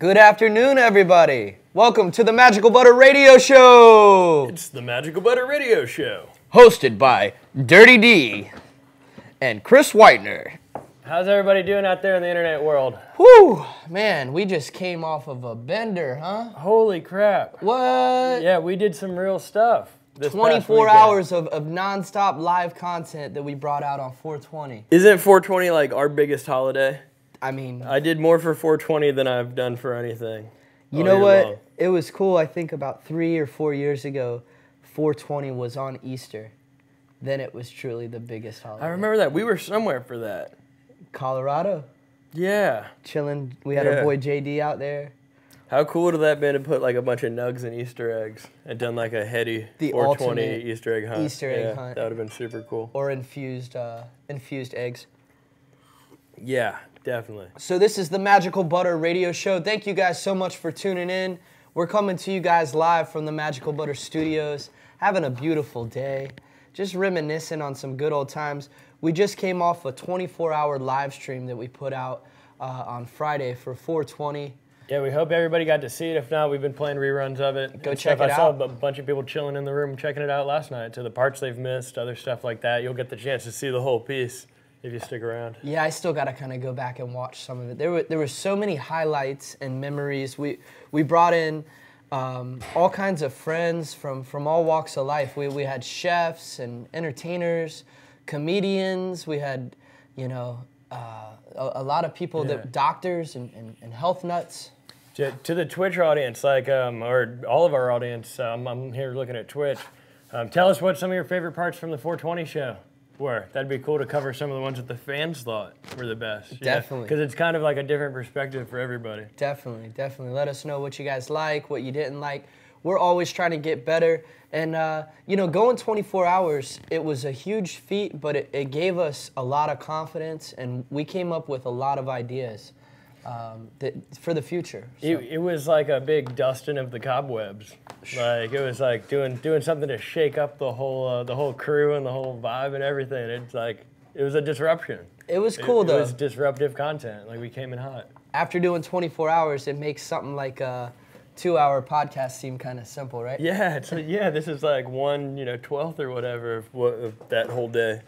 Good afternoon, everybody. Welcome to the Magical Butter Radio Show. It's the Magical Butter Radio Show. Hosted by Dirty D and Chris Whitener. How's everybody doing out there in the internet world? Whew, man, we just came off of a bender, huh? Holy crap. What? Yeah, we did some real stuff. 24 hours of non-stop live content that we brought out on 420. Isn't 420 like our biggest holiday? I mean, I did more for 420 than I've done for anything. You know what? Long. It was cool. I think about 3 or 4 years ago, 420 was on Easter. Then it was truly the biggest holiday. I remember that. We were somewhere for that. Colorado. Yeah. Chilling. We had our boy JD out there. How cool would that have been to put like a bunch of nugs and Easter eggs and done like a heady 420 Easter egg hunt? Easter egg hunt. That would have been super cool. Or infused eggs. Yeah, definitely. So this is the Magical Butter Radio Show. Thank you guys so much for tuning in. We're coming to you guys live from the Magical Butter Studios, having a beautiful day, just reminiscing on some good old times. We just came off a 24-hour live stream that we put out on Friday for 420. Yeah, we hope everybody got to see it. If not, we've been playing reruns of it. Go check it out. I saw a bunch of people chilling in the room checking it out last night. So the parts they've missed, other stuff like that, you'll get the chance to see the whole piece if you stick around. Yeah, I still got to kind of go back and watch some of it. There were so many highlights and memories. We brought in all kinds of friends from all walks of life. We had chefs and entertainers, comedians. We had, you know, a lot of people, that doctors and health nuts. To the Twitch audience, like, or all of our audience, I'm here looking at Twitch. Tell us what some of your favorite parts from the 420 show were. That'd be cool to cover some of the ones that the fans thought were the best. Definitely. Because it's kind of like a different perspective for everybody. Definitely. Let us know what you guys like, what you didn't like. We're always trying to get better. And, you know, going 24 hours, it was a huge feat, but it gave us a lot of confidence, and we came up with a lot of ideas for the future. So. It was like a big dusting of the cobwebs. Like, it was like doing something to shake up the whole crew and the whole vibe and everything. It's like, it was a disruption. It was cool, though. It was disruptive content. Like, we came in hot. After doing 24 hours, it makes something like a 2-hour podcast seem kind of simple, right? Yeah, this is like 1/12th or whatever of that whole day.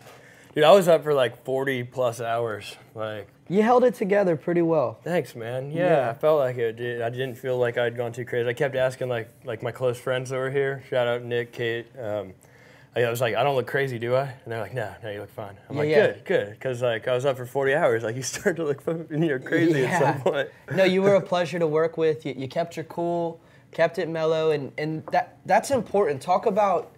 Dude, I was up for like 40 plus hours. Like, you held it together pretty well. Thanks, man. Yeah, I felt like it did. I didn't feel like I'd gone too crazy. I kept asking like my close friends over here. Shout out Nick, Kate. I was like, I don't look crazy, do I? And they're like, no, you look fine. I'm like, good, because like I was up for 40 hours. Like, you start to look crazy at some point. No, you were a pleasure to work with. You kept your cool, kept it mellow, and that's important. Talk about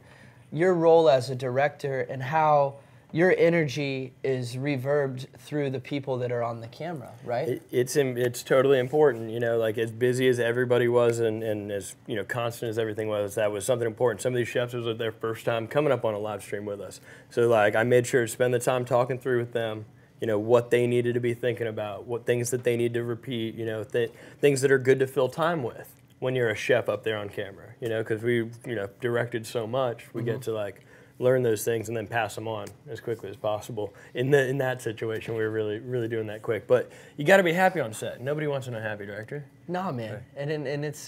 your role as a director and how your energy is reverbed through the people that are on the camera, right? It's totally important, you know, like as busy as everybody was and as, you know, constant as everything was, that was something important. Some of these chefs, it was their first time coming up on a live stream with us. So like I made sure to spend the time talking through with them, you know, what they needed to be thinking about, what things that they need to repeat, you know, things that are good to fill time with when you're a chef up there on camera, you know, because we, you know, directed so much, we get to like learn those things and then pass them on as quickly as possible. In that situation, we were really doing that quick. But you got to be happy on set. Nobody wants an unhappy director. Nah, man. Right. And it's,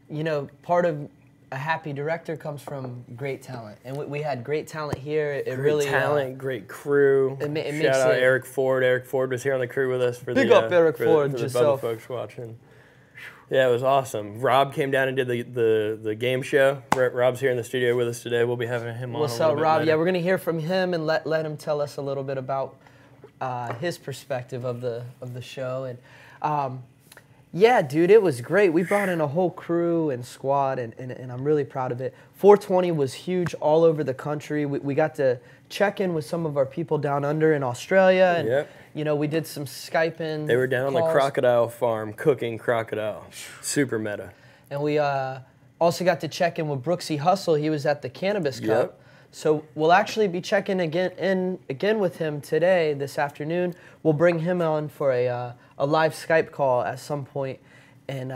you know, part of a happy director comes from great talent. And we had great talent here. Great talent, great crew. Shout out Eric Ford. Eric Ford was here on the crew with us for Big up Eric Ford, for the Bubba folks watching. Yeah, it was awesome. Rob came down and did the game show. Rob's here in the studio with us today. We'll be having him on. What's up, Rob? Yeah, we're gonna hear from him and let him tell us a little bit about his perspective of the show. And yeah, dude, it was great. We brought in a whole crew and squad, and I'm really proud of it. 420 was huge all over the country. We got to check in with some of our people down under in Australia, and you know, we did some Skyping. They were down on the crocodile farm cooking crocodile. Super meta. And we also got to check in with Brooksy Hustle. He was at the Cannabis Cup. So we'll actually be checking again with him today, this afternoon. We'll bring him on for a live Skype call at some point. And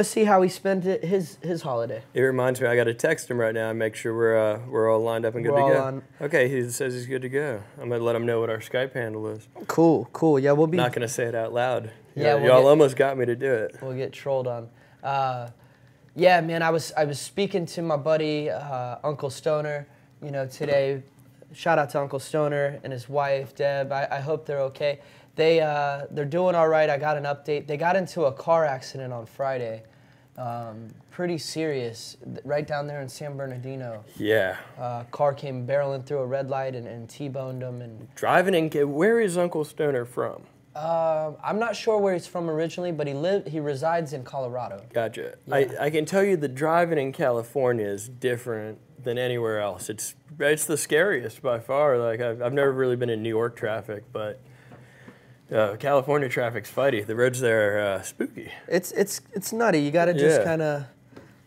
see how he spent his holiday. It reminds me, I got to text him right now and make sure we're all lined up and good to go. Okay, he says he's good to go. I'm going to let him know what our Skype handle is. Cool. Yeah, we'll be... Not going to say it out loud. Yeah, y'all almost got me to do it. We'll get trolled on. Yeah, man, I was speaking to my buddy, Uncle Stoner, today. Shout out to Uncle Stoner and his wife, Deb. I hope they're okay. They're doing all right. I got an update. They got into a car accident on Friday. Pretty serious, right down there in San Bernardino. Yeah. Car came barreling through a red light and T-boned him. And driving in. Where is Uncle Stoner from? I'm not sure where he's from originally, but he resides in Colorado. Gotcha. Yeah. I can tell you the driving in California is different than anywhere else. It's the scariest by far. Like I've never really been in New York traffic, but California traffic's fighty. The roads there are spooky. It's nutty. You got to just kind of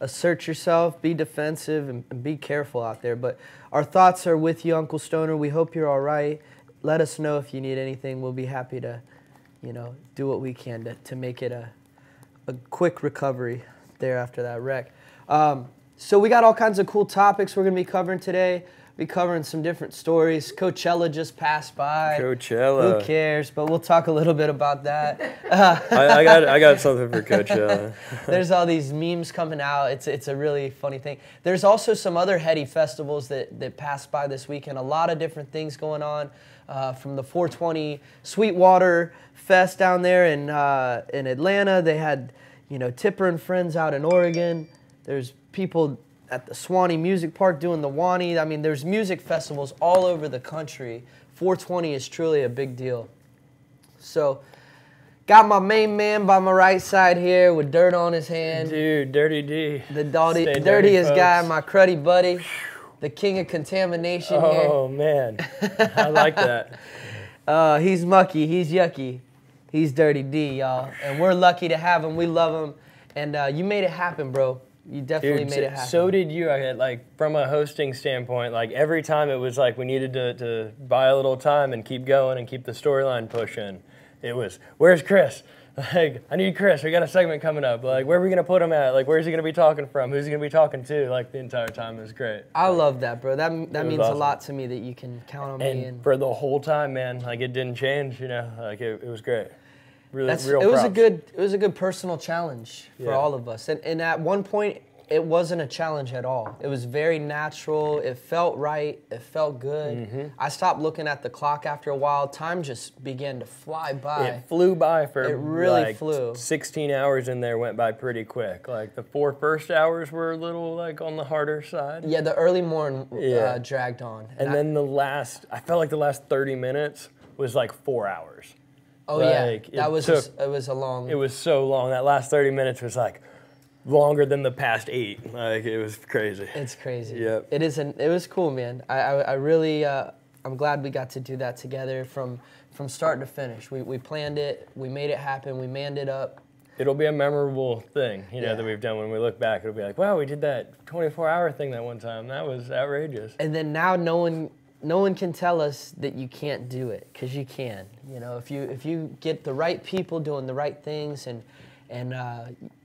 assert yourself, be defensive, and be careful out there. But our thoughts are with you, Uncle Stoner. We hope you're all right. Let us know if you need anything. We'll be happy to, do what we can to make it a quick recovery there after that wreck. So we got all kinds of cool topics we're going to be covering today. Be covering some different stories. Coachella just passed by. Coachella. Who cares? But we'll talk a little bit about that. I got something for Coachella. There's all these memes coming out. It's a really funny thing. There's also some other heady festivals that passed by this weekend. A lot of different things going on. From the 420 Sweetwater Fest down there in Atlanta. They had, Tipper and Friends out in Oregon. There's people at the Swanee Music Park doing the Wani. I mean, there's music festivals all over the country. 420 is truly a big deal. So, got my main man by my right side here with dirt on his hand. Dude, Dirty D. The dirtiest guy, my cruddy buddy. The king of contamination here. Oh, man. I like that. He's mucky. He's yucky. He's Dirty D, y'all. And we're lucky to have him. We love him. And you made it happen, bro. You definitely made it happen. So did you. From a hosting standpoint, every time it was we needed to buy a little time and keep going and keep the storyline pushing. It was, where's Chris? I need Chris. We got a segment coming up. Where are we going to put him at? Where's he going to be talking from? Who's he going to be talking to? The entire time. It was great. I love that, bro. That means awesome. A lot to me that you can count on me. And for the whole time, man, it didn't change, it was great. Real it was a good personal challenge for all of us. And at one point, it wasn't a challenge at all. It was very natural. It felt right. It felt good. Mm-hmm. I stopped looking at the clock after a while. Time just began to fly by. It flew by for it really flew. 16 hours in there went by pretty quick. The 4 first hours were a little on the harder side. Yeah, the early morning dragged on. And then I felt like the last 30 minutes was 4 hours. Oh yeah, it was a long. It was so long. That last 30 minutes was longer than the past 8. It was crazy. It's crazy. Yep. It was cool, man. I really I'm glad we got to do that together from start to finish. We planned it. We made it happen. We manned it up. It'll be a memorable thing, that we've done. When we look back, it'll be wow, we did that 24-hour thing that one time. That was outrageous. And then now no one can tell us that you can't do it, because you can. If you get the right people doing the right things and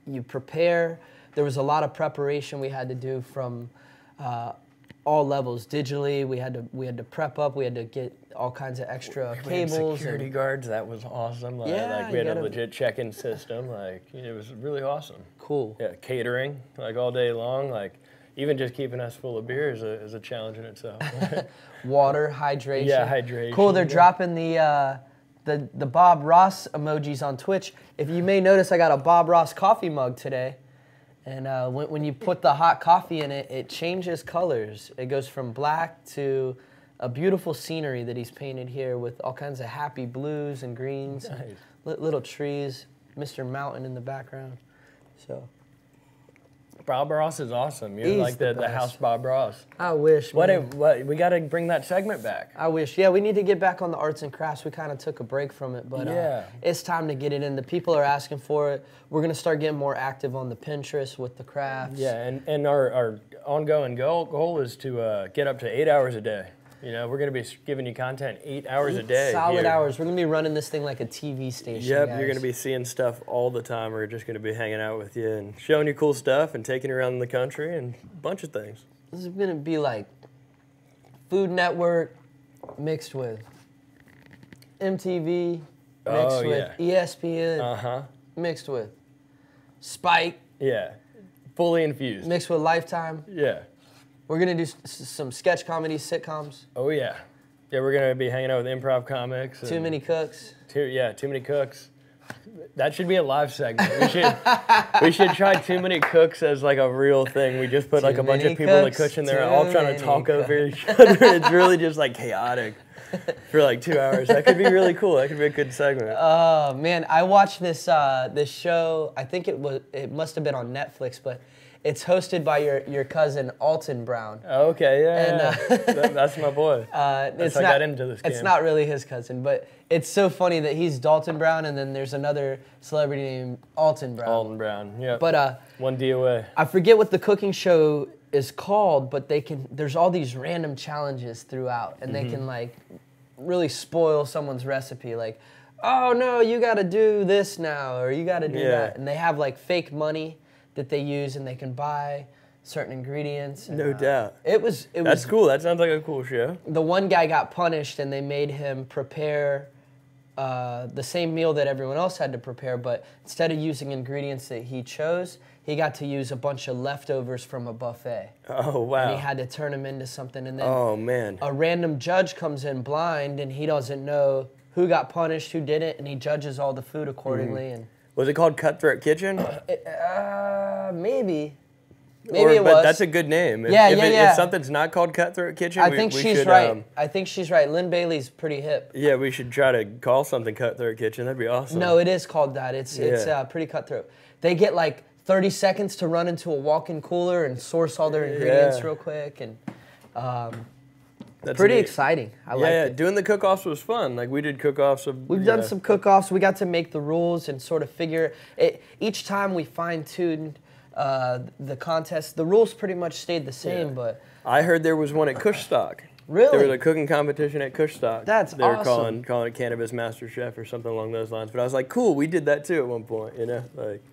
you prepare. There was a lot of preparation we had to do from all levels. Digitally, we had to prep up. We had to get all kinds of extra cables. Security guards. That was awesome. We had a legit check-in system. It was really awesome. Cool. Yeah, catering all day long. Even just keeping us full of beer is a challenge in itself. Water, hydration. Yeah, hydration. Cool. They're dropping the Bob Ross emojis on Twitch. If you may notice, I got a Bob Ross coffee mug today. And when you put the hot coffee in it, it changes colors. It goes from black to a beautiful scenery that he's painted here with all kinds of happy blues and greens. Nice. And little trees, Mr. Mountain in the background. So Bob Ross is awesome. You're He's the house Bob Ross. I wish. What we got to bring that segment back. I wish. Yeah, we need to get back on the arts and crafts. We kind of took a break from it, but it's time to get it in. The people are asking for it. We're going to start getting more active on the Pinterest with the crafts. Yeah, and our ongoing goal is to get up to 8 hours a day. You know, we're going to be giving you content 8 hours a day. Solid here. hours. We're going to be running this thing like a TV station, Yep, guys. you're going to be seeing stuff all the time. We're just going to be hanging out with you and showing you cool stuff and taking you around the country and a bunch of things. This is going to be like Food Network mixed with MTV, mixed with ESPN, mixed with Spike. Yeah, fully infused. Mixed with Lifetime. Yeah. We're going to do some sketch comedy sitcoms. Oh, yeah. Yeah, we're going to be hanging out with improv comics. Too Many Cooks. Too Many Cooks. That should be a live segment. We should try Too Many Cooks as like a real thing. We just put like a bunch of people in the kitchen there all trying to talk over each other. It's really just like chaotic for like 2 hours. That could be really cool. That could be a good segment. Oh man, I watched this this show. I think it must have been on Netflix, but it's hosted by your cousin Alton Brown. Okay, yeah. And, that's my boy. That's how I got into this game. It's not really his cousin, but it's so funny that he's Dalton Brown, and then there's another celebrity named Alton Brown. Alton Brown, yeah. But one D away. I forget what the cooking show is called, but there's all these random challenges throughout, and they can like really spoil someone's recipe. Like, oh no, you got to do this now, or you got to do that, and they have like fake money that they use, and they can buy certain ingredients. And, no doubt. It was. That's cool. That sounds like a cool show. The one guy got punished, and they made him prepare the same meal that everyone else had to prepare, but instead of using ingredients that he chose, he got to use a bunch of leftovers from a buffet. Oh, wow. And he had to turn them into something, and then oh, man. A random judge comes in blind, and he doesn't know who got punished, who didn't, and he judges all the food accordingly. And was it called Cutthroat Kitchen? Maybe. Maybe it was. But that's a good name. If something's not called Cutthroat Kitchen, I think she's right. I think she's right. Lynn Bailey's pretty hip. Yeah, we should try to call something Cutthroat Kitchen. That'd be awesome. No, it is called that. It's pretty cutthroat. They get like 30 seconds to run into a walk-in cooler and source all their ingredients real quick, and that's pretty exciting. I liked it. Doing the cook-offs was fun. Like we did cook-offs. We've done some cook-offs. We got to make the rules and sort of figure it. Each time we fine-tuned the contest. The rules pretty much stayed the same, but I heard there was one at Kushstock. Really? There was a cooking competition at Kushstock. That's They were calling it Cannabis Master Chef or something along those lines. But I was like, cool, we did that too at one point, you know? Like,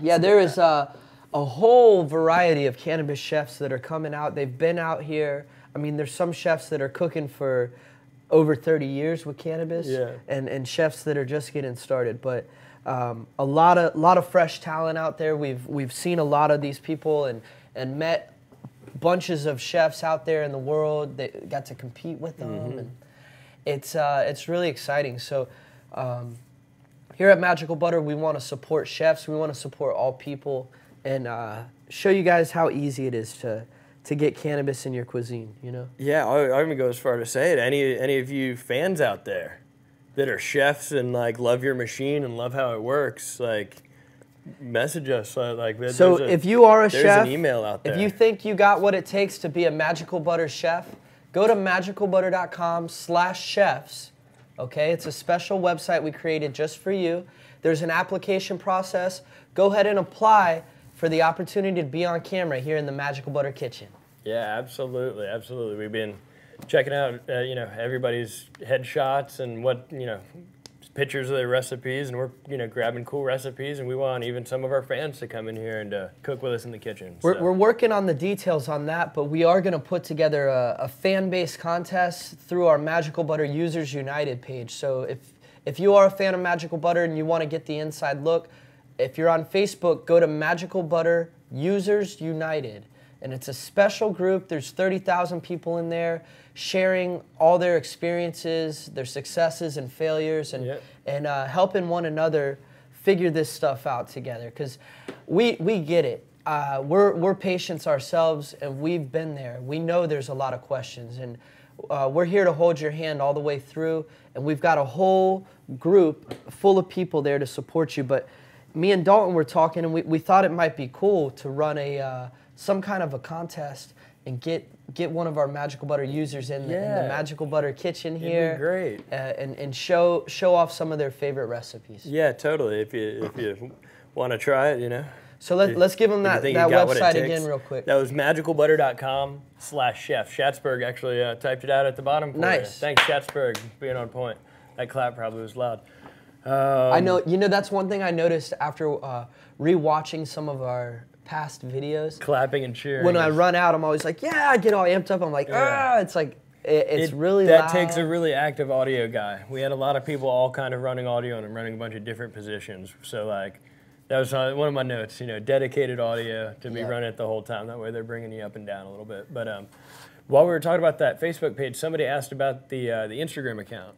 yeah, there is a whole variety of cannabis chefs that are coming out. They've been out here. I mean, there's some chefs that are cooking for over 30 years with cannabis, and chefs that are just getting started. But a lot of fresh talent out there. We've seen a lot of these people and met bunches of chefs out there in the world that got to compete with them, and it's really exciting. So here at Magical Butter, we want to support chefs. We want to support all people, and show you guys how easy it is to get cannabis in your cuisine. You know? Yeah, I even go as far to say it. Any of you fans out there that are chefs and like love your machine and love how it works, like message us. So if you are a chef, there's an email out there. If you think you got what it takes to be a Magical Butter chef, go to MagicalButter.com/chefs. Okay, it's a special website we created just for you. There's an application process. Go ahead and apply for the opportunity to be on camera here in the Magical Butter kitchen. Yeah, absolutely, absolutely. We've been checking out, everybody's headshots and what, pictures of their recipes, and we're, grabbing cool recipes, and we want even some of our fans to come in here and cook with us in the kitchen. We're working on the details on that, but we are going to put together a fan-based contest through our Magical Butter Users United page. So if you are a fan of Magical Butter and you want to get the inside look, if you're on Facebook, go to Magical Butter Users United. And it's a special group. There's 30,000 people in there sharing all their experiences, their successes and failures, and helping one another figure this stuff out together. Because we get it. We're patients ourselves, and we've been there. We know there's a lot of questions, and we're here to hold your hand all the way through. And we've got a whole group full of people there to support you. But me and Dalton were talking, and we thought it might be cool to run some kind of a contest and get one of our Magical Butter users in the Magical Butter kitchen here. It'd be great. And show off some of their favorite recipes. Yeah, totally. If you want to try it, So let's give them that website again real quick. That was MagicalButter.com/chef. Schatzberg actually typed it out at the bottom for you. Nice. Thanks, Schatzberg, being on point. That clap probably was loud. I know, that's one thing I noticed after rewatching some of our past videos. Clapping and cheering. When I run out, I'm always like, yeah, I get all amped up. I'm like, it's like, it's really that loud. takes a really active audio guy. We had a lot of people all kind of running audio and running a bunch of different positions. So like, that was one of my notes, dedicated audio to be running it the whole time. That way they're bringing you up and down a little bit. But while we were talking about that Facebook page, somebody asked about the Instagram account.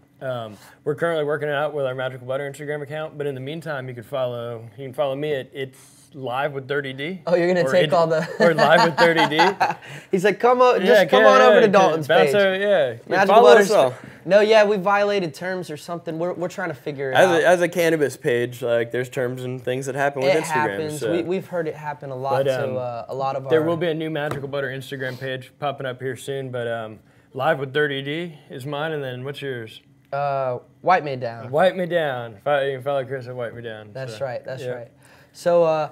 We're currently working it out with our Magical Butter Instagram account, but in the meantime, you can follow me at It's Live with Dirty D. Oh, you're gonna take all the or Live with Dirty D. He's like, come on over to Dalton's page. Magical Butter. No, we violated terms or something. We're trying to figure it out. As a cannabis page, like there's terms and things that happen with Instagram. It happens. So. We've heard it happen a lot to a lot of There will be a new Magical Butter Instagram page popping up here soon, but Live with Dirty D is mine, and then what's yours? Wipe Me Down. Wipe Me Down. You can follow Chris at Wipe Me Down. That's right. That's right. So,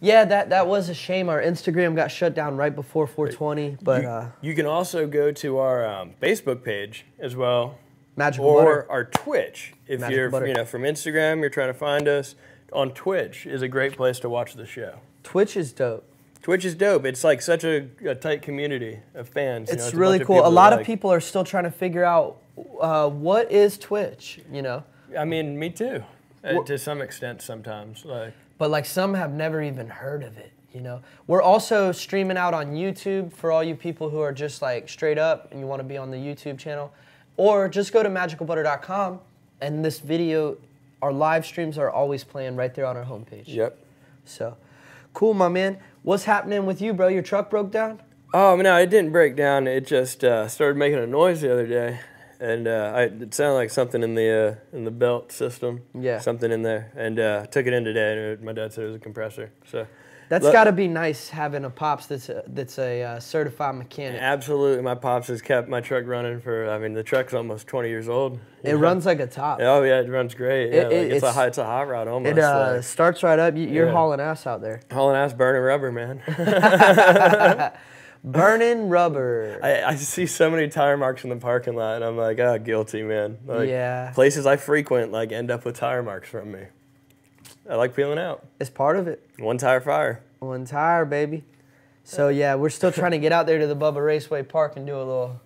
that was a shame. Our Instagram got shut down right before 420. But you can also go to our Facebook page as well, Magical Butter, or our Twitch. If you're from Instagram, you're trying to find us on Twitch is a great place to watch the show. Twitch is dope. Twitch is dope. It's like such a tight community of fans. It's really cool. A lot of people are still trying to figure out what is Twitch. I mean, me too. To some extent, sometimes But some have never even heard of it, We're also streaming out on YouTube for all you people who are just straight up and you want to be on the YouTube channel. Or just go to MagicalButter.com and this video, our live streams are always playing right there on our homepage. Yep. So, cool, my man. What's happening with you, bro? Your truck broke down? Oh, no, it didn't break down. It just started making a noise the other day. And it sounded like something in the belt system. Yeah. Something in there. And took it in today, and my dad said it was a compressor. So that's got to be nice having a pops that's a certified mechanic. Absolutely. My pops has kept my truck running the truck's almost 20 years old. It runs like a top. Oh, yeah, it runs great. Yeah, it's a hot rod almost. It starts right up. You're hauling ass out there. Hauling ass, burning rubber, man. Burning rubber. I see so many tire marks in the parking lot, and I'm like, guilty, man. Places I frequent end up with tire marks from me. I like peeling out. It's part of it. One tire fire. One tire, baby. So we're still trying to get out there to the Bubba Raceway Park and do a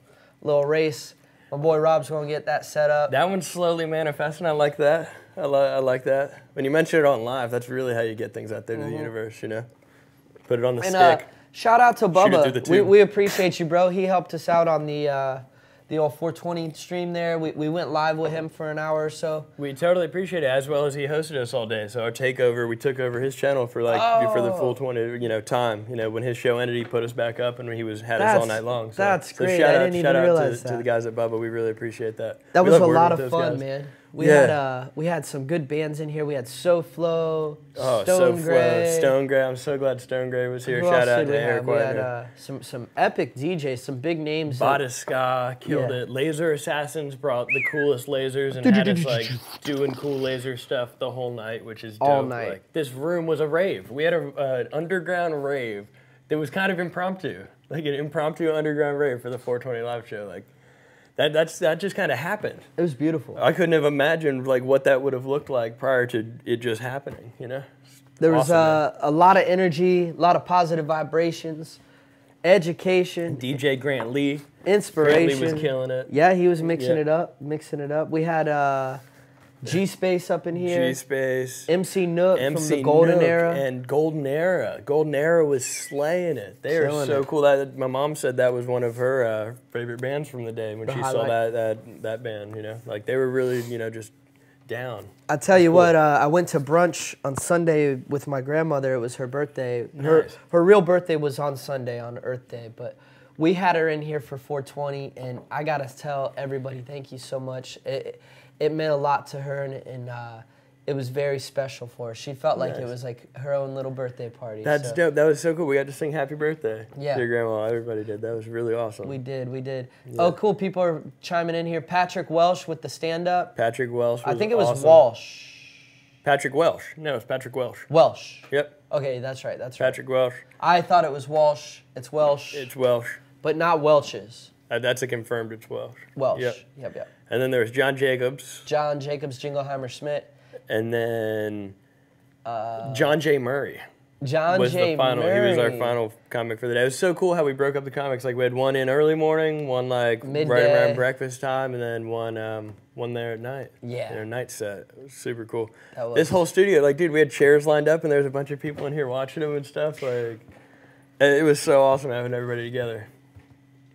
little race. My boy Rob's gonna get that set up. That one's slowly manifesting. I like that. I like that. When you mention it on live, that's really how you get things out there to the universe. Put it on the stick. Shout out to Bubba. We appreciate you, bro. He helped us out on the old 420 stream there. We went live with him for an hour or so. We totally appreciate it, as well as he hosted us all day. So our takeover, we took over his channel for for the full 20 time. When his show ended, he put us back up, and he had us all night long. So, that's great. I didn't even realize that. To the guys at Bubba, we really appreciate that. That was a lot of fun, man. We had some good bands in here. We had SoFlo, Stone Gray. I'm so glad Stone Gray was here. Shout out to Eric White. We had some epic DJs, some big names. Bodiska killed it. Laser Assassins brought the coolest lasers and had us doing cool laser stuff the whole night, which is dope. All night. This room was a rave. We had an underground rave that was kind of impromptu, an impromptu underground rave for the 420 live show. That just kind of happened. It was beautiful. I couldn't have imagined what that would have looked like prior to it just happening. There was a lot of energy, a lot of positive vibrations, education. DJ Grant Lee. Inspiration. Grant Lee was killing it. Yeah, he was mixing it up. We had G-Space up in here. G-Space. MC Nook from the Golden Era. And Golden Era. Golden Era was slaying it. They are so cool. My mom said that was one of her favorite bands from the day when she saw that band, they were really, just down. I tell you what, I went to brunch on Sunday with my grandmother. It was her birthday. Her real birthday was on Sunday, on Earth Day, but we had her in here for 420, and I got to tell everybody, thank you so much. It meant a lot to her, and it was very special for her. She felt like it was her own little birthday party. That's dope. That was so cool. We got to sing happy birthday to your grandma. Everybody did. That was really awesome. We did. Yeah. Oh, cool. People are chiming in here. Patrick Welsh with the stand-up. Patrick Welsh was I think it was awesome. Walsh. Patrick Welsh. No, it's Patrick Welsh. Welsh. Yep. Okay, that's right. That's Patrick right. Welsh. I thought it was Walsh. It's Welsh. It's Welsh. But not Welch's. That's a confirmed. It's Welsh. Welsh. Yep. Yep. And then there's John Jacobs. John Jacobs, Jingleheimer Schmidt. And then John J. Murray. John was J. the final. Murray. He was our final comic for the day. It was so cool how we broke up the comics. Like we had one in early morning, one like midday, right around breakfast time, and then one there at night. Yeah. Their night set. It was super cool. That was. This whole studio, like, dude, we had chairs lined up, and there was a bunch of people in here watching them and stuff. Like, it was so awesome having everybody together.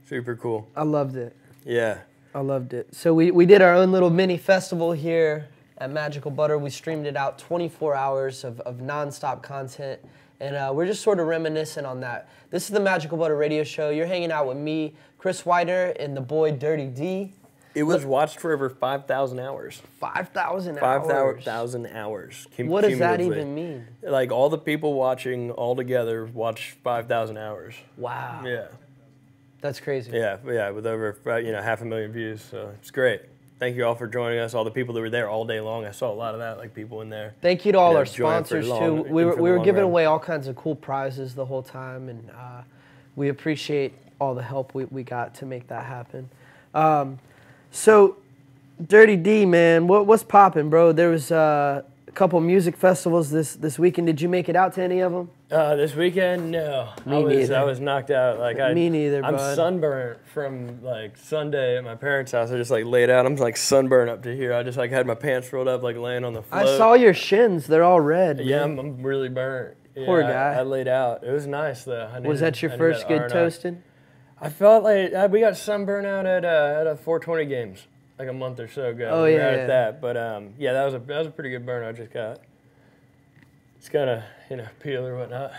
Super cool. I loved it. Yeah. I loved it. So we did our own little mini festival here at Magical Butter. We streamed it out 24 hours of nonstop content. And we're just sort of reminiscing on that. This is the Magical Butter Radio Show. You're hanging out with me, Chris Whiter, and the boy Dirty D. It was watched for over 5,000 hours. 5,000 hours? 5,000 hours. What does that even mean? Like, all the people watching all together watched 5,000 hours. Wow. Yeah. That's crazy. Yeah, with over 500,000 views, so it's great. Thank you all for joining us. All the people that were there all day long. I saw a lot of that, like people in there. Thank you to all our sponsors too. We were giving away all kinds of cool prizes the whole time, and we appreciate all the help we got to make that happen. So, Dirty D, man, what's popping, bro? There was a couple music festivals this weekend. Did you make it out to any of them? This weekend, no. Me neither. I was knocked out. Me neither, I'm bud. sunburnt from like Sunday at my parents' house. I just like laid out. I'm like sunburnt up to here. I just like had my pants rolled up, like laying on the floor. I saw your shins. They're all red. Yeah, man. I'm really burnt. Yeah, Poor guy. I laid out. It was nice though. Was that your first good toasting? I felt like we got sunburnt out at a 420 games like a month or so ago. Oh we yeah, were at that. But yeah, that was a pretty good burn I just got. It's kind of peel or whatnot.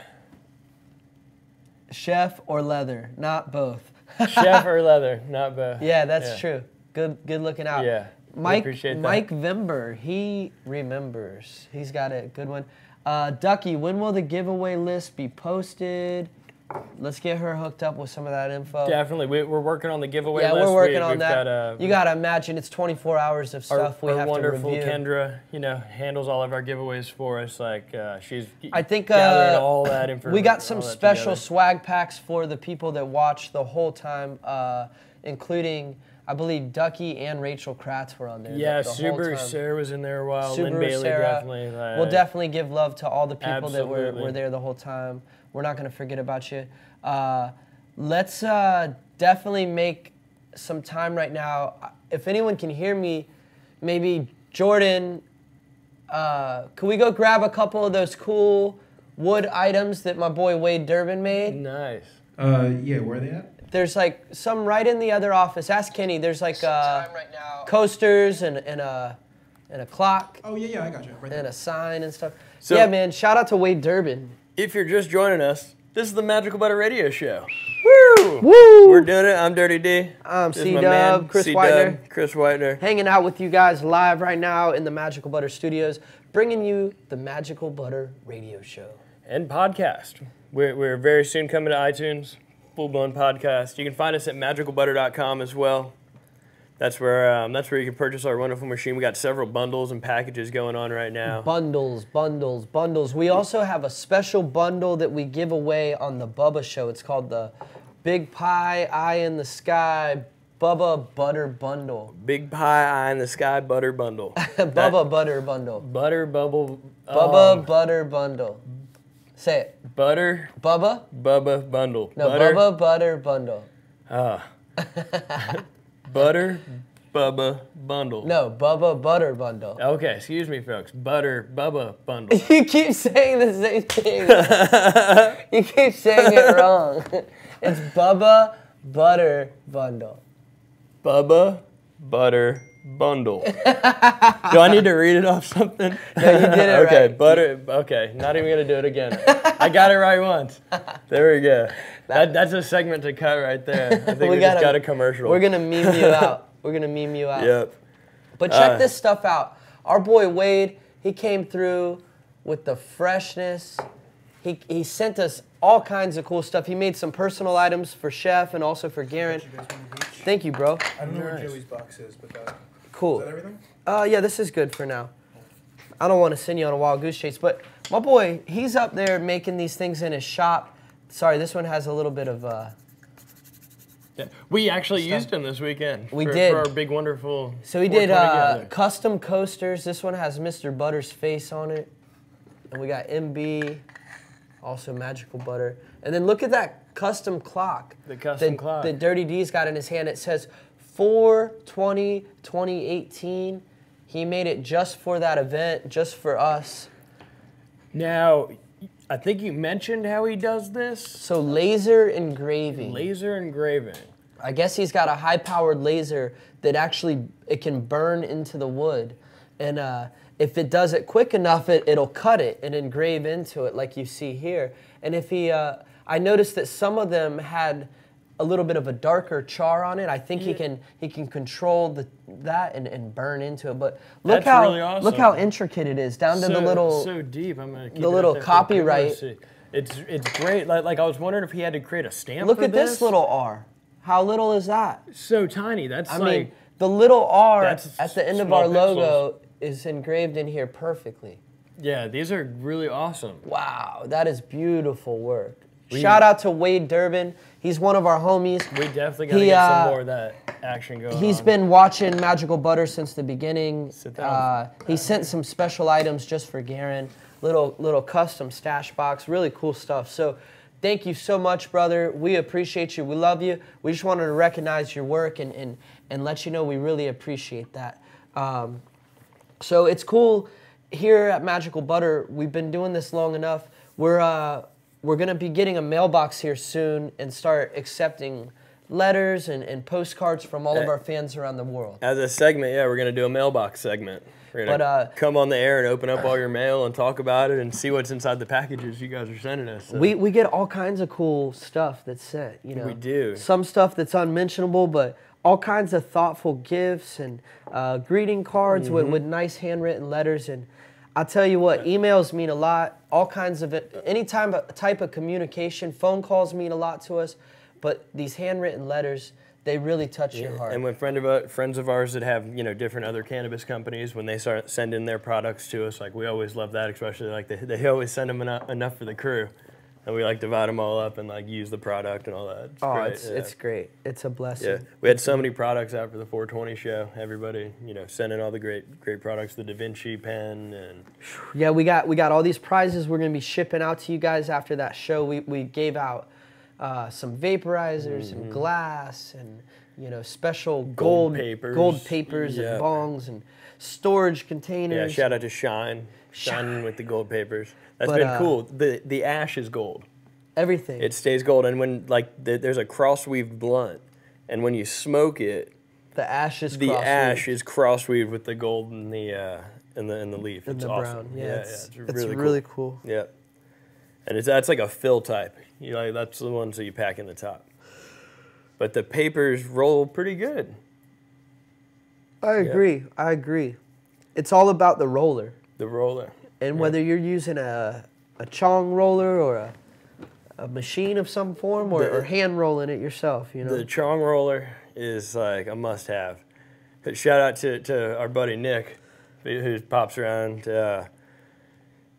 Chef or leather, not both. Chef or leather, not both. Yeah, that's true. Good looking out. Yeah, Mike Mike Vember, he remembers. He's got a good one. Ducky, when will the giveaway list be posted? Let's get her hooked up with some of that info. Definitely, we're working on the giveaway list. Yeah, we're working on that. You gotta imagine it's 24 hours of stuff we have to review. Our wonderful Kendra, handles all of our giveaways for us. Like she's I think gathering all that information. We got some special swag packs for the people that watch the whole time, including I believe Ducky and Rachel Kratz were on there. Yeah, the whole Subaru time. Sarah was in there a while. Subaru Lynn Bailey Sarah. definitely. We'll definitely give love to all the people that were Absolutely. there the whole time. We're not going to forget about you. Let's definitely make some time right now. If anyone can hear me, maybe Jordan, can we go grab a couple of those cool wood items that my boy Wade Durbin made? Nice. Yeah, where are they at? There's like some right in the other office. Ask Kenny. There's like coasters and a clock. Oh, yeah, I got you. Right there. And a sign and stuff. So, yeah, man, shout out to Wade Durbin. If you're just joining us, this is the Magical Butter Radio Show. Woo! Woo! We're doing it. I'm Dirty D. I'm This is my C-Dub, man, Chris C-Dub, Whiter. Chris Whiter. Hanging out with you guys live right now in the Magical Butter Studios, bringing you the Magical Butter Radio Show. And podcast. We're very soon coming to iTunes, full-blown podcast. You can find us at MagicalButter.com as well. That's where you can purchase our wonderful machine. We got several bundles and packages going on right now. Bundles. We also have a special bundle that we give away on the Bubba Show. It's called the Big Pie Eye in the Sky Bubba Butter Bundle. Big Pie Eye in the Sky Butter Bundle. Bubba Butter Bundle. Butter Bubble. Bubba Butter Bundle. Say it. Butter. Bubba Bundle. No, butter. Bubba Butter Bundle. Butter Bubba Bundle. No, Bubba Butter Bundle. Okay, excuse me, folks. Butter Bubba Bundle. You keep saying the same thing. You keep saying it wrong. It's Bubba Butter Bundle. Bubba Butter Bundle. Do I need to read it off something? No, you did it okay, right. Butter. Okay, not even gonna do it again. I got it right once. There we go. That's a segment to cut right there. I think we just got a commercial. We're gonna meme you out. Yep. But check this stuff out. Our boy Wade, he came through with the freshness. He sent us all kinds of cool stuff. He made some personal items for Chef and also for Garen. Thank you, bro. I don't know where Joey's box is, but cool. Is that everything? Yeah, this is good for now. I don't want to send you on a wild goose chase, but my boy, he's up there making these things in his shop. Sorry, this one has a little bit of... Yeah. We actually used them this weekend. We did. For our big, wonderful... So we did custom coasters. This one has Mr. Butter's face on it. And we got MB, also Magical Butter. And then look at that custom clock. The custom clock. That Dirty D's got in his hand. It says 4/20/2018. He made it just for that event, just for us. Now, I think you mentioned how he does this. So laser engraving. Laser engraving. I guess he's got a high-powered laser that actually, it can burn into the wood. And if it does it quick enough, it'll cut it and engrave into it like you see here. And if he, I noticed that some of them had a little bit of a darker char on it. I think he can control that and burn into it. But look That's really how awesome. look how intricate it is down to the little so deep. I'm gonna keep the it little up there for copyright. people to see. It's great. Like I was wondering if he had to create a stamp. Look for at this little R. How little is that? So tiny. That's I mean, the little R at that's the end of small our pixels. logo is engraved in here perfectly. Yeah, these are really awesome. Wow, that is beautiful work. Shout out to Wade Durbin. He's one of our homies. We definitely got to get some more of that action going He's on. been watching Magical Butter since the beginning. Sit down. He sent some special items just for Garen. Little custom stash box. Really cool stuff. So thank you so much, brother. We appreciate you. We love you. We just wanted to recognize your work and let you know we really appreciate that. So it's cool here at Magical Butter. We've been doing this long enough. We're going to be getting a mailbox here soon and start accepting letters and postcards from all of our fans around the world. As a segment, yeah, we're going to do a mailbox segment. We're going to come on the air and open up all your mail and talk about it and see what's inside the packages you guys are sending us. So. We get all kinds of cool stuff that's sent, you know. We do. Some stuff that's unmentionable, but all kinds of thoughtful gifts and greeting cards with nice handwritten letters. And I'll tell you what, emails mean a lot. All kinds of any type of communication, phone calls mean a lot to us. But these handwritten letters, they really touch your heart. And when friends of ours that have different other cannabis companies, when they start sending their products to us, like we always love that, especially like they always send them enough for the crew, and we like divide them all up and like use the product and all that. It's great. It's great. It's a blessing. Yeah, we had so many products out for the 420 show. Everybody, sending all the great products, the Da Vinci pen, and yeah, we got all these prizes we're gonna be shipping out to you guys after that show. We gave out some vaporizers and glass and special gold papers and bongs and storage containers. Yeah, shout out to Shine with the gold papers. That's been cool. The ash is gold. Everything. It stays gold, and when there's a cross-weaved blunt, and when you smoke it, the ash is cross-weaved with the gold and the leaf. And it's the awesome. brown. Yeah, it's really really cool. Yeah, and that's like a fill type. That's the ones that you pack in the top. But the papers roll pretty good. I agree. It's all about the roller. The roller. And whether you're using a chong roller or a machine of some form or hand rolling it yourself, The chong roller is like a must-have. Shout out to our buddy Nick, who pops around.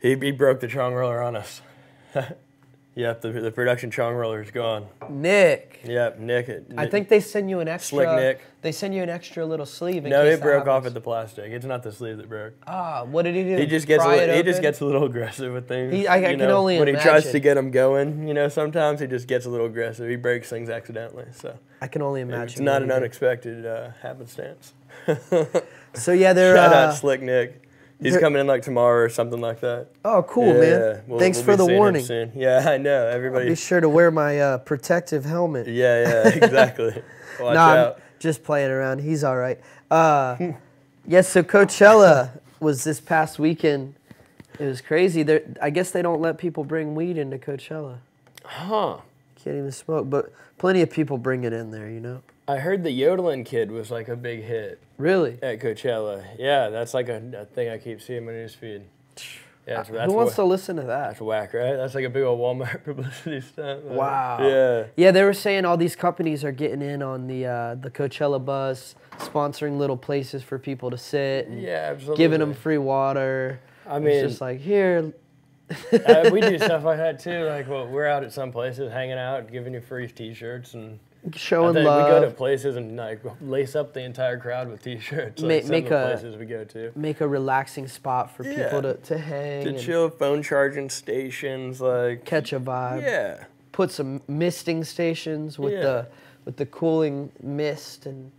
He broke the chong roller on us. Yep, the production chong roller is gone. Nick. Yep, Nick. I think they send you an extra. Slick Nick. They send you an extra little sleeve. No, it broke off at the plastic. It's not the sleeve that broke. What did he do? He just gets a little aggressive with things. I can only when imagine. he tries to get them going. Sometimes he just gets a little aggressive. He breaks things accidentally. So I can only imagine. It's not an unexpected happenstance. So yeah, shout out Slick Nick. He's coming in like tomorrow or something like that. Oh, cool, man. Thanks for the warning. Yeah, I know. Everybody. I'll be sure to wear my protective helmet. Yeah, exactly. Watch out. I'm just playing around. He's all right. Yes, so Coachella was this past weekend. It was crazy. I guess they don't let people bring weed into Coachella. Huh. Can't even smoke, but plenty of people bring it in there, I heard the yodeling kid was like a big hit. Really? At Coachella. Yeah, that's like a thing I keep seeing in my newsfeed. Yeah, Who wants to listen to that? That's whack, right? That's like a big old Walmart publicity stunt. Like, Wow. Yeah. Yeah, they were saying all these companies are getting in on the Coachella bus, sponsoring little places for people to sit. And Yeah, absolutely. giving them free water. I mean, it's just like, here. we do stuff like that too. Like, well, we're out at some places hanging out, giving you free T-shirts and showing love. love. We go to places and like lace up the entire crowd with T-shirts. Like, make places we go to. Make a relaxing spot for people to hang. To chill, phone charging stations, like catch a vibe. Yeah. Put some misting stations with the cooling mist and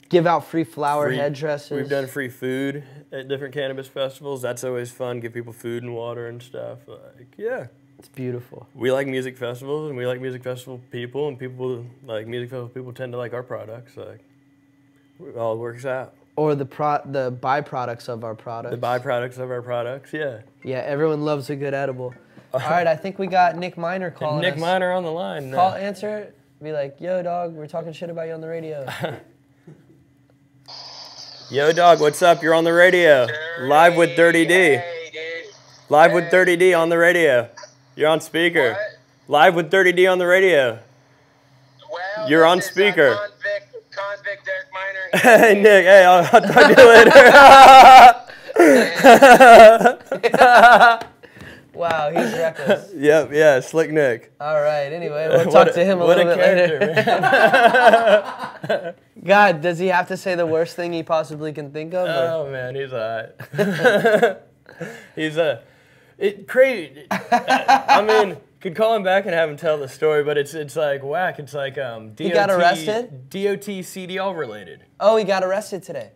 give out free flower headdresses. We've done free food at different cannabis festivals. That's always fun. Give people food and water and stuff. Like, yeah. It's beautiful. We like music festivals, and we like music festival people, and people like music festival people tend to like our products. Like, it all works out. Or the byproducts of our products. The byproducts of our products, yeah. Yeah, everyone loves a good edible. All right, I think we got Nick Miner calling Nick Miner on the line. Answer it. Be like, yo, dog, we're talking shit about you on the radio. Yo, dog, what's up? You're on the radio. Live with Dirty D. Hey, dude. Live with Dirty D on the radio. You're on speaker. What? Live with Dirty D on the radio. Well, You're on speaker. Convict Derek Miner. Hey, Nick. Hey, I'll talk to you later. Wow, he's reckless. Yep, yeah, Slick Nick. All right, anyway, we'll talk to him a little bit later. God, does he have to say the worst thing he possibly can think of? Oh, man, he's all right. Crazy. I mean, could call him back and have him tell the story, but it's like whack. It's like DOT. He got arrested? DOT CDL related. Oh, he got arrested today.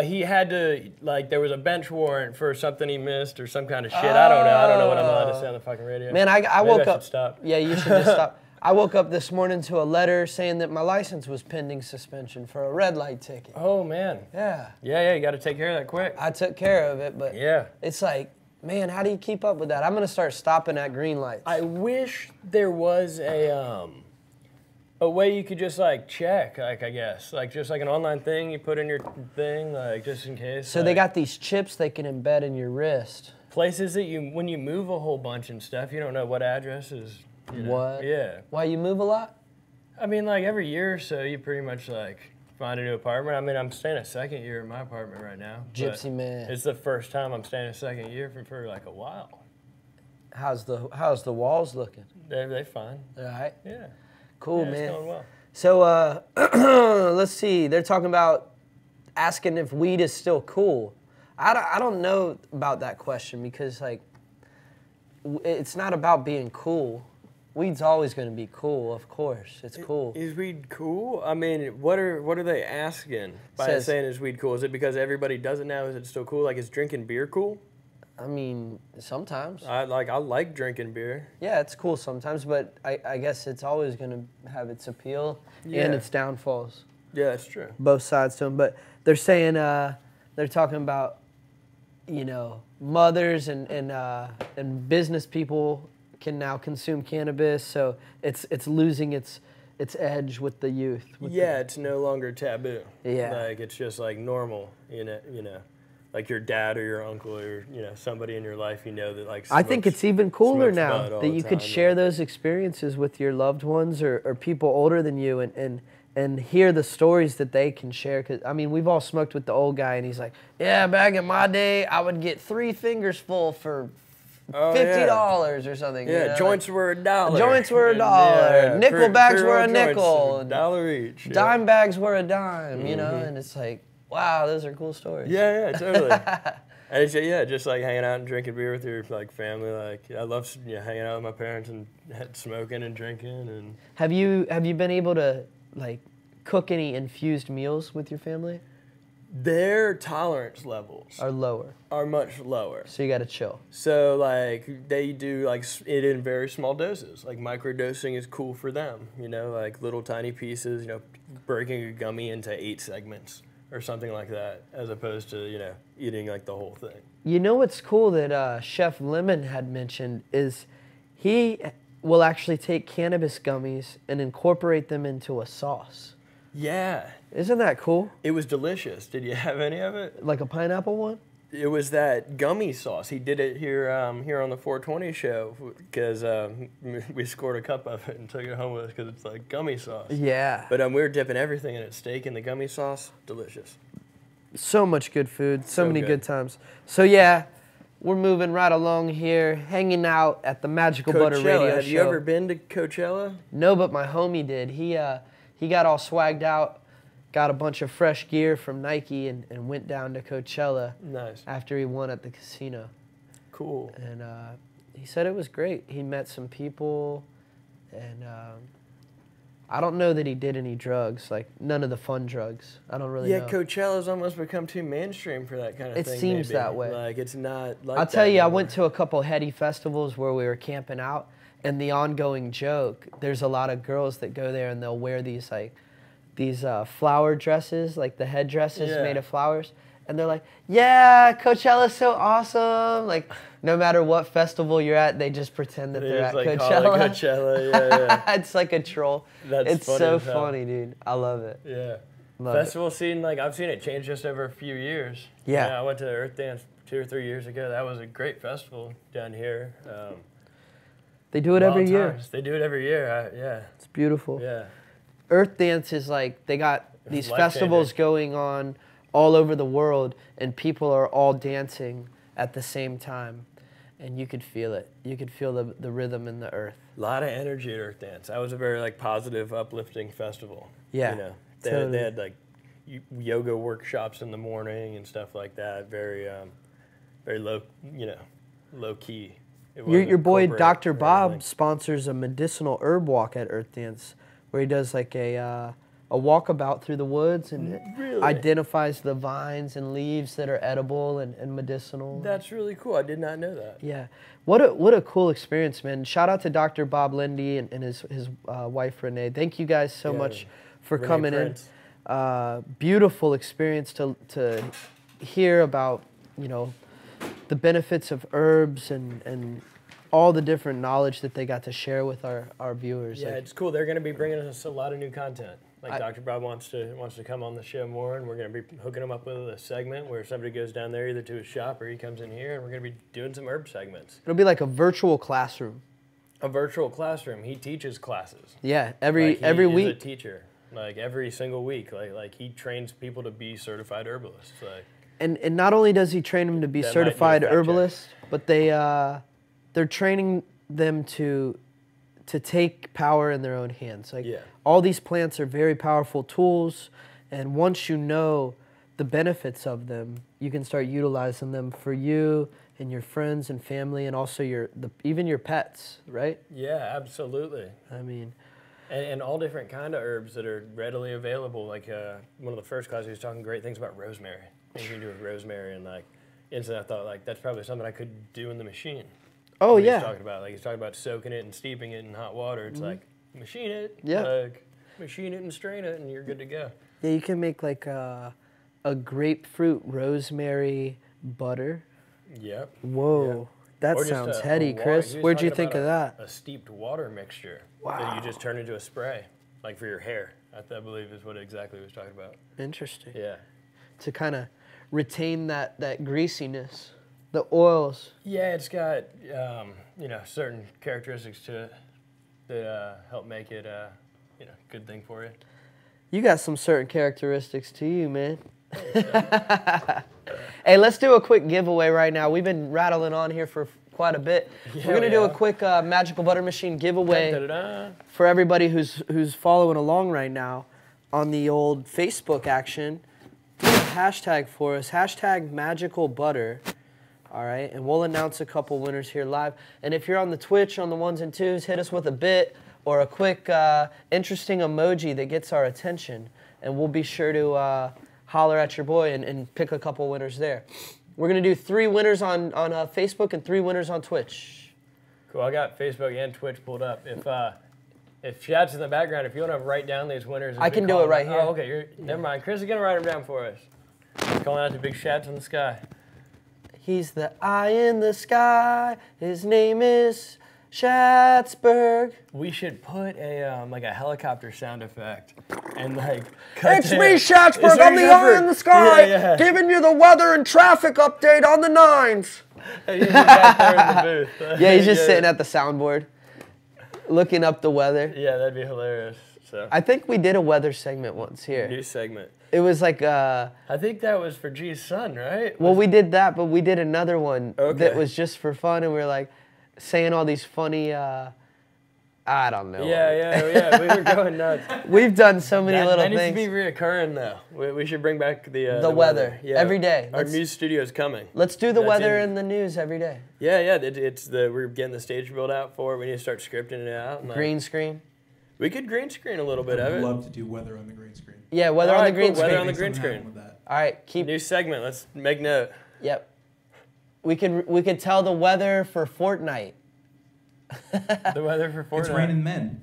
He had to, like, there was a bench warrant for something he missed or some kind of shit. I don't know. I don't know what I'm allowed to say on the fucking radio. Man, I woke up. I should stop. Yeah, you should just stop. I woke up this morning to a letter saying that my license was pending suspension for a red light ticket. Oh, man. Yeah. Yeah, you got to take care of that quick. I took care of it, but yeah, it's like, man, how do you keep up with that? I'm going to start stopping at green lights. I wish there was a way you could just like check, like I guess, like just like an online thing you put in your thing, like just in case. So they got these chips they can embed in your wrist. Places that when you move a whole bunch and stuff, you don't know what address is. You know? What? Yeah. Why, you move a lot? I mean, like every year or so, you pretty much like find a new apartment. I mean, I'm staying a second year in my apartment right now. Gypsy man. It's the first time I'm staying a second year for like a while. How's the walls looking? They're fine. All right. Yeah. Cool, Yeah, man. it's going well. So let's see. They're talking about asking if weed is still cool. I don't know about that question because like it's not about being cool. Weed's always going to be cool, of course. It's cool. Is weed cool? I mean, what are they asking by saying is weed cool? Is it because everybody does it now? Is it still cool? Like, is drinking beer cool? I mean, sometimes. I like drinking beer. Yeah, it's cool sometimes, but I guess it's always going to have its appeal and its downfalls. Yeah, that's true. Both sides to them. But they're saying, they're talking about, you know, mothers and business people can now consume cannabis, so it's losing its edge with the youth. It's no longer taboo. Yeah. Like, it's just like normal, you know. Like your dad or your uncle or, you know, somebody in your life, you know, that like I think it's even cooler now that you could share time. those experiences with your loved ones or people older than you and hear the stories that they can share. Cause I mean, we've all smoked with the old guy and he's like, yeah, back in my day, I would get 3 fingers full for $50 or something. Yeah, you know? joints were $1. Joints were $1. Yeah, Nickel bags were a nickel. $1 each. Dime bags were a dime, you know, and it's like, wow, those are cool stories. Yeah, totally. And it's, just like hanging out and drinking beer with your like family. Like I love hanging out with my parents and smoking and drinking. And Have you been able to like cook any infused meals with your family? Their tolerance levels are much lower. So you got to chill. So like they do like it in very small doses. Like microdosing is cool for them. You know, like little tiny pieces. You know, breaking a gummy into 8 segments. Or something like that, as opposed to, you know, eating like the whole thing. You know what's cool that Chef Lemon had mentioned is he will actually take cannabis gummies and incorporate them into a sauce. Yeah. Isn't that cool? It was delicious. Did you have any of it? Like a pineapple one? It was that gummy sauce. He did it here here on the 420 show because we scored a cup of it and took it home with us because it's like gummy sauce. Yeah. But we were dipping everything in it. Steak in the gummy sauce. Delicious. So much good food. So many good. good times. So yeah, we're moving right along here, hanging out at the Magical Butter Radio Have Show. you ever been to Coachella? No, but my homie did. He got all swagged out, got a bunch of fresh gear from Nike, and went down to Coachella. Nice. After he won at the casino. Cool. And he said it was great. He met some people, and I don't know that he did any drugs, like none of the fun drugs. I don't really know. Yeah, Coachella's almost become too mainstream for that kind of thing. It seems maybe. that way. Like, it's not like I'll tell that you, I anymore. went to a couple heady festivals where we were camping out, and the ongoing joke, there's a lot of girls that go there and they'll wear these flower dresses, like the headdresses made of flowers. And they're like, yeah, Coachella's so awesome. Like, no matter what festival you're at, they just pretend that they're at like, Coachella. call it Coachella, yeah. It's like a troll. That's it's funny so as hell. funny, dude. I love it. Yeah. Love Festival scene, like, I've seen it change just over a few years. Yeah. I went to Earth Dance 2 or 3 years ago. That was a great festival down here. They do it every Wild year. times. They do it every year. Yeah. It's beautiful. Yeah. Earth Dance is like, they got these festivals going on all over the world, and people are all dancing at the same time, and you could feel it. You could feel the rhythm in the earth. A lot of energy at Earth Dance. That was a very like positive, uplifting festival. Yeah, You know, totally. they had like yoga workshops in the morning and stuff like that. Very, very low, low key. It wasn't Your boy corporate Dr. or Bob anything. sponsors a medicinal herb walk at Earth Dance, where he does like a walkabout through the woods and Really? identifies the vines and leaves that are edible and medicinal. That's really cool. I did not know that. Yeah, what a cool experience, man. Shout out to Dr. Bob Lindy and his wife Renee. Thank you guys so Yeah, much for Renee coming Prince. in. Beautiful experience to hear about, the benefits of herbs and all the different knowledge that they got to share with our viewers. Yeah, Like, it's cool. They're going to be bringing us a lot of new content. Like Dr. Bob wants to come on the show more, and we're going to be hooking him up with a segment where somebody goes down there either to his shop or he comes in here, and we're going to be doing some herb segments. it'll be like a virtual classroom. A virtual classroom. He teaches classes. Yeah, Like, every he is a week. teacher. Like every single week. Like he trains people to be certified herbalists. Like And not only does he train them to be That might certified need a fact check. herbalists, but they're training them to take power in their own hands. Like Yeah. all these plants are very powerful tools, and once you know the benefits of them, you can start utilizing them for you and your friends and family, and also even your pets, right? yeah, absolutely. I mean, And all different kind of herbs that are readily available. Like one of the first classes, he was talking great things about rosemary. Things you can do with rosemary, and like instantly I thought like that's probably something I could do in the machine. oh What yeah, He's talking about he's talking about soaking it and steeping it in hot water. It's like machine it. Yeah. Like machine it and strain it, and you're good to go. yeah. You can make like a grapefruit rosemary butter. Yep. Whoa, that Or just sounds a heady, water- Chris. he was Where'd you talking think of about that? A steeped water mixture that you just turn into a spray, like for your hair. I believe is what exactly he was talking about. Interesting. Yeah. To kind of retain that greasiness, the oils. Yeah, it's got certain characteristics to it that help make it good thing for you. You got some certain characteristics to you, man. Hey, let's do a quick giveaway right now. We've been rattling on here for quite a bit. Yeah, We're gonna do a yeah. quick Magical Butter Machine giveaway Da-da-da. for everybody who's following along right now on the old Facebook action. Do a hashtag for us, hashtag Magical Butter. All right, and we'll announce a couple winners here live. And if you're on the Twitch on the ones and twos, hit us with a bit or a quick interesting emoji that gets our attention, and we'll be sure to holler at your boy and pick a couple winners there. We're gonna do 3 winners on Facebook and 3 winners on Twitch. Cool. I got Facebook and Twitch pulled up. If Chad's in the background, if you want to write down these winners, I can do it right here. Oh, okay. Never mind. Chris is gonna write them down for us. Calling out to big Shads in the sky. He's the eye in the sky. His name is Schatzberg. We should put a like a helicopter sound effect and like cut It's to me, him. Schatzberg. It's I'm me, the eye in the sky, Yeah. giving you the weather and traffic update on the 9s. He's just back there in the booth. Yeah, he's just sitting at the soundboard, looking up the weather. Yeah, that'd be hilarious. So I think we did a weather segment once here. new segment. It was like, I think that was for G's son, right? well, we did that, but we did another one Okay. that was just for fun, and we were like saying all these funny, I don't know. Yeah. We were going nuts. We've done so many little that needs things. to be reoccurring though. We should bring back the weather. Yeah. Every day. Our news studio's coming. Let's do the That's weather in- and the news every day. Yeah. We're getting the stage built out for it. We need to start scripting it out. And, like, Green screen. we could green screen a little bit of I'd it. love to do weather on the green screen. Yeah, weather All on right, the green cool. Weather screen. on the Make green something screen. happen with that. All right, keep. New segment. Let's make note. Yep. We could tell the weather for Fortnite. The weather for Fortnite. It's raining men.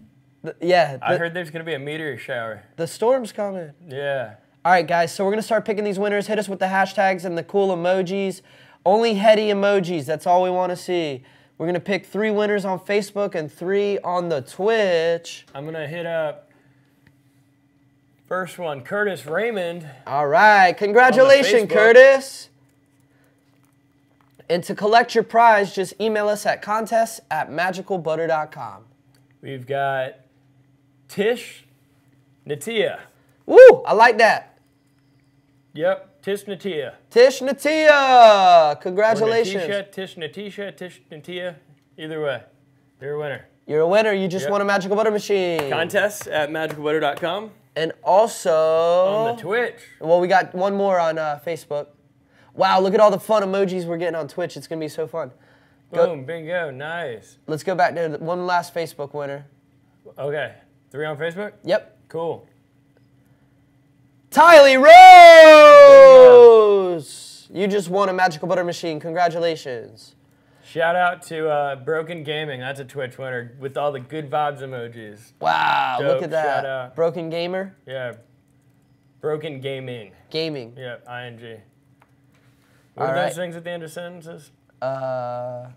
Yeah. I heard there's gonna be a meteor shower. the storm's coming. Yeah. All right, guys. So we're gonna start picking these winners. Hit us with the hashtags and the cool emojis. Only heady emojis. That's all we want to see. We're gonna pick 3 winners on Facebook and 3 on the Twitch. I'm gonna hit up first one, Curtis Raymond. All right. Congratulations, Facebook. Curtis. And to collect your prize, just email us at contests@MagicalButter.com. We've got Tish Natia. Woo! I like that. Yep, Tish Natia. Tish Natia. Or Congratulations. Natisha, Tish Natia. Either way, you're a winner. You're a winner. You just Yep. won a Magical Butter machine. Contests at MagicalButter.com. And also, On the Twitch. well, we got one more on Facebook. Wow, look at all the fun emojis we're getting on Twitch. It's going to be so fun. Boom, bingo, nice. Let's go back to one last Facebook winner. Okay, 3 on Facebook? Yep. Cool. Tylee Rose! You just won a Magical Butter machine. Congratulations. Shout out to Broken Gaming. That's a Twitch winner with all the good vibes emojis. Wow, Dope. look at that. Shout out. Broken Gamer? Yeah. Broken Gaming. Gaming. Yeah, ING. What All are right. those things at the end of sentences? I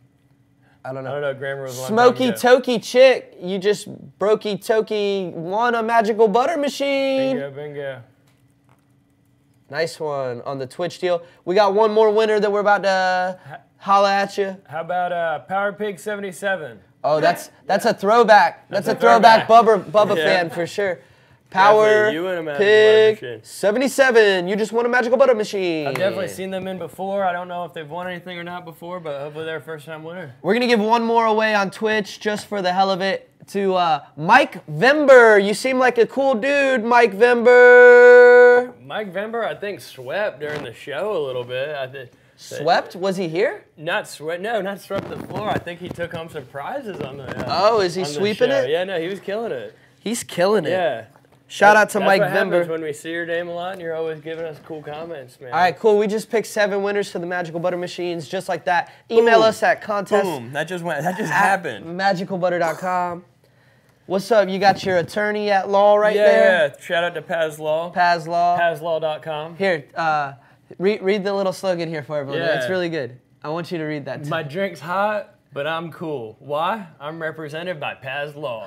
don't know. I don't know. Grammar was a long Smoky time ago. Toky Chick, you just brokey Toky won a Magical Butter machine. Bingo, bingo. Nice one on the Twitch deal. We got one more winner that we're about to holla at you. How about Power Pig 77? Oh, that's a throwback. That's a a throwback throwback. Bubba Yeah. fan for sure. Power You win a Magical Butter Pig machine. 77. You just won a Magical Butter machine. I've definitely seen them in before. I don't know if they've won anything or not before, but hopefully they're a first-time winner. We're going to give one more away on Twitch just for the hell of it to Mike Vember. You seem like a cool dude, Mike Vember. Mike Vember, I think, swept during the show a little bit. I think Swept? Was he here? not swept. No, not swept the floor. I think he took home some prizes on the. Oh, is he on the sweeping show. it? Yeah, no, he was killing it. He's killing it. Yeah. Shout out to That's Mike what happens Vember. when we see your name a lot, and you're always giving us cool comments, man. All right, cool. We just picked 7 winners for the Magical Butter machines, just like that. Email Boom. us at contest Boom. That just went. That just at happened. MagicalButter.com. What's up? You got your attorney at law right Yeah, there? yeah. Shout out to Paz Law. Paz Law. PazLaw.com. Here, read the little slogan here for everyone. Yeah. It's really good. I want you to read that too. My drink's hot, but I'm cool. Why? I'm represented by Paz Law.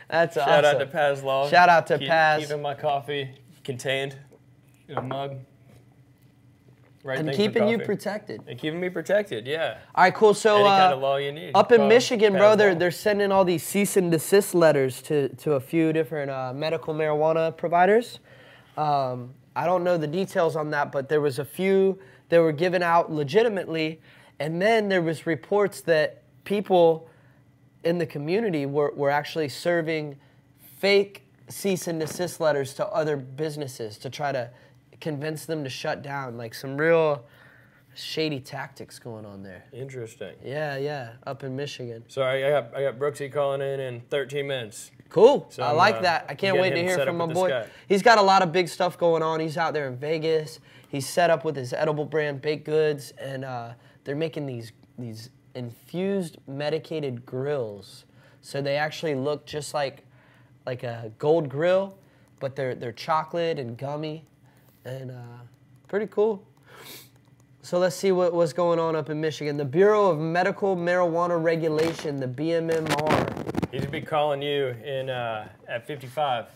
That's awesome. Shout out to Paz Law. Shout out to Paz. Keeping my coffee contained in a mug. Right And thing for keeping you coffee. protected. And keeping me protected, yeah. All right, cool. So Any kind of law you need. up in Call Michigan, Paz bro, Law. they're sending all these cease and desist letters to a few different medical marijuana providers. I don't know the details on that, but there was a few that were given out legitimately, and then there was reports that people in the community were actually serving fake cease and desist letters to other businesses to try to convince them to shut down. Like some real shady tactics going on there. Interesting. Yeah, up in Michigan. Sorry, I got Brooksy calling in 13 minutes. Cool. So I I'm, like that. I can't getting wait to him hear set from my up with boy. this guy. He's got a lot of big stuff going on. He's out there in Vegas. He's set up with his edible brand baked goods, and they're making these infused medicated grills. So they actually look just like a gold grill, but they're chocolate and gummy, and pretty cool. So let's see what's going on up in Michigan. The Bureau of Medical Marijuana Regulation, the BMMR. He's gonna be calling you in at 55,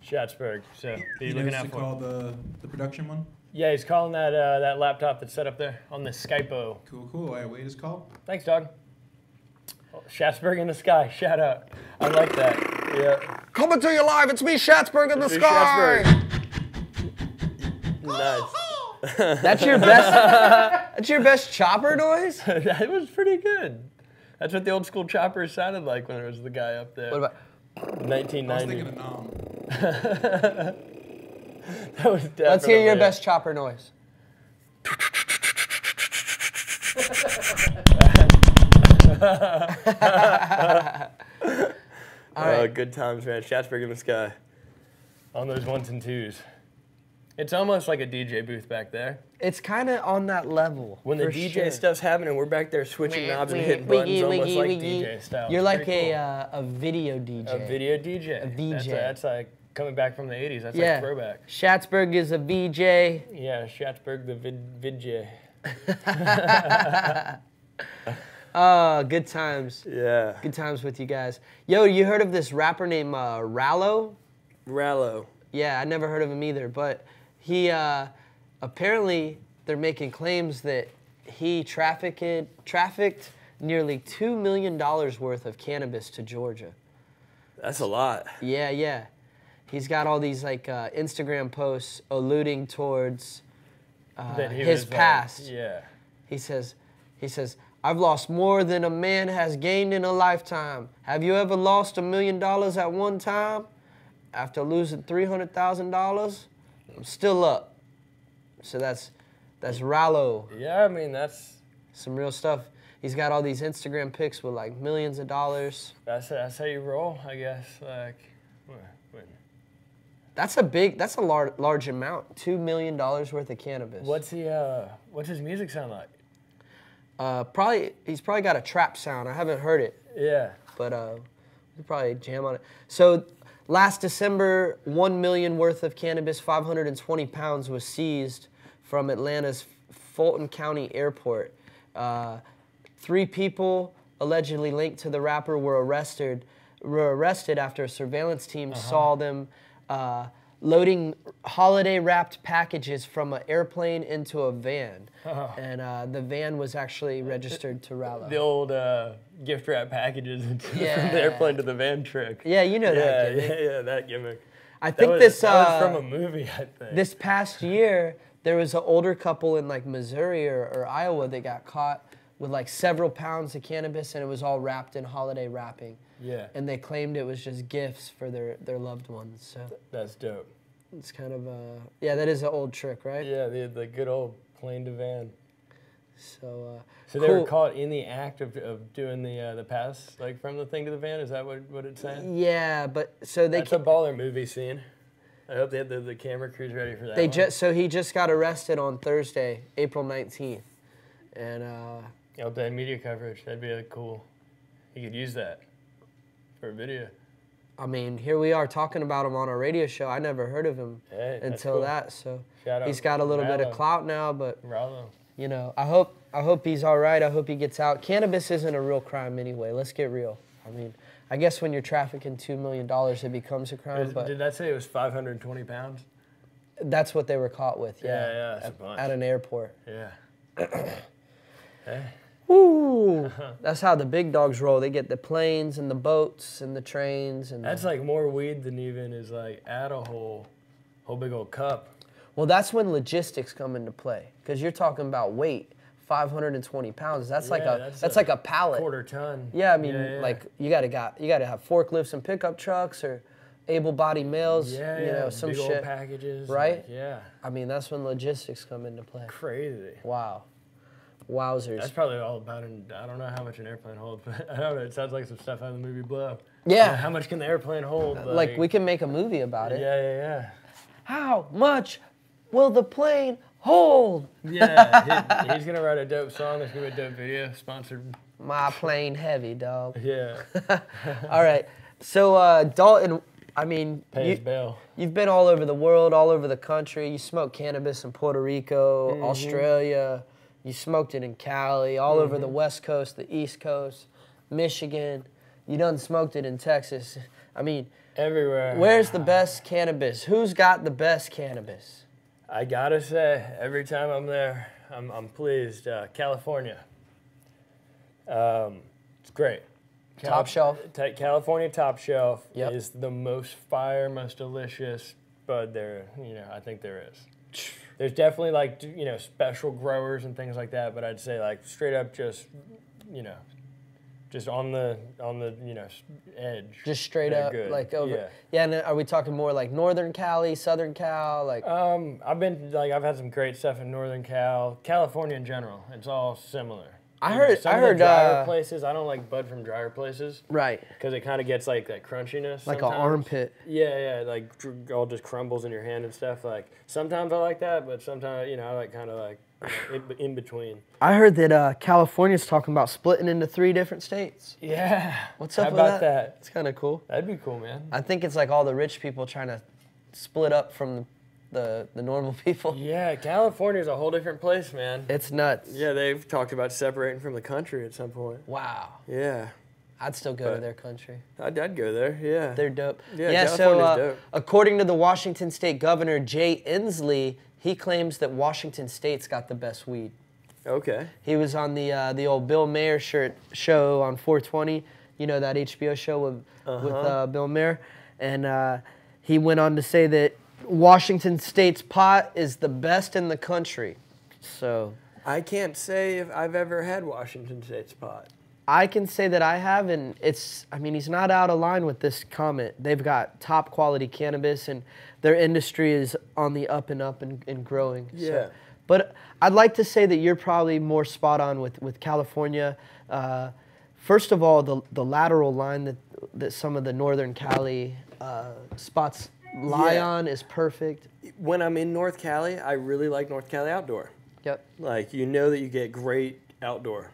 Schatzberg. So be He looking knows out to for. call the production one. Yeah, he's calling that laptop that's set up there on the Skypo. Cool, cool. I wait his call. Thanks, dog. Schatzberg in the sky. Shout out. I like that. Yeah. Coming to you live. It's me, Schatzberg in the It's me, sky. Nice. That's your best. That's your best chopper noise. That was pretty good. That's what the old school choppers sounded like when there was the guy up there. What about? 1990. I was thinking of Nom. That was definitely Let's hear your it. best chopper noise. All right. Good times, man. Schatzberg in the sky. On those ones and twos. It's almost like a DJ booth back there. It's kind of on that level. When the for DJ sure. stuff's happening, we're back there switching knobs and hitting buttons, almost like DJ style. You're It's like pretty a video DJ. cool. A video DJ. A VJ. That's like coming back from the 80s. That's Yeah. like throwback. Schatzberg is a VJ. Yeah, Schatzberg the VJ. Oh, good times. Yeah. Good times with you guys. Yo, you heard of this rapper named Rallo? Rallo. Yeah, I never heard of him either, but he apparently they're making claims that he trafficked nearly $2 million worth of cannabis to Georgia. That's a lot. Yeah. He's got all these like Instagram posts alluding towards That he his was, past. Yeah. He says, I've lost more than a man has gained in a lifetime. Have you ever lost $1 million at one time? After losing $300,000, I'm still up. So that's Rallo. Yeah, I mean, that's Some real stuff. He's got all these Instagram pics with like millions of dollars. that's how you roll, I guess. Like, when- That's a large amount. $2 million worth of cannabis. what's his music sound like? He's probably got a trap sound. I haven't heard it, Yeah. but we'll probably jam on it. So last December, 1 million worth of cannabis, 520 pounds was seized from Atlanta's Fulton County Airport. 3 people allegedly linked to the rapper were arrested after a surveillance team saw them loading holiday-wrapped packages from an airplane into a van. And the van was actually registered to Rallo. The old gift wrap packages from Yeah. the airplane to the van trick. Yeah, you know that Yeah, gimmick. yeah, that gimmick. I That think was, that was from a movie, I think. this past year, there was an older couple in like Missouri or Iowa that got caught with like several pounds of cannabis, and it was all wrapped in holiday wrapping. Yeah. And they claimed it was just gifts for their loved ones. So That's dope. it's kind of yeah, that is an old trick, right? Yeah, the good old plane to van. So So they were cool. caught in the act of doing the pass, like from the thing to the van. Is that what it's saying? Yeah, but so they That's a baller movie scene. I hope they had the camera crews ready for that. they one. he just got arrested on Thursday, April 19th, and I hope they had media coverage. That'd be cool. You could use that for a video. I mean, here we are talking about him on a radio show. I never heard of him Hey, that's until cool. that. So Shout out he's got a little bit of Rallo. clout now, but Rallo. you know, I hope he's all right. I hope he gets out. Cannabis isn't a real crime anyway. Let's get real. I mean, I guess when you're trafficking $2 million, it becomes a crime. But Did that say it was 520 pounds? that's what they were caught with. Yeah, that's a at, bunch. at an airport. Yeah. Hey. Woo! That's how the big dogs roll. They get the planes and the boats and the trains and. That's like more weed than even is like at a whole big old cup. Well, that's when logistics come into play, because you're talking about weight, 520 pounds. That's like Yeah, that's like a pallet. Quarter ton. Yeah, I mean, Yeah. like you gotta have forklifts and pickup trucks or able-bodied males. Yeah, you know, some big shit. old packages. right? Like, yeah. I mean, that's when logistics come into play. Crazy. Wow, wowzers. That's probably all about I don't know how much an airplane holds, but I don't know. It sounds like some stuff out of the movie Blow. Yeah. How much can the airplane hold? Like we can make a movie about it. Yeah. How much will the plane hold? Yeah, he's gonna write a dope song. There's gonna be a dope video sponsored. My plane heavy, dog. Yeah, All right. So Dalton, I mean, pay his bail. you've been all over the world, all over the country. You smoked cannabis in Puerto Rico, Australia. You smoked it in Cali, all over the West Coast, the East Coast, Michigan. You done smoked it in Texas. I mean, everywhere. where's the best cannabis? Who's got the best cannabis? I gotta say, every time I'm there, I'm pleased. California. It's great. Top shelf. California top shelf Yep. is the most fire, most delicious bud there. I think there is. There's definitely like special growers and things like that, but I'd say like straight up just just on the edge. Just straight They're up, good. like over. Yeah. Yeah, and are we talking more like Northern Cali, Southern Cal, like? I've had some great stuff in Northern Cal, California in general. It's all similar. I heard the drier places. I don't like bud from drier places. Right. Because it kind of gets like that crunchiness. Like sometimes. an armpit. Yeah, like all just crumbles in your hand and stuff. Like sometimes I like that, but sometimes I like kind of like in between. I heard that California's talking about splitting into 3 different states. Yeah. What's up How with about that? It's kind of cool. That'd be cool, man. I think it's like all the rich people trying to split up from the normal people. Yeah, California's a whole different place, man. It's nuts. Yeah, they've talked about separating from the country at some point. Wow. Yeah. I'd still go to their country. I'd go there, yeah. They're dope. Yeah, so California's dope. according to the Washington State Governor, Jay Inslee, he claims that Washington State's got the best weed. Okay. He was on the old Bill Maher show on 420, that HBO show with Bill Maher, and he went on to say that Washington State's pot is the best in the country. So I can't say if I've ever had Washington State's pot. I can say that I have, and he's not out of line with this comment. They've got top quality cannabis, and their industry is on the up and up and growing. Yeah. So, but I'd like to say that you're probably more spot on with California. First of all, the lateral line that some of the Northern Cali spots lie on is perfect. When I'm in North Cali, I really like North Cali outdoor. Yep. Like, that you get great outdoor.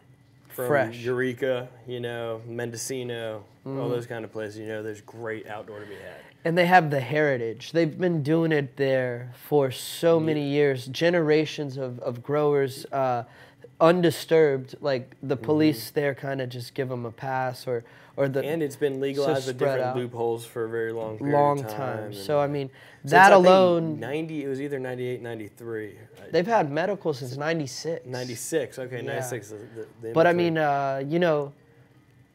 From Fresh. Eureka, Mendocino, all those kind of places, there's great outdoor to be had. And they have the heritage. They've been doing it there for so many years, generations of growers, undisturbed. Like the police there kind of just give them a pass, and it's been legalized with different out. Loopholes for a very long period of time. So I mean, that alone. It was either 98, 93. They've had medical since 96. 96, okay, Yeah. 96. But I mean,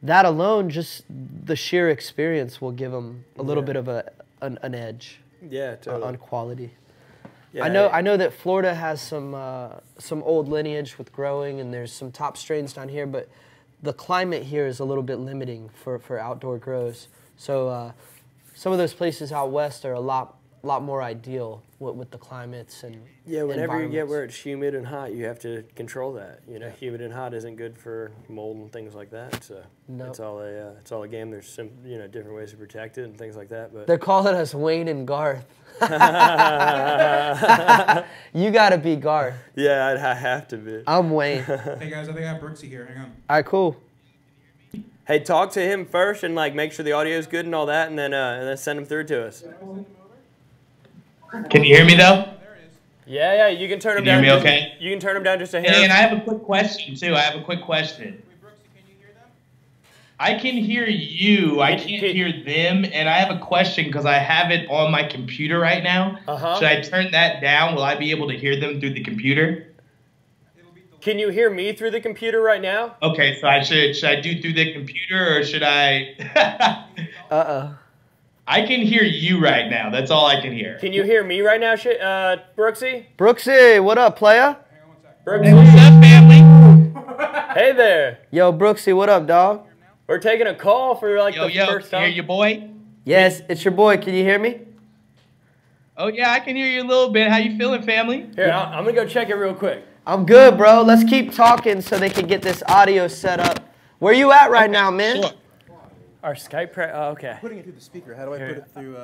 that alone, just the sheer experience will give them a little bit of an edge. Yeah, totally. On quality. Yeah, I know that Florida has some old lineage with growing, and there's some top strains down here, but the climate here is a little bit limiting for outdoor grows. So some of those places out west are a lot more ideal with the climates and whenever you get where it's humid and hot, you have to control that. Humid and hot isn't good for mold and things like that. So it's all a game. There's some different ways to protect it and things like that. But they're calling us Wayne and Garth. You gotta be Garth. Yeah, I have to be. I'm Wayne. Hey guys, I think I have Brooksy here. Hang on. All right, cool. Hey, talk to him first and make sure the audio is good and all that, and then send him through to us. Can you hear me though? Yeah, you can turn him down. down. Can you hear me okay? You can turn him down just a hair. Hey, and I have a quick question too. I have a quick question. I can hear you. I can't hear them, and I have a question because I have it on my computer right now. Should I turn that down? Will I be able to hear them through the computer? Can you hear me through the computer right now? Okay, so should I do through the computer or should I? I can hear you right now. That's all I can hear. Can you hear me right now, Brooksy? Brooksy, what up, playa? Brooksy. Hey, what's up, family? Hey there. Yo, Brooksy, what up, dog? We're taking a call for the first time. Hear you, boy? Yes, it's your boy. Can you hear me? Oh yeah, I can hear you a little bit. How you feeling, family? Here, I'm gonna go check it real quick. I'm good, bro. Let's keep talking so they can get this audio set up. Where you at right now, man? Sure. Our Skype. Okay. Putting it through the speaker. How do I put it through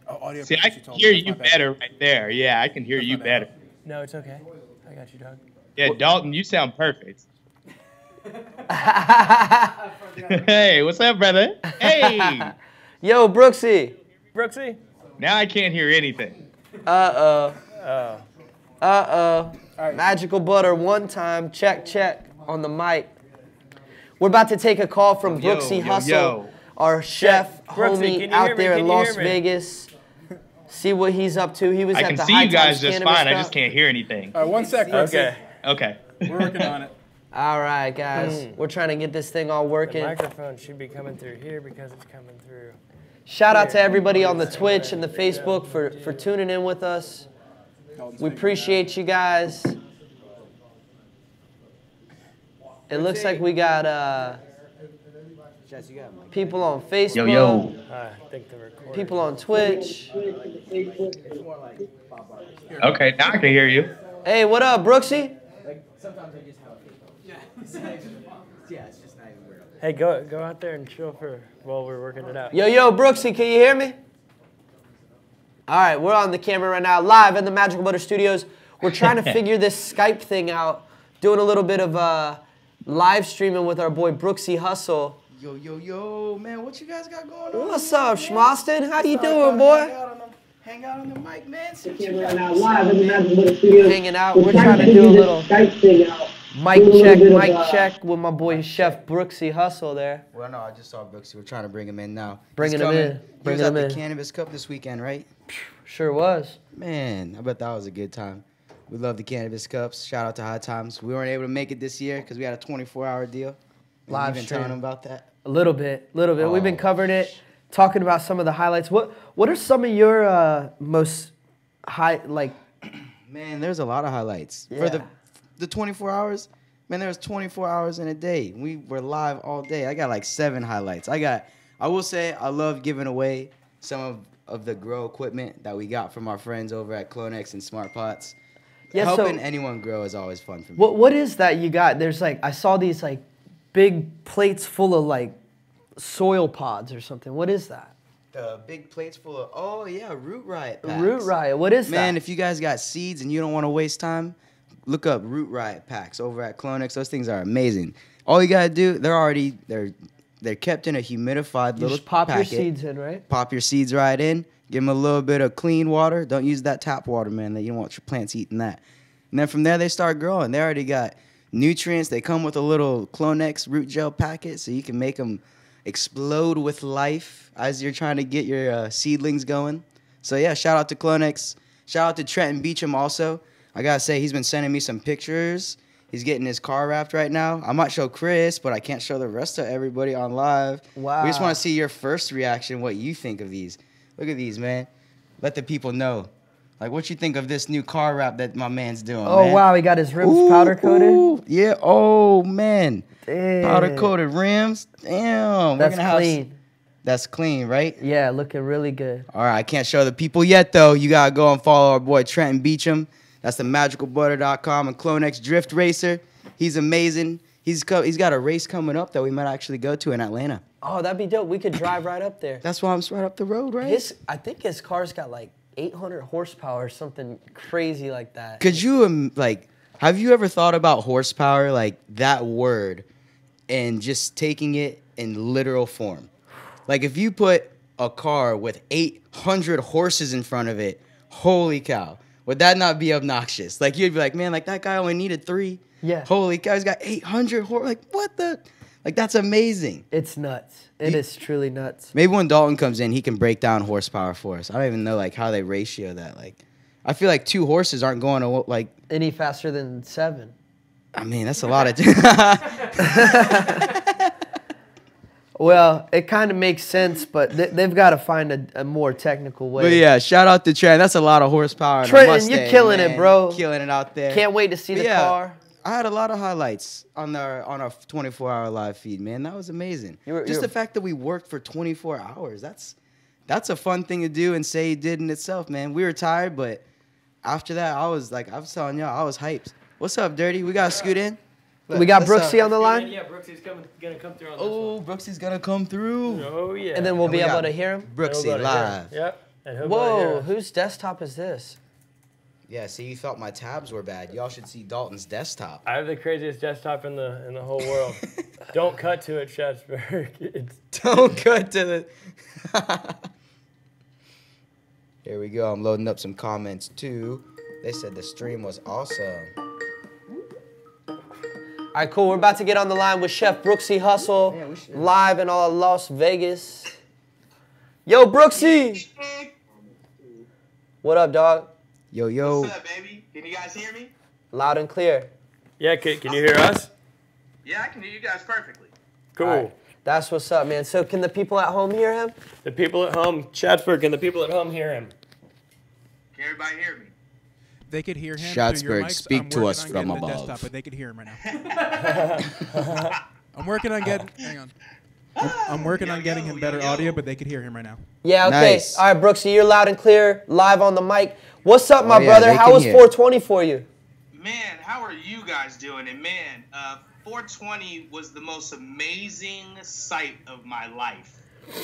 audio? See, I can hear you better right there. Yeah, I can hear you better. No, it's okay. I got you, dog. Yeah, Dalton, you sound perfect. Hey, what's up, brother? Hey. Yo, Brooksy. Brooksy? Now I can't hear anything. Uh-oh. Magical Butter one time. Check on the mic. We're about to take a call from Brooksy Hustle, yo. our chef Brooksy, homie can you out hear me? there Can in you Las hear me? Vegas. See what he's up to. He was I at can the see High you guys Times just Cannabis fine. I Cup. just can't hear anything. All right, 1 sec, Brooksy. Okay. Okay. We're working on it. All right, guys. We're trying to get this thing all The working. microphone should be coming through here because it's coming through. Shout out to everybody on the Twitch and the Facebook for tuning in with us. We appreciate you guys. It looks like we got people on Facebook, Yo. I think the recording. people on Twitch. Okay, now I can hear you. Hey, what up, Brooksy? Hey, go out there and chill while we're working it out. Yo, Brooksy, can you hear me? All right, we're on the camera right now, live in the Magical Butter Studios. We're trying to figure this Skype thing out, doing a little bit of live streaming with our boy Brooksy Hustle. Yo, man, what you guys got going on? What's up, Schmoston? How you doing, boy? Hang out on the mic, man. Right now, live in the Magical Butter Studios. Hanging out. We're trying to do a little Skype thing out. Mic check with my boy Chef Brooksy Hustle there. Well, no, I just saw Brooksy. We're trying to bring him in now. Bringing He's him coming. in. He was at the Cannabis Cup this weekend, right? Sure was. Man, I bet that was a good time. We love the Cannabis Cups. Shout out to High Times. We weren't able to make it this year because we had a 24-hour deal. Live been stream. telling them about that. A little bit. We've been Oh. covering it, talking about some of the highlights. What are some of your most Man, there's a lot of highlights. Yeah. For the 24 hours, man, there was 24 hours in a day. We were live all day. I got like 7 highlights. I will say I love giving away some of the grow equipment that we got from our friends over at Clonex and Smart Pots. Yeah, Helping anyone grow is always fun for me. What is that you got? There's I saw these big plates full of soil pods or something. What is that? The big plates full of, Root Riot packs. Root Riot. What is that? Man, if you guys got seeds and you don't want to waste time, look up Root Riot packs over at Clonex. Those things are amazing. All you gotta do, they're kept in a humidified You little just pop packet. your seeds in, right? Pop your seeds right in. Give them a little bit of clean water. Don't use that tap water, man. You don't want your plants eating that. And then from there, they start growing. They already got nutrients. They come with a little Clonex root gel packet, so you can make them explode with life as you're trying to get your seedlings going. So yeah, shout out to Clonex. Shout out to Trenton Beecham also. I gotta say, he's been sending me some pictures. He's getting his car wrapped right now. I might show Chris, but I can't show the rest of everybody on live. Wow. We just want to see your first reaction, what you think of these. Look at these, man. Let the people know. What you think of this new car wrap that my man's doing, Oh, man? wow. He got his rims powder coated? Ooh, yeah. Oh, man. Damn. Powder coated rims. Damn. That's clean. That's clean, right? Yeah, looking really good. All right. I can't show the people yet, though. You got to go and follow our boy Trenton Beecham. That's the MagicalButter.com and Clonex Drift Racer. He's amazing. He's got a race coming up that we might actually go to in Atlanta. Oh, that'd be dope. We could drive right up there. That's why I'm right up the road, right? I think his car's got 800 horsepower or something crazy like that. Could you, have you ever thought about horsepower, that word, and just taking it in literal form? If you put a car with 800 horses in front of it, holy cow, would that not be obnoxious? You'd be like, man, that guy only needed 3. Yeah. Holy cow, he's got 800 horses. What the? That's amazing. It's nuts. It is truly nuts. Maybe when Dalton comes in, he can break down horsepower for us. I don't even know, how they ratio that. I feel 2 horses aren't going to, Any faster than 7. I mean, that's a lot of... Well, it kind of makes sense, but they've got to find a more technical way. But yeah, shout out to Trent. That's a lot of horsepower. Trenton, you're killing it, bro. Killing it out there. Can't wait to see the car. I had a lot of highlights on our 24-hour live feed, man. That was amazing. Just the fact that we worked for 24 hours. That's a fun thing to do and say you did in itself, man. We were tired, but after that, I was telling y'all, I was hyped. What's up, Dirty? We got to scoot in. We got Brooksy on the line? Yeah, Brooksy's gonna come through on this Oh, Brooksy's going to come through. Oh, yeah. And then we'll And be we able got to hear him? Brooksy live. Yep. And he'll be able to hear Whoa, us. whose desktop is this? Yeah, see, you thought my tabs were bad. Y'all should see Dalton's desktop. I have the craziest desktop in the whole world. Don't cut to it, Chatsburg. Don't cut to the... Here we go. I'm loading up some comments, too. They said the stream was awesome. All right, cool. We're about to get on the line with Chef Brooksy Hustle, live in all Las Vegas. Yo, Brooksy. What up, dog? Yo, yo. What's up, baby? Can you guys hear me? Loud and clear. Yeah, can you hear us? Yeah, I can hear you guys perfectly. Cool. All right. That's what's up, man. So can the people at home hear him? The people at home, Chatsburg, can the people at home hear him? Can everybody hear me? They could hear him Schatzberg, through your mics. speak I'm to working us on from getting the above. desktop, but they could hear him right now. I'm working on getting. Hang on. I'm working on getting him better audio, but they could hear him right now. Yeah, okay. Nice. All right, Brooksy, you're loud and clear, live on the mic. What's up, my yeah, brother? they How can was hear. 420 for you? Man, how are you guys doing? And man, 420 was the most amazing sight of my life.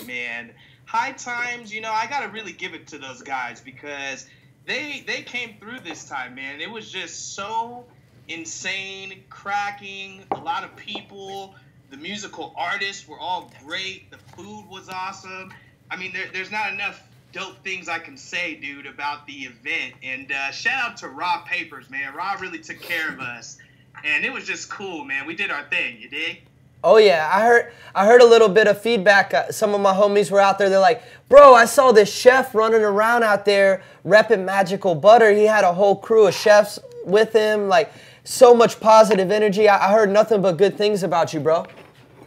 Man, High Times, you know, I gotta really give it to those guys because they came through this time, man. It was just so insane, cracking, a lot of people. The musical artists were all great. The food was awesome. I mean, there's not enough dope things I can say, dude, about the event. And shout out to Raw Papers, man. Raw really took care of us. And it was just cool, man. We did our thing, you dig? Oh yeah, I heard a little bit of feedback. Some of my homies were out there. They're like, "Bro, I saw this chef running around out there repping Magical Butter. He had a whole crew of chefs with him. Like, so much positive energy. I heard nothing but good things about you, bro."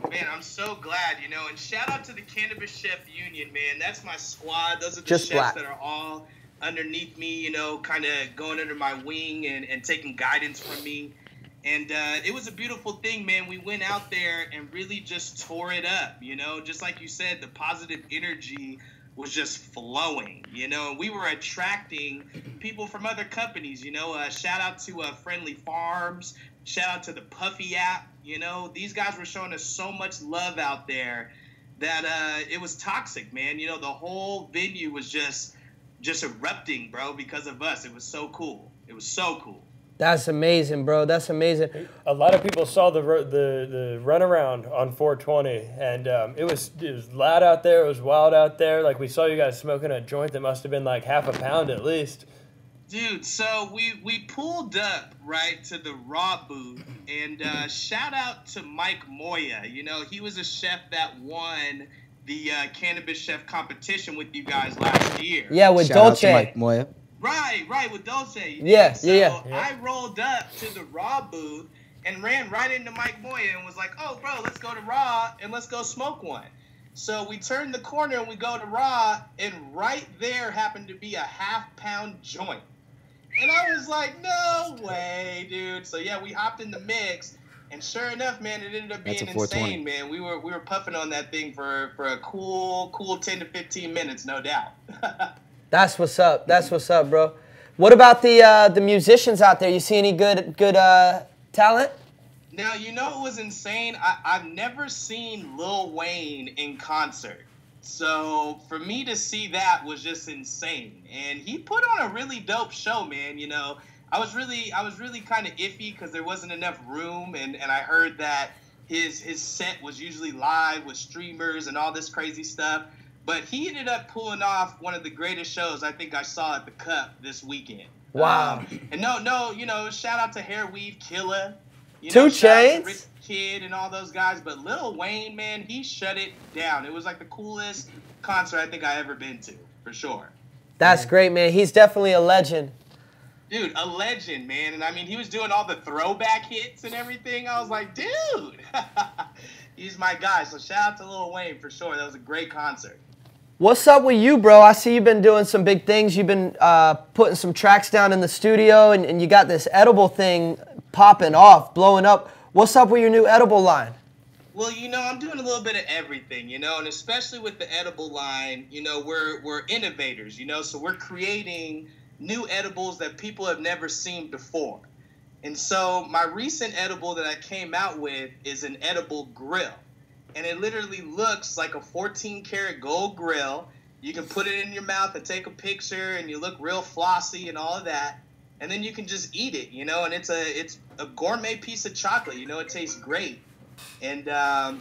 Man, I'm so glad, you know. And shout out to the Cannabis Chef Union, man. That's my squad. Those are the Just chefs black. that are all underneath me, you know, kind of going under my wing and taking guidance from me. And it was a beautiful thing, man. We went out there and really just tore it up, you know. Just like you said, the positive energy was just flowing, you know. We were attracting people from other companies, you know. Shout out to Friendly Farms. Shout out to the Puffy app, you know. These guys were showing us so much love out there that it was toxic, man. You know, the whole venue was just erupting, bro, because of us. It was so cool. It was so cool. That's amazing, bro. That's amazing. A lot of people saw the runaround on 420, and it was loud out there. It was wild out there. Like, we saw you guys smoking a joint that must have been like half a pound at least. Dude, so we pulled up, right, to the Raw booth, and shout out to Mike Moya. You know, he was a chef that won the Cannabis Chef competition with you guys last year. Yeah, with Shout out Dolce. to Mike Moya. Right, with Dolce. Yeah, So yeah. I rolled up to the Raw booth and ran right into Mike Moya and was like, "Oh, bro, let's go to Raw and let's go smoke one." So we turned the corner and we go to Raw, and right there happened to be a half-pound joint. And I was like, "No way, dude." So yeah, we hopped in the mix, and sure enough, man, it ended up That's being a 420. insane, man. We were puffing on that thing for a cool 10 to 15 minutes, no doubt. That's what's up. That's what's up, bro. What about the musicians out there? You see any good talent? Now, you know it was insane? I've never seen Lil Wayne in concert. So for me to see that was just insane. And he put on a really dope show, man. You know, I was really kind of iffy because there wasn't enough room, and I heard that his set was usually live with streamers and all this crazy stuff. But he ended up pulling off one of the greatest shows I think I saw at the Cup this weekend. Wow. And no, you know, shout out to Hair Weave Killer. You 2 know, shout out to Chainz? Rich Kid and all those guys. But Lil Wayne, man, he shut it down. It was like the coolest concert I think I ever been to, for sure. That's great, man. He's definitely a legend. Dude, a legend, man. And I mean, he was doing all the throwback hits and everything. I was like, dude, he's my guy. So shout out to Lil Wayne for sure. That was a great concert. What's up with you, bro? I see you've been doing some big things. You've been putting some tracks down in the studio, and you got this edible thing popping off, blowing up. What's up with your new edible line? Well, you know, I'm doing a little bit of everything, you know, and especially with the edible line, you know, we're innovators, you know, so we're creating new edibles that people have never seen before. And so my recent edible that I came out with is an edible grill. And it literally looks like a 14-karat gold grill. You can put it in your mouth and take a picture, and you look real flossy and all of that. And then you can just eat it, you know, and it's a gourmet piece of chocolate. You know, it tastes great. And,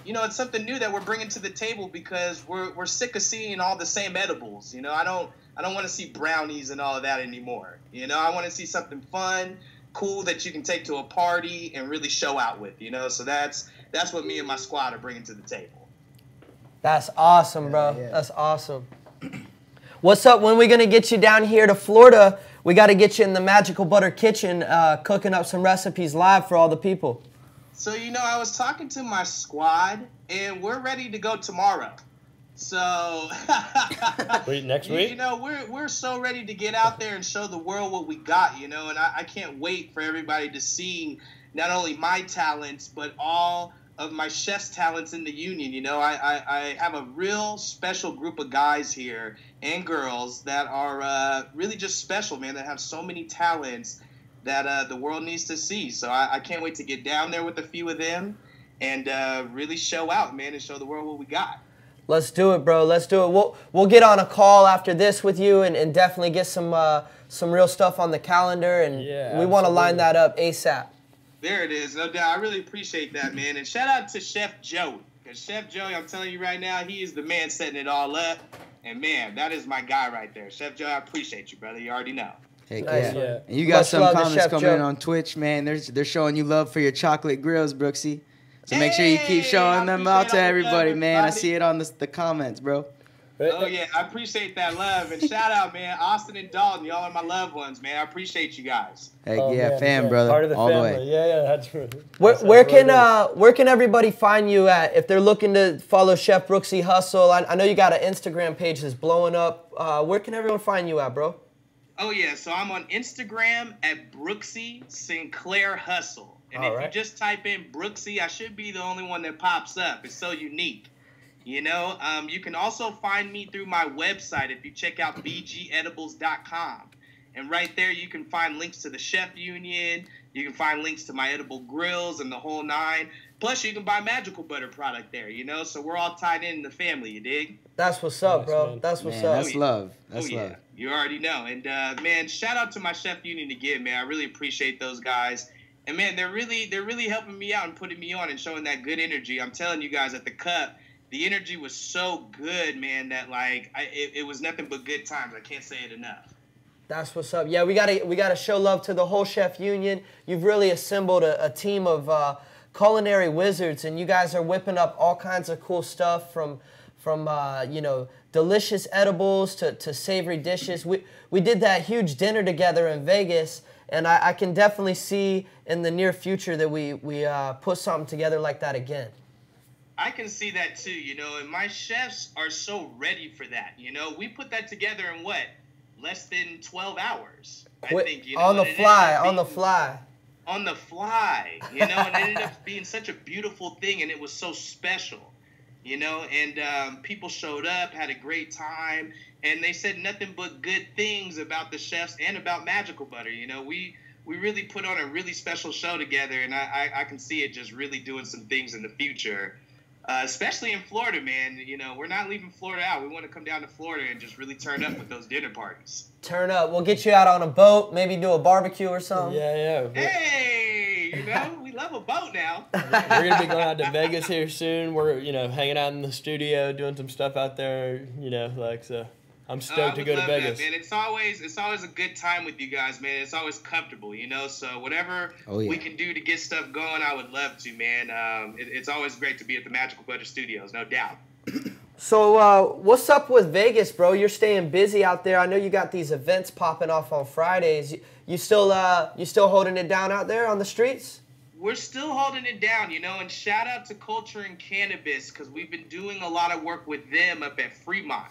you know, it's something new that we're bringing to the table because we're sick of seeing all the same edibles. You know, I don't want to see brownies and all of that anymore. You know, I want to see something fun, cool that you can take to a party and really show out with, you know. So that's what me and my squad are bringing to the table. That's awesome, bro. Yeah. That's awesome. What's up? When we gonna get you down here to Florida? We got to get you in the Magical Butter kitchen, cooking up some recipes live for all the people. So, you know, I was talking to my squad, and we're ready to go tomorrow. So, Wait, next week? You know, we're so ready to get out there and show the world what we got, you know, and I can't wait for everybody to see not only my talents, but all of my chef's talents in the union. You know, I have a real special group of guys here and girls that are really just special, man, that have so many talents that the world needs to see. So I can't wait to get down there with a few of them and really show out, man, and show the world what we got. Let's do it, bro. Let's do it. We'll get on a call after this with you and definitely get some real stuff on the calendar, and we want to line that up ASAP. There it is. No doubt. I really appreciate that, man. And shout out to Chef Joey. Because Chef Joey, I'm telling you right now, he is the man setting it all up. And, man, that is my guy right there. Chef Joey, I appreciate you, brother. You already know. Heck Nice, yeah. man. And you got Much some love to comments Chef coming Joe. in on Twitch, man. They're showing you love for your chocolate grills, Brooksy. So make sure you keep showing them out to everybody, man. I see it on the comments, bro. Oh, yeah. I appreciate that love. And shout out, man. Austin and Dalton, y'all are my loved ones, man. I appreciate you guys. Heck Oh, yeah, man, fam, yeah. brother. Part of the all family. the way. Yeah, that's right. Where can everybody find you at if they're looking to follow Chef Brooksy Hustle? I know you got an Instagram page that's blowing up. Where can everyone find you at, bro? Oh, yeah. So I'm on Instagram at Brooksy Sinclair Hustle. And if you just type in Brooksy, I should be the only one that pops up. It's so unique. You know, you can also find me through my website if you check out bgedibles.com. And right there, you can find links to the Chef Union. You can find links to my edible grills and the whole nine. Plus, you can buy Magical Butter product there, you know? So we're all tied in the family, you dig? That's what's up, bro. Man. That's what's Man, up. that's love. That's Oh, yeah. love. You already know. And, man, shout out to my Chef Union again, man. I really appreciate those guys. And, man, they're really helping me out and putting me on and showing that good energy. I'm telling you guys, at the Cup, the energy was so good, man, that, like, it was nothing but good times. I can't say it enough. That's what's up. Yeah, we gotta show love to the whole Chef Union. You've really assembled a team of culinary wizards, and you guys are whipping up all kinds of cool stuff from you know, delicious edibles to savory dishes. We did that huge dinner together in Vegas, and I can definitely see in the near future that we put something together like that again. I can see that too, you know, and my chefs are so ready for that. You know, we put that together in what? Less than 12 hours. I think, you know, on the and it fly, ended up on the being- fly. On the fly, you know, and it ended up being such a beautiful thing, and it was so special, you know, and people showed up, had a great time, and they said nothing but good things about the chefs and about Magical Butter. You know, we really put on a really special show together, and I can see it just really doing some things in the future. Especially in Florida, man. You know, we're not leaving Florida out. We want to come down to Florida and just really turn up with those dinner parties. Turn up. We'll get you out on a boat, maybe do a barbecue or something. Yeah. Hey, you know, we love a boat now. We're going to be going out to Vegas here soon. We're, you know, hanging out in the studio, doing some stuff out there, you know, like, so I'm stoked to go to Vegas. That, man. It's always a good time with you guys, man. It's always comfortable, you know, so whatever we can do to get stuff going, I would love to, man. It's always great to be at the Magical Butter Studios, no doubt. So what's up with Vegas, bro? You're staying busy out there. I know you got these events popping off on Fridays. You still holding it down out there on the streets? We're still holding it down, you know, and shout out to Culture and Cannabis, because we've been doing a lot of work with them up at Fremont.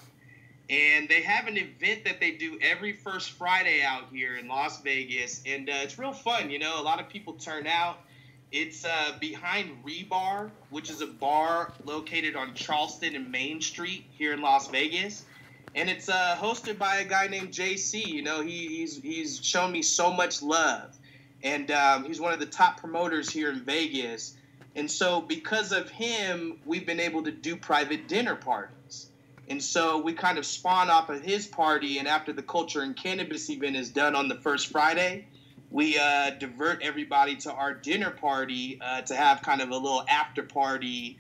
And they have an event that they do every first Friday out here in Las Vegas. And it's real fun, you know. A lot of people turn out. It's behind Rebar, which is a bar located on Charleston and Main Street here in Las Vegas. And it's hosted by a guy named JC. You know, he's shown me so much love. And he's one of the top promoters here in Vegas. And so because of him, we've been able to do private dinner parties. And so we kind of spawn off of his party, and after the Culture and Cannabis event is done on the first Friday, we divert everybody to our dinner party to have kind of a little after-party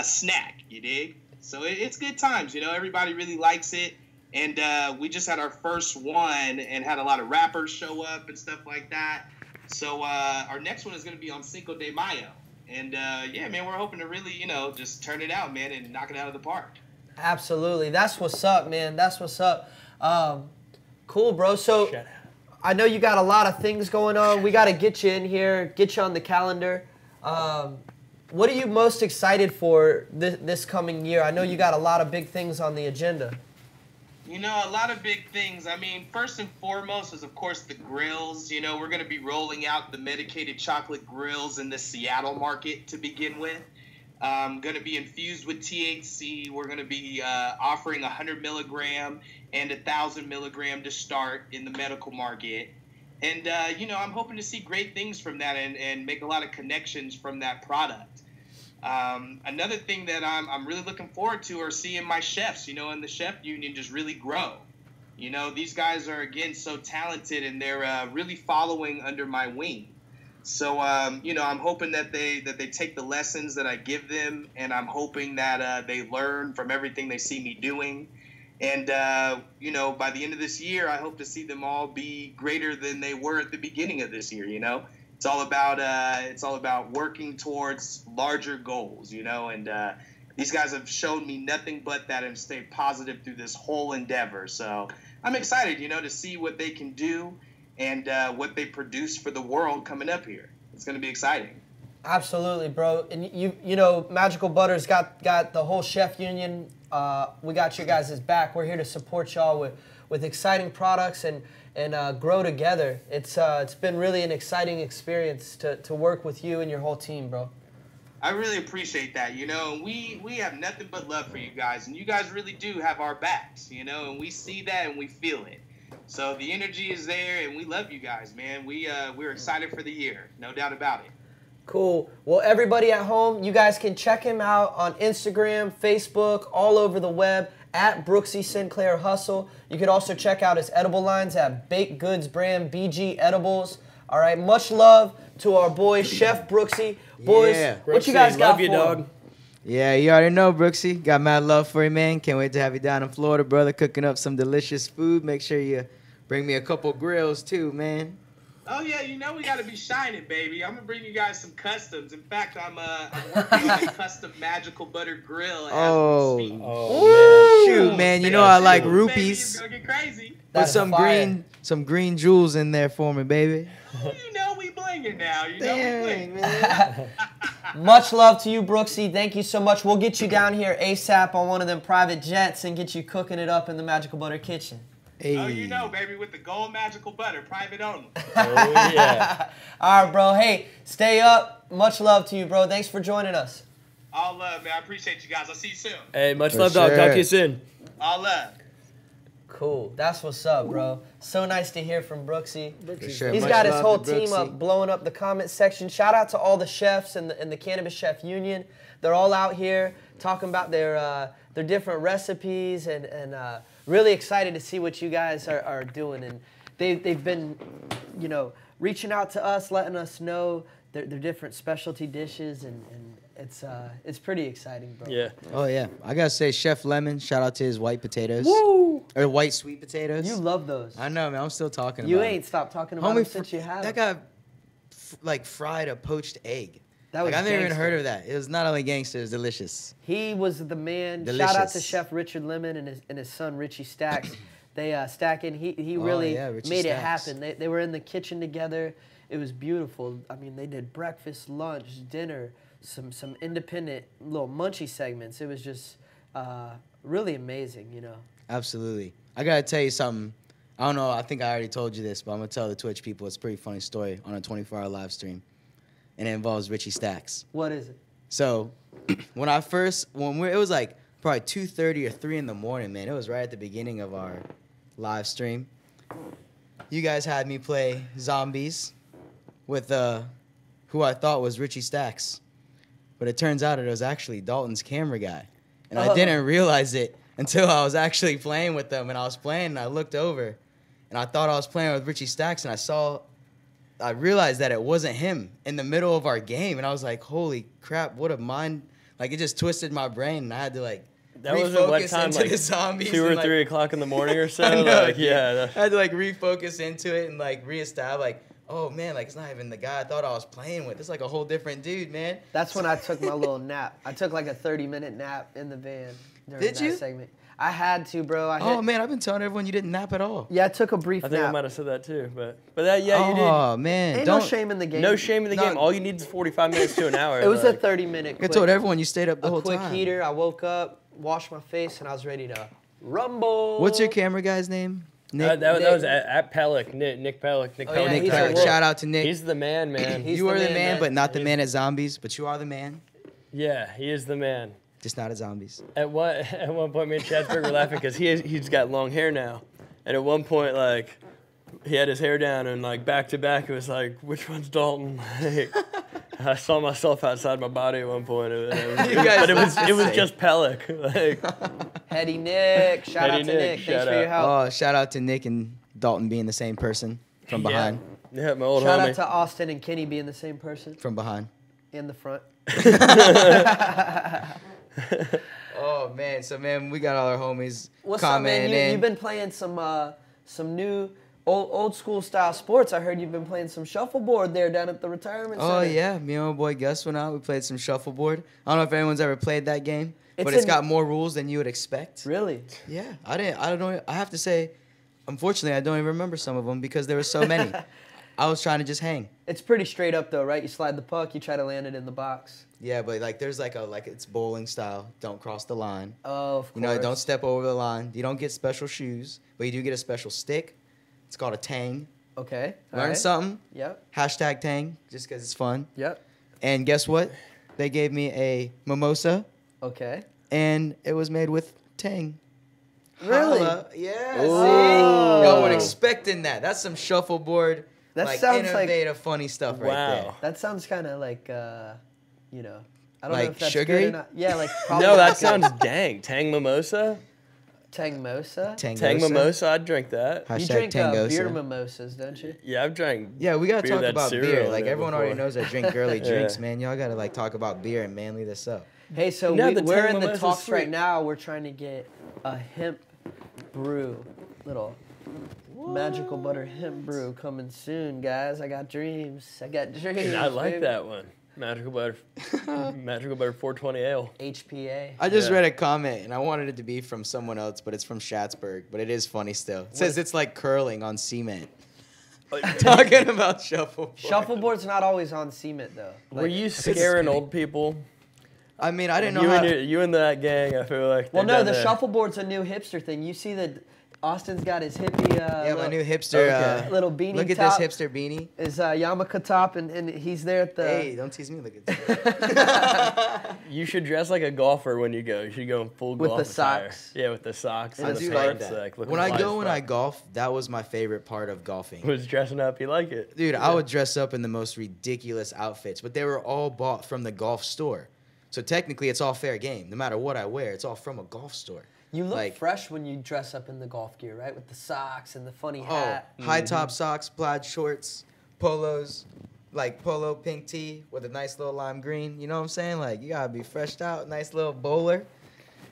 snack, you dig? So it's good times, you know. Everybody really likes it. And we just had our first one and had a lot of rappers show up and stuff like that. So our next one is going to be on Cinco de Mayo. And yeah, man, we're hoping to really, just turn it out, man, and knock it out of the park. Absolutely. That's what's up, man. That's what's up. Cool, bro. So I know you got a lot of things going on. We got to get you in here, get you on the calendar. What are you most excited for this coming year? I know you got a lot of big things on the agenda. A lot of big things. I mean, first and foremost is, of course, the grills. We're going to be rolling out the medicated chocolate grills in the Seattle market to begin with. Going to be infused with THC. We're going to be offering 100 milligram and 1,000 milligram to start in the medical market. And, I'm hoping to see great things from that and make a lot of connections from that product. Another thing that I'm really looking forward to are seeing my chefs, in the chef union just really grow. These guys are, again, so talented, and they're really following under my wing. So, I'm hoping that they take the lessons that I give them, and I'm hoping that they learn from everything they see me doing. And, by the end of this year, I hope to see them all be greater than they were at the beginning of this year, It's all about working towards larger goals, and these guys have shown me nothing but that and stayed positive through this whole endeavor. So I'm excited, to see what they can do and what they produce for the world coming up here. It's going to be exciting. Absolutely, bro. And Magical Butter's got the whole chef union. We got your guys' back. We're here to support y'all with exciting products and grow together. It's been really an exciting experience to work with you and your whole team, bro. I really appreciate that, and we have nothing but love for you guys, and you guys really do have our backs, and we see that and we feel it. So the energy is there, and we love you guys, man. We're excited for the year, no doubt about it. Cool. Well, everybody at home, you guys can check him out on Instagram, Facebook, all over the web, at Brooksy Sinclair Hustle. You can also check out his edible lines at Baked Goods brand BG Edibles. All right, much love to our boy Chef Brooksy. Boys, Yeah. what you guys got love you, for dog. him? Yeah, you already know, Brooksy. Got mad love for you, man. Can't wait to have you down in Florida, brother, cooking up some delicious food. Make sure you bring me a couple grills, too, man. Oh, yeah, we got to be shining, baby. I'm going to bring you guys some customs. In fact, I'm working on a custom Magical Butter grill as we speak. Shoot, man. I like Baby, rupees. it's going to get crazy. Put some green jewels in there for me, baby. We blinging now. We Dang, blinging. man. Much love to you, Brooksy. Thank you so much. We'll get you down here ASAP on one of them private jets and get you cooking it up in the Magical Butter kitchen. Hey. Oh, baby, with the gold Magical Butter, private only. Oh, yeah. All right, bro. Hey, stay up. Much love to you, bro. Thanks for joining us. All love, man. I appreciate you guys. I'll see you soon. Hey, much For love, dog. sure. Talk to you soon. All love. Cool. That's what's up, bro. So nice to hear from Brooksy. For sure. He's Much got his love whole to team Brooksy. up, blowing up the comment section. Shout out to all the chefs and the Cannabis Chef Union. They're all out here talking about their different recipes and really excited to see what you guys are doing. And they've been, reaching out to us, letting us know their different specialty dishes, and it's pretty exciting, bro. Yeah. Oh, yeah. I got to say, Chef Lemon, shout out to his white potatoes. Woo! Or white sweet potatoes. You love those. I know, man. I'm still talking You about ain't it. stopped talking about them since you have That them. guy, fried a poached egg. That was I've never even gangster. heard of that. It was not only gangster, it was delicious. He was the man. Shout out to Delicious. Chef Richard Lemon and his son Richie Stacks. They stacking. He really yeah, Richie made it Stacks. happen. They were in the kitchen together. It was beautiful. I mean, they did breakfast, lunch, dinner, some independent little munchy segments. It was just really amazing, Absolutely. I got to tell you something. I don't know. I think I already told you this, but I'm going to tell the Twitch people. It's a pretty funny story on a 24-hour live stream. And it involves Richie Stacks. What is it? So, it was like probably 2:30 or 3 in the morning, man. It was right at the beginning of our live stream. You guys had me play Zombies with who I thought was Richie Stacks. But it turns out it was actually Dalton's camera guy. And I didn't realize it until I was actually playing with them. And I was playing, and I looked over, and I thought I was playing with Richie Stacks, and I realized that it wasn't him in the middle of our game, and I was like, holy crap, what a mind. Like, it just twisted my brain, and I had to, That was at what refocus time? into Like the zombies 2 or and, 3 o'clock in the morning or so? I know, Yeah. I had to, refocus into it and, reestablish. oh man, like it's not even the guy I thought I was playing with. It's like a whole different dude, man. That's when I took my little nap. I took like a 30-minute nap in the van during Did that you? segment. I had to, bro. Oh man, I've been telling everyone you didn't nap at all. Yeah, I took a brief I think nap. I might have said that too, but that, yeah, you did. Oh man, Ain't don't. no shame in the game. No shame in the No. game. All you need is 45 minutes to an hour. It was a like. 30-minute. I told everyone you stayed up the a whole quick time. heater. I woke up, washed my face, and I was ready to rumble. What's your camera guy's name? Nick. That was at Pellick, Nick Pellick. Nick Oh, yeah, Pellick. he's Nick a Pellick. world- Shout out to Nick. He's the man, man. He's you are the man, man. but not the man at zombies. But you are the man, Yeah, he is the man. just not at zombies. At one point, me and Chadsburg were laughing because he's got long hair now, and at one point, like, he had his hair down, and like back to back, it was like, which one's Dalton? Like, I saw myself outside my body at one point, but it was just Pellick. Like, Heady Nick. Shout Heady out to Nick, Nick. Thanks shout for your help. Oh, shout out to Nick and Dalton being the same person from behind. yeah, my old Shout homie. out to Austin and Kenny being the same person From behind. in the front. Oh man, so man, we got all our homies What's up, man? commenting in. You've been playing some new old school style sports. I heard you've been playing some shuffleboard there down at the retirement center. Oh yeah, me and my boy Gus went out. We played some shuffleboard. I don't know if anyone's ever played that game, but it's got more rules than you would expect. Really? Yeah, I don't know. I have to say, unfortunately, I don't even remember some of them because there were so many. I was trying to just hang. It's pretty straight up though, right? You slide the puck, you try to land it in the box. Yeah, but like there's like it's bowling style. Don't cross the line. Oh, of course. You know, don't step over the line. You don't get special shoes, but you do get a special stick. It's called a tang. Okay. all Learn right. something. Yep. Hashtag tang, just because it's fun. Yep. And guess what? They gave me a mimosa, Okay. and it was made with tang. Really? Holla. Yeah. Ooh. See? Y'all weren't expecting that. That's some shuffleboard, That like sounds like- innovative, funny stuff right there. Wow. That sounds kind of like, you know, I don't Like know if that's sugary? good or not. Yeah, like probably No, not that good. sounds dang. Tang mimosa? Tangmosa. Tang mimosa, I'd drink that. You Hashtag drink tangosa. beer mimosas, don't you? Yeah, I've drank. Yeah, we gotta beer talk that's about cereal beer. in Like it everyone already before. knows I drink girly Yeah. drinks, man. Y'all gotta like talk about beer and manly this up. Hey, so No, the we're Tang in the mimosa's talks right sweet. now. We're trying to get a hemp brew, little magical butter hemp brew coming soon, guys. I got dreams. I got dreams. I like baby. that one. Magical Butter 420 Ale. HPA. I just Yeah. read a comment and I wanted it to be from someone else, but it's from Schatzberg. But it is funny still. It says it's like curling on cement. Talking about shuffleboard. Shuffleboard's not always on cement though. Were you just scaring kidding. old people? I mean, I didn't know You how. and, you and that gang, I feel like. Well, they're no, down the there. shuffleboard's a new hipster thing. You see that Austin's got his hippie. Yeah, my little- new hipster. Okay. Little beanie Look at top. this hipster beanie. Is yarmulke top, and he's there at the. Hey, don't tease me. Look at this. You should dress like a golfer when you go. You should go in full With golf the attire. socks. Yeah, with the socks I and the do like pants, that. looking When I fly go as when I fuck. golf, that was my favorite part of golfing. Was dressing up. You like it, Dude, I would dress up in the most ridiculous outfits, but they were all bought from the golf store. So technically, it's all fair game. No matter what I wear, it's all from a golf store. You look like- fresh when you dress up in the golf gear, right? With the socks and the funny Oh, hat. high top socks, plaid shorts, polos, like polo pink tee with a nice little lime green. You know what I'm saying? Like, you gotta be freshed out, nice little bowler.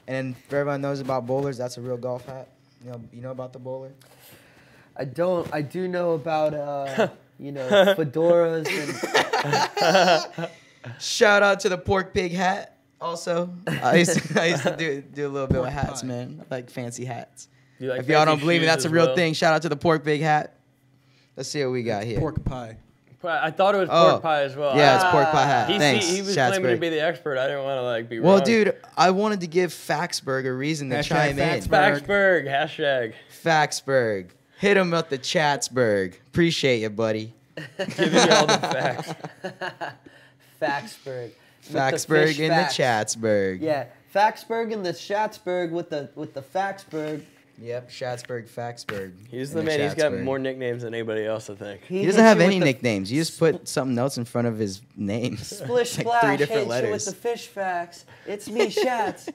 And for everyone knows about bowlers, that's a real golf hat. You know about the bowler? I don't. I do know about fedoras and. Shout out to the pork pig hat. Also, I used to do a little bit with hats, man. I like fancy hats. You like If y'all don't fancy believe me, shoes that's a as real well? thing. Shout out to the pork pig hat. Let's see what we got here. Pork pie. I thought it was Oh. pork pie as well. Yeah, it's pork pie hat. He, Thanks, he was claiming to Schatzberg. be the expert. I didn't want to be Well, wrong. dude, I wanted to give Faxberg a reason to Hashtag chime in. Faxberg. Faxberg, hashtag. Faxberg. Hit him up the Chatsberg. Appreciate you, buddy. Giving you all the facts. Faxburg. With the Faxberg fish in facts. the Chatsberg. Yeah, Faxburg and the Schatzberg with the Faxburg. Yep, Schatzberg, Faxberg. He's in the man. He's got Chatsberg. more nicknames than anybody else, I think. He doesn't have any nicknames. You just put something else in front of his name. Splish Like splash. 3 different hits you letters. with the fish facts. It's me, Schatz.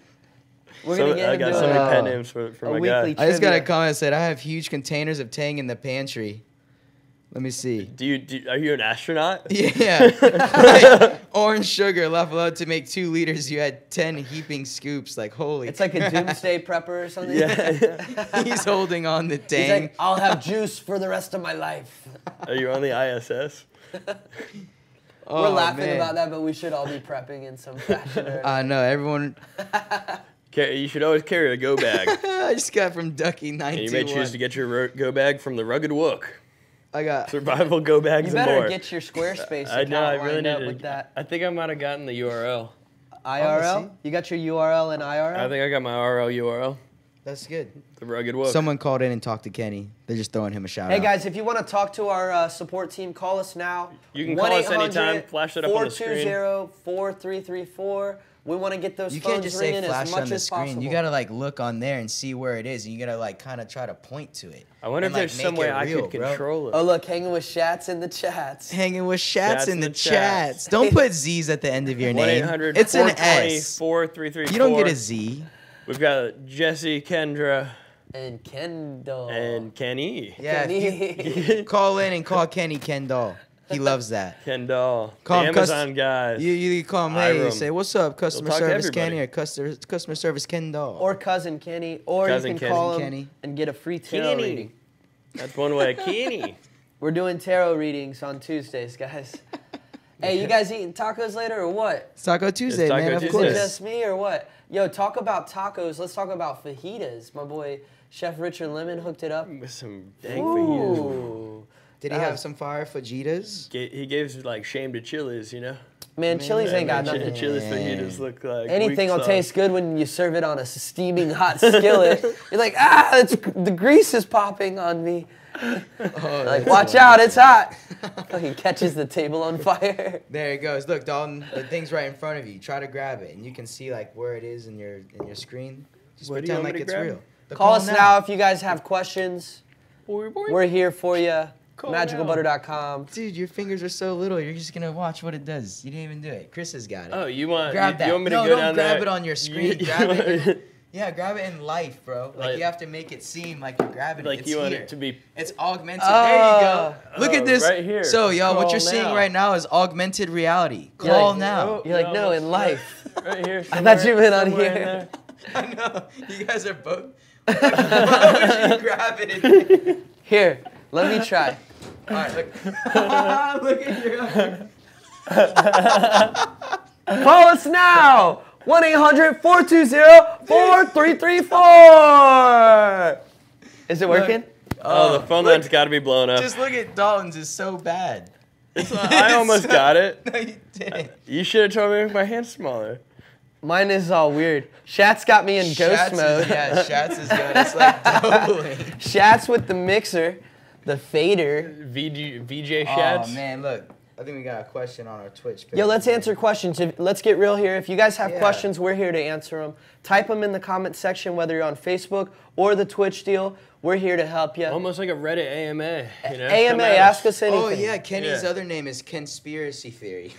We're So, gonna get I him got doing so many a- pet names for a my weekly guy. I just got a trivia. comment that said, I have huge containers of Tang in the pantry. Let me see. Are you an astronaut? Yeah. Like, orange sugar left allowed to make 2 liters. You had 10 heaping scoops. Like, holy. It's like a doomsday prepper or something. Yeah. He's holding on the He's tank. like, I'll have juice for the rest of my life. Are you on the ISS? We're laughing about that, but we should all be prepping in some fashion. I know, everyone. You should always carry a go bag. I just got from Ducky And 921. you may choose to get your go bag from the Rugged Wook. I got Survival go bags You and better more. get your Squarespace I account know, I really lined up need with to. that. I think I might have gotten the URL. IRL? You got your URL and IRL? I think I got my URL. That's good. The Rugged Wook. Someone called in and talked to Kenny. They're just throwing him a shout out. Hey guys, if you want to talk to our support team, call us now. You can call us anytime. Flash it up on the screen. 420-4334. We want to get those You phones can't just say ringing flash as much on the as screen. possible. You gotta like look on there and see where it is, and you gotta like kind of try to point to it. I wonder if and, there's like, some make way it I real, could bro. control it. Oh look, hanging with Shats in the chats. Hanging with Shats Shats in the chats. Don't put Z's at the end of your name. 1-800 It's an S. 420-4334. You don't get a Z. We've got Jesse, Kendra, And Kendall. and Kenny. Yeah, if you call in and call Kenny Kendall. He loves that. Kendall. Call The him Amazon guys. You call him, hey, Hiram. say, what's up, customer talk to service everybody. Kenny or customer service Kendall. Or Cousin Kenny. Or Cousin you can Kenny. call him Kenny. and get a free tarot Kenny. reading. That's one way. Kenny. We're doing tarot readings on Tuesdays, guys. Hey, you guys eating tacos later or what? It's Taco Tuesday, Taco man, of Tuesday. Is it course. just me or what? Yo, talk about tacos. Let's talk about fajitas. My boy Chef Richard Lemon hooked it up. With some dang fajitas. Ooh. Did he have some fire fajitas? He gave like shame to Chili's, you know? Man, Chili's ain't got nothing. Chili's fajitas look like Anything weak will sauce. taste good when you serve it on a steaming hot skillet. You're like, the grease is popping on me. Like, watch out, it's hot. He catches the table on fire. There it goes. Look, Dalton, the thing's right in front of you. Try to grab it, and you can see like where it is in your screen. Just What do you pretend want me like to it's grab? real. The Call us now if you guys have questions. Boy. We're here for you. Call MagicalButter.com. Dude, your fingers are so little. You're just gonna watch what it does. You didn't even do it. Chris has got it. Oh, you want grab that. You want me to No, go don't down grab there? it on your screen. Grab it. Yeah, grab it in life, bro. Like you have to make it seem like you're grabbing it. Like It's you want here. it to be. It's augmented. There you go. Look at this. Right here. So, y'all, what Call you're seeing now. right now is augmented reality. You're Call like, now. You're like, no, in life. Right here. I thought you meant on somewhere in here. there. I know. You guys are both. Why would you grab it? Here, let me try. All right, look. Look at your. Call us now. 1-800-420-4334. Is it working? Oh, the phone line's got to be blown up. Just look at Dalton's. Is so bad. I almost got it. No, you didn't. You should have told me to make my hand smaller. Mine is all weird. Shat's got me in ghost Shats mode. Is, yeah, Shats is good. It's like doubling. Shat's with the mixer, the fader. VJ Shats. Oh man, look. I think we got a question on our Twitch page. Yo, let's answer questions. Let's get real here. If you guys have Yeah. questions, we're here to answer them. Type them in the comment section, whether you're on Facebook or the Twitch deal. We're here to help you. Almost like a Reddit AMA. You know? AMA, Come at ask us anything. Oh yeah, Kenny's Yeah. other name is Conspiracy Theory.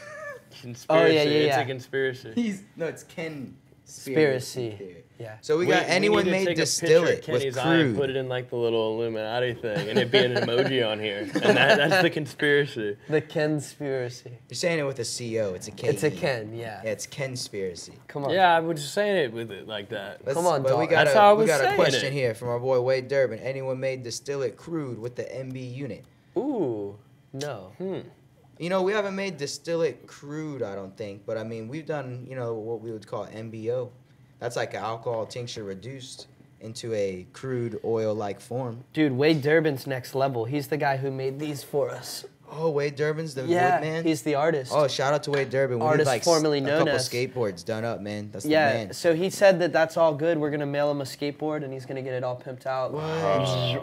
Conspiracy. yeah. It's a conspiracy. It's Ken. Conspiracy. Yeah. So we got anyone need to made take a distill picture of it Kenny's with eye and crude. put it in like the little Illuminati thing, and it'd be an emoji on here, and that's the conspiracy. The Conspiracy. You're saying it with a CO. It's a K. It's a Ken, yeah. Yeah, it's Conspiracy. Come on. Yeah, I was just saying it with it like that. Let's- Come on, but we dog. got That's how I we was got a saying question it. here from our boy Wade Durbin. Anyone made distill it crude with the MB unit? Ooh, no. You know, we haven't made distill it crude, I don't think, but I mean, we've done, you know, what we would call MBO. That's like an alcohol tincture reduced into a crude oil-like form. Dude, Wade Durbin's next level. He's the guy who made these for us. Oh, Wade Durbin's the Yeah, wood man? he's the artist. Oh, shout out to Wade Durbin. We need Artist like formerly a known couple as- skateboards done up, man. That's the Yeah, man. so he said that that's all good. We're going to mail him a skateboard, and he's going to get it all pimped out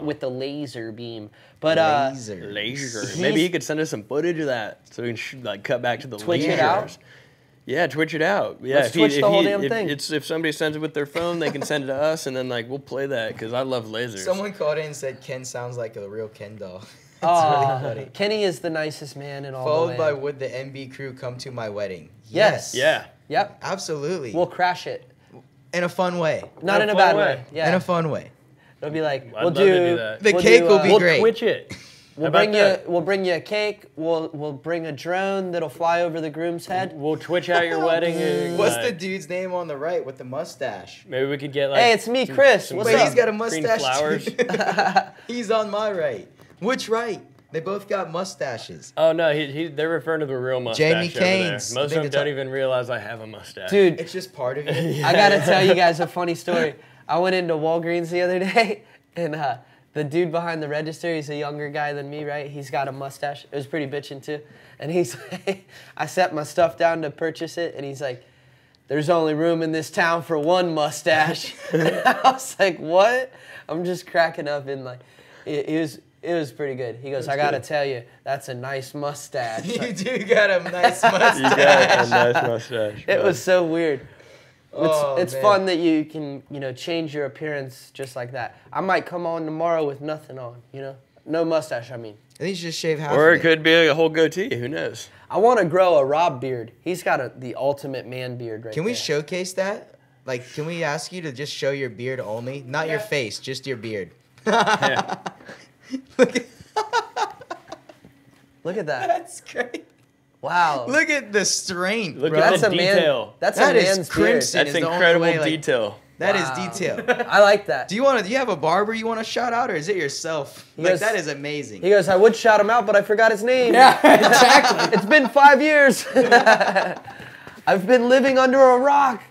with the laser beam. But Laser. Maybe he could send us some footage of that, so we can like cut back to the Twitch it lasers. out? Yeah, Twitch it out. Yeah, Let's Twitch the whole damn thing. If somebody sends it with their phone, they can send it to us, and then like we'll play that because I love lasers. Someone called in and said Ken sounds like a real Ken doll. It's Aw, really funny. Kenny is the nicest man in all Followed the by land. would the MB crew come to my wedding? Yes. Yeah. Yep. Absolutely. We'll crash it. in a fun way. Not in a fun bad way. way. Yeah. In a fun way. It'll be like, I'd we'll love to do that. The we'll cake do, will be We'll great. Twitch it. We'll about bring you. that? We'll bring you a cake. We'll bring a drone that'll fly over the groom's head. We'll twitch out your wedding. And, What's the dude's name on the right with the mustache? Maybe we could get like. Hey, it's me, Chris. What's Wait, up? he's got a green mustache. flowers. too. He's on my right. Which right? They both got mustaches. Oh no, they're referring to the real mustache. Jamie over there. Kane's. Most of them don't even realize I have a mustache. Dude, It's just part of it. I gotta tell you guys a funny story. I went into Walgreens the other day, and the dude behind the register, he's a younger guy than me, right? He's got a mustache. It was pretty bitchin' too. And he's like, I set my stuff down to purchase it, and he's like, there's only room in this town for one mustache. I was like, what? I'm just cracking up, and like, it was pretty good. He goes, I gotta tell you, that's a nice mustache. You do got a nice mustache. You got a nice mustache. It was so weird. It's man. fun that you can, change your appearance just like that. I might come on tomorrow with nothing on, no mustache, I mean. I think you should just shave half Or of it could be a whole goatee. Who knows? I want to grow a Rob beard. He's got the ultimate man beard right Can we there. showcase that? Like, can we ask you to just show your beard only? Not your face, just your beard. Yeah. Look at Look at that. That's great. Wow. Look at the strength, Look bro. at That's the a man. detail. That's That a is man's crimson. beard. That's is the only incredible way, like- detail. That is Wow. detail. I like that. Do you have a barber you want to shout out, or is it yourself? He Like, goes- that is amazing. He goes, I would shout him out, but I forgot his name. Yeah, exactly. It's been 5 years. I've been living under a rock.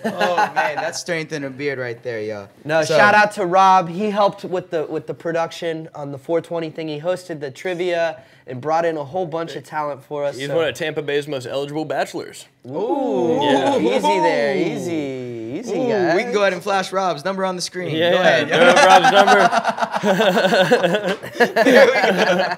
Oh man, that's strength in a beard right there, y'all. No, So- shout out to Rob. He helped with the production on the 420 thing. He hosted the trivia and brought in a whole bunch of talent for us. He's so- one of Tampa Bay's most eligible bachelors. Ooh, Yeah. easy there, easy, Ooh, guys. we can go ahead and flash Rob's number on the screen. Yeah, Go ahead. Throw up Rob's number. There we go.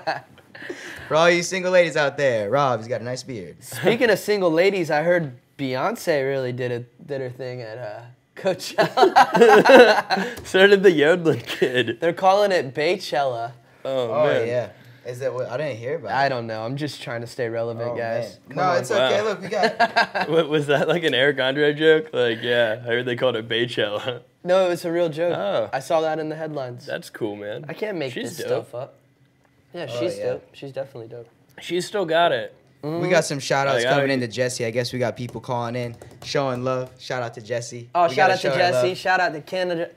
For all you single ladies out there, Rob's got a nice beard. Speaking of single ladies, I heard Beyonce really did her thing at Coachella. So did the yodeling kid. They're calling it Baychella. Oh, Oh man. yeah. Is that what I didn't hear about? I don't know. I'm just trying to stay relevant, Oh, guys. man. Come No, on. it's okay. Wow. Look, we got. What, was that like an Eric Andre joke? Like, yeah, I heard they called it Baychella. No, it was a real joke. Oh. I saw that in the headlines. That's cool, man. I can't make She's this dope. stuff up. Yeah, Oh, she's yeah. dope. She's definitely dope. She's still got it. We got some shout outs I gotta- coming into Jesse. I guess we got people calling in, showing love. Shout out to Jesse. Oh, We shout gotta out to show her Jesse. love. Shout out to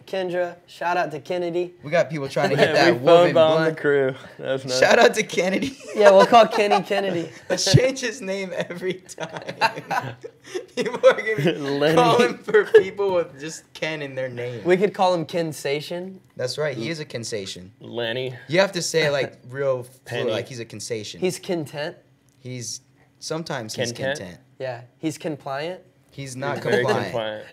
Kendra. Shout out to Kennedy. We got people trying to get Yeah, we that woven phone bombed the blunt. crew. That was nice. Shout out to Kennedy. Yeah, we'll call Kenny Kennedy. Let's change his name every time. People are gonna be Lenny. calling for people with just Ken in their name. We could call him Kensation. That's right. He is a Kensation. Lenny. You have to say it like real, Penny. like he's a Kensation. He's content. He's sometimes he's Content? content. Yeah, he's compliant. He's not Very compliant. compliant.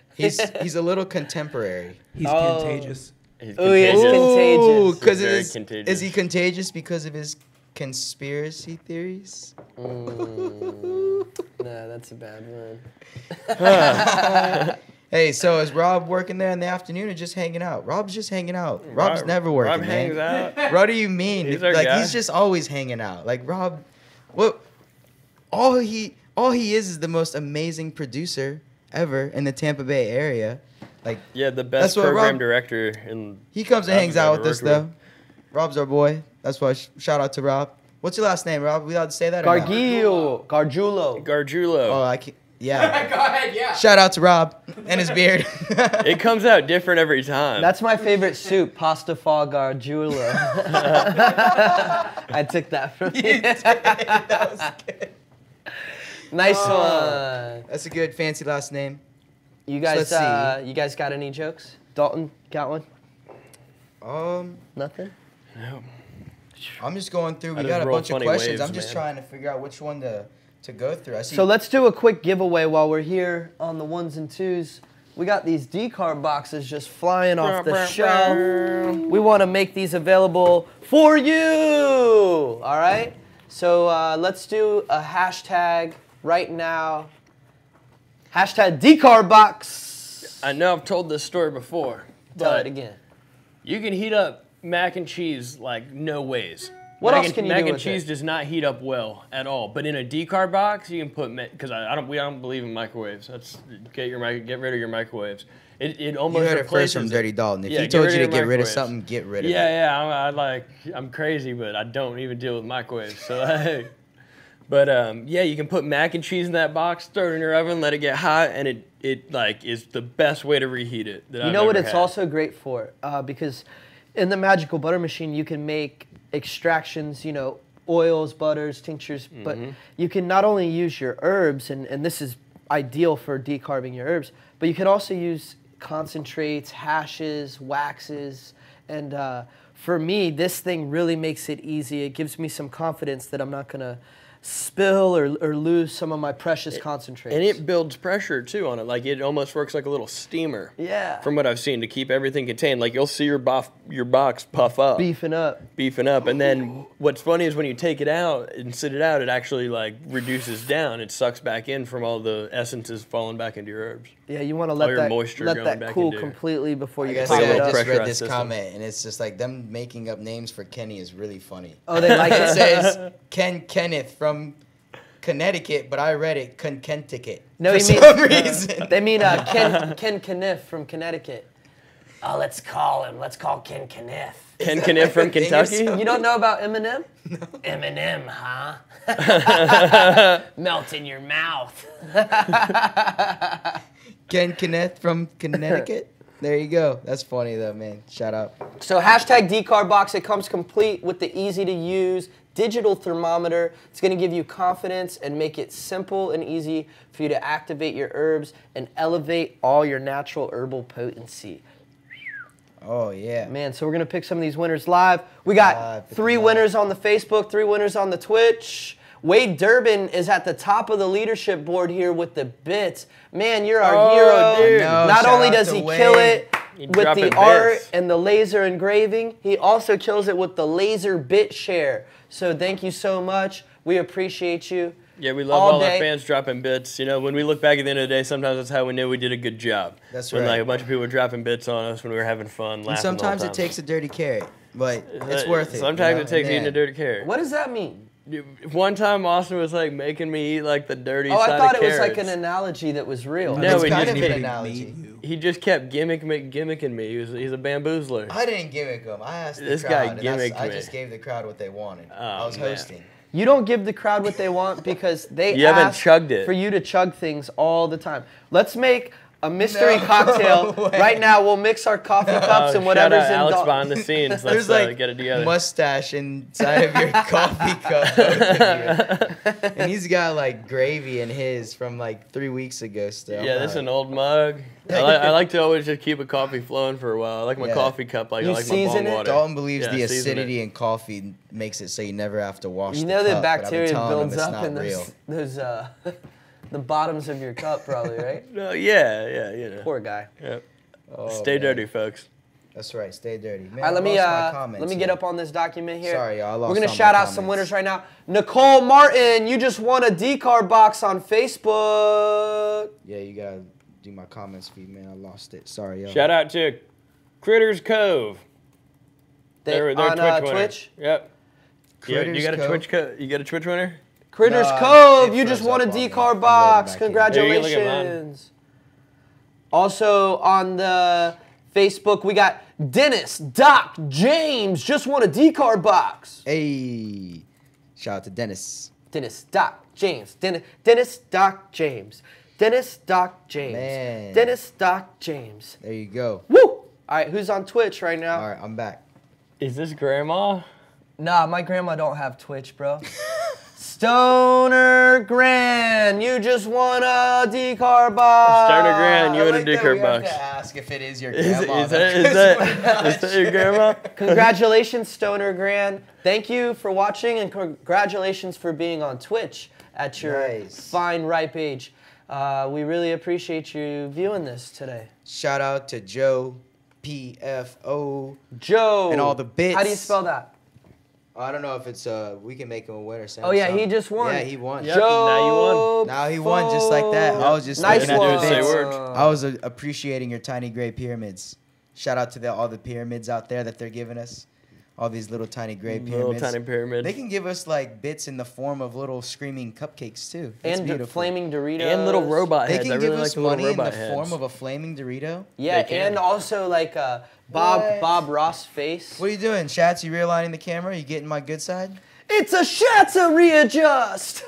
He's a little contemporary. He's Oh. contagious. He's Ooh, he is contagious. contagious. Because Very is contagious. he contagious because of his conspiracy theories? No, that's a bad one. Hey, so is Rob working there in the afternoon or just hanging out? Rob's just hanging out. Rob's never working, Rob man. hangs out. What do you mean? He's our Like guy. he's just always hanging out. Like Rob, what? All he is the most amazing producer ever in the Tampa Bay area. Like Yeah, the That's best what program Rob- director in. he comes and I've hangs out never with us worked though. Rob's our boy. That's why shout out to Rob. What's your last name, Rob? We allowed to say that? or not? Gargiulo. Gargiulo. Oh, I can't. Yeah. Go ahead, yeah. Shout out to Rob and his beard. It comes out different every time. That's my favorite soup, pasta fa gargiulo. I took that from you. That was good. Nice Oh. one. That's a good fancy last name. You guys, let's see. you guys got any jokes? Dalton, got one? Nothing? No. I'm just going through. We I just got a roll bunch of funny questions. waves, I'm just man. trying to figure out which one to go through. I see. So let's do a quick giveaway while we're here on the ones and twos. We got these decarb boxes just flying off the shelf. We want to make these available for you. All right? So let's do a hashtag right now. Hashtag decarb box. I know I've told this story before. Tell but it again. You can heat up mac and cheese like no ways. What else can you mac do and with cheese it? does not heat up well at all. But in a decarb box, you can put because I don't believe in microwaves. Get rid of your microwaves. It almost You heard it first replaces from Dirty Dalton. If Yeah, he get told rid you to of your get rid of microwaves. something, get rid of it. Yeah. I'm crazy, but I don't even deal with microwaves. So like, but yeah, you can put mac and cheese in that box, throw it in your oven, let it get hot, and it like is the best way to reheat it. You know what it's also great for? Because in the Magical Butter machine, you can make extractions, you know, oils, butters, tinctures, but you can not only use your herbs, and this is ideal for decarbing your herbs, but you can also use concentrates, hashes, waxes, and for me, this thing really makes it easy. It gives me some confidence that I'm not gonna spill or lose some of my precious concentrates. And it builds pressure too on it. Like it almost works like a little steamer. Yeah. From what I've seen, to keep everything contained. Like you'll see your box puff up. Beefing up. And then what's funny is when you take it out and sit it out, it actually like reduces down. It sucks back in from all the essences falling back into your herbs. Yeah, you want to let your moisture let going that back cool into your- completely before you Like I pop said, it I up. just read Pressurized this system. comment, and it's just like them making up names for Kenny is really funny. Oh, they like It it? says Ken Kenneth from Connecticut, but I read it Connecticut. No, for you mean some reason. they mean Ken Kniff from Connecticut. Oh, let's call Ken Kniff. Ken Kniff from Kentucky? You don't know about Eminem? No. Eminem, huh? Melt in your mouth. Ken Kenneth from Connecticut. There you go. That's funny though, man. Shout out. So hashtag Decarb Box, it comes complete with the easy to use digital thermometer. It's gonna give you confidence and make it simple and easy for you to activate your herbs and elevate all your natural herbal potency. Oh yeah. Man, so we're gonna pick some of these winners live. We got 3 winners on the Facebook, 3 winners on the Twitch. Wade Durbin is at the top of the leadership board here with the bits. Man, you're our hero. dude. Not Shout only out does to he Wade. kill it He with dropping the art bits. and the laser engraving, he also kills it with the laser bit share. So thank you so much. We appreciate you. Yeah, we love All all our day. fans dropping bits. You know, when we look back at the end of the day, sometimes that's how we knew we did a good job. That's when right. like a bunch of people were dropping bits on us when we were having fun, laughing. And sometimes the whole it time. takes a dirty carrot, but it's worth it. Sometimes you know? it takes eating a Man. dirty carrot. What does that mean? One time Austin was like making me eat like the dirty Oh, side I thought of it was like carrots. an analogy that was real. No, It's he kind just of an kept- analogy. He just kept gimmicking me. He's a bamboozler. I didn't gimmick them. I asked the This crowd. guy and that's- gimmicked I me. just gave the crowd what they wanted. Oh, I was man. hosting. You don't give the crowd what they want because they You haven't ask chugged it. for you to chug things all the time. Let's make a mystery No cocktail. way. Right now, we'll mix our coffee cups and whatever's shout out in Alex Dal- behind the scenes. There's Let's like get it together. mustache inside of your coffee cup. both of you. And he's got like gravy in his from like 3 weeks ago still. Yeah, this is an old mug. I like to always just keep a coffee flowing for a while. I like my Yeah. coffee cup like You I like my season bong it? water. Dalton believes Yeah, the season it. acidity in coffee makes it so you never have to wash You the know cup. that but I've been bacteria telling him builds it's up not in real. those the bottoms of your cup, probably, right? No, yeah, you know. Poor guy. Yep. Oh, Stay man. dirty, folks. That's right. Stay dirty. Man, All right, I lost my let comments me here. get up on this document here. Sorry, y'all, I lost We're gonna all shout my out some comments. winners right now. Nicole Martin, you just won a decarb box on Facebook. Yeah, you gotta do my comments feed, man. I lost it. Sorry, y'all. Shout out to Critters Cove. They're on Twitch winner. Twitch. Yep. You Critters got a Cove? You got a Twitch winner? Critters No, Cove, it you just froze won a up on me. decarb I'm box. loading back in. Here, you can look at mine. Congratulations. Also on the Facebook, we got Dennis Doc James just won a decarb box. Hey, shout out to Dennis. Dennis Doc James. Dennis Doc James. Dennis Doc James. Man. Dennis Doc James. There you go. Woo! All right, who's on Twitch right now? All right, I'm back. Is this grandma? Nah, my grandma don't have Twitch, bro. Stoner Grand, you just won a decarb box. Stoner Grand, you I won a like that decarb we have box. to ask if it is your Is grandma. that your grandma? Congratulations, Stoner Grand. Thank you for watching and congratulations for being on Twitch at your Nice. fine, ripe age. We really appreciate you viewing this today. Shout out to Joe PFO. Joe. And all the bits. How do you spell that? I don't know if it's we can make him a winner. Oh yeah, he just won. Yeah, he won. Yep. Now you won. Now he won just like that. I was just Nice looking at one. the Say bits. word. I was appreciating your tiny gray pyramids. Shout out to all the pyramids out there that they're giving us. all these little tiny gray pyramids. Little tiny pyramids. They can give us like bits in the form of little screaming cupcakes too. That's And beautiful. flaming Doritos. And little robot They heads. I can really give like us the little money in the robot heads. form of a flaming Dorito. Yeah, They can. and also like What? Bob Ross face. What are you doing, Shats? You realigning the camera? You getting my good side? It's a Shatsa readjust.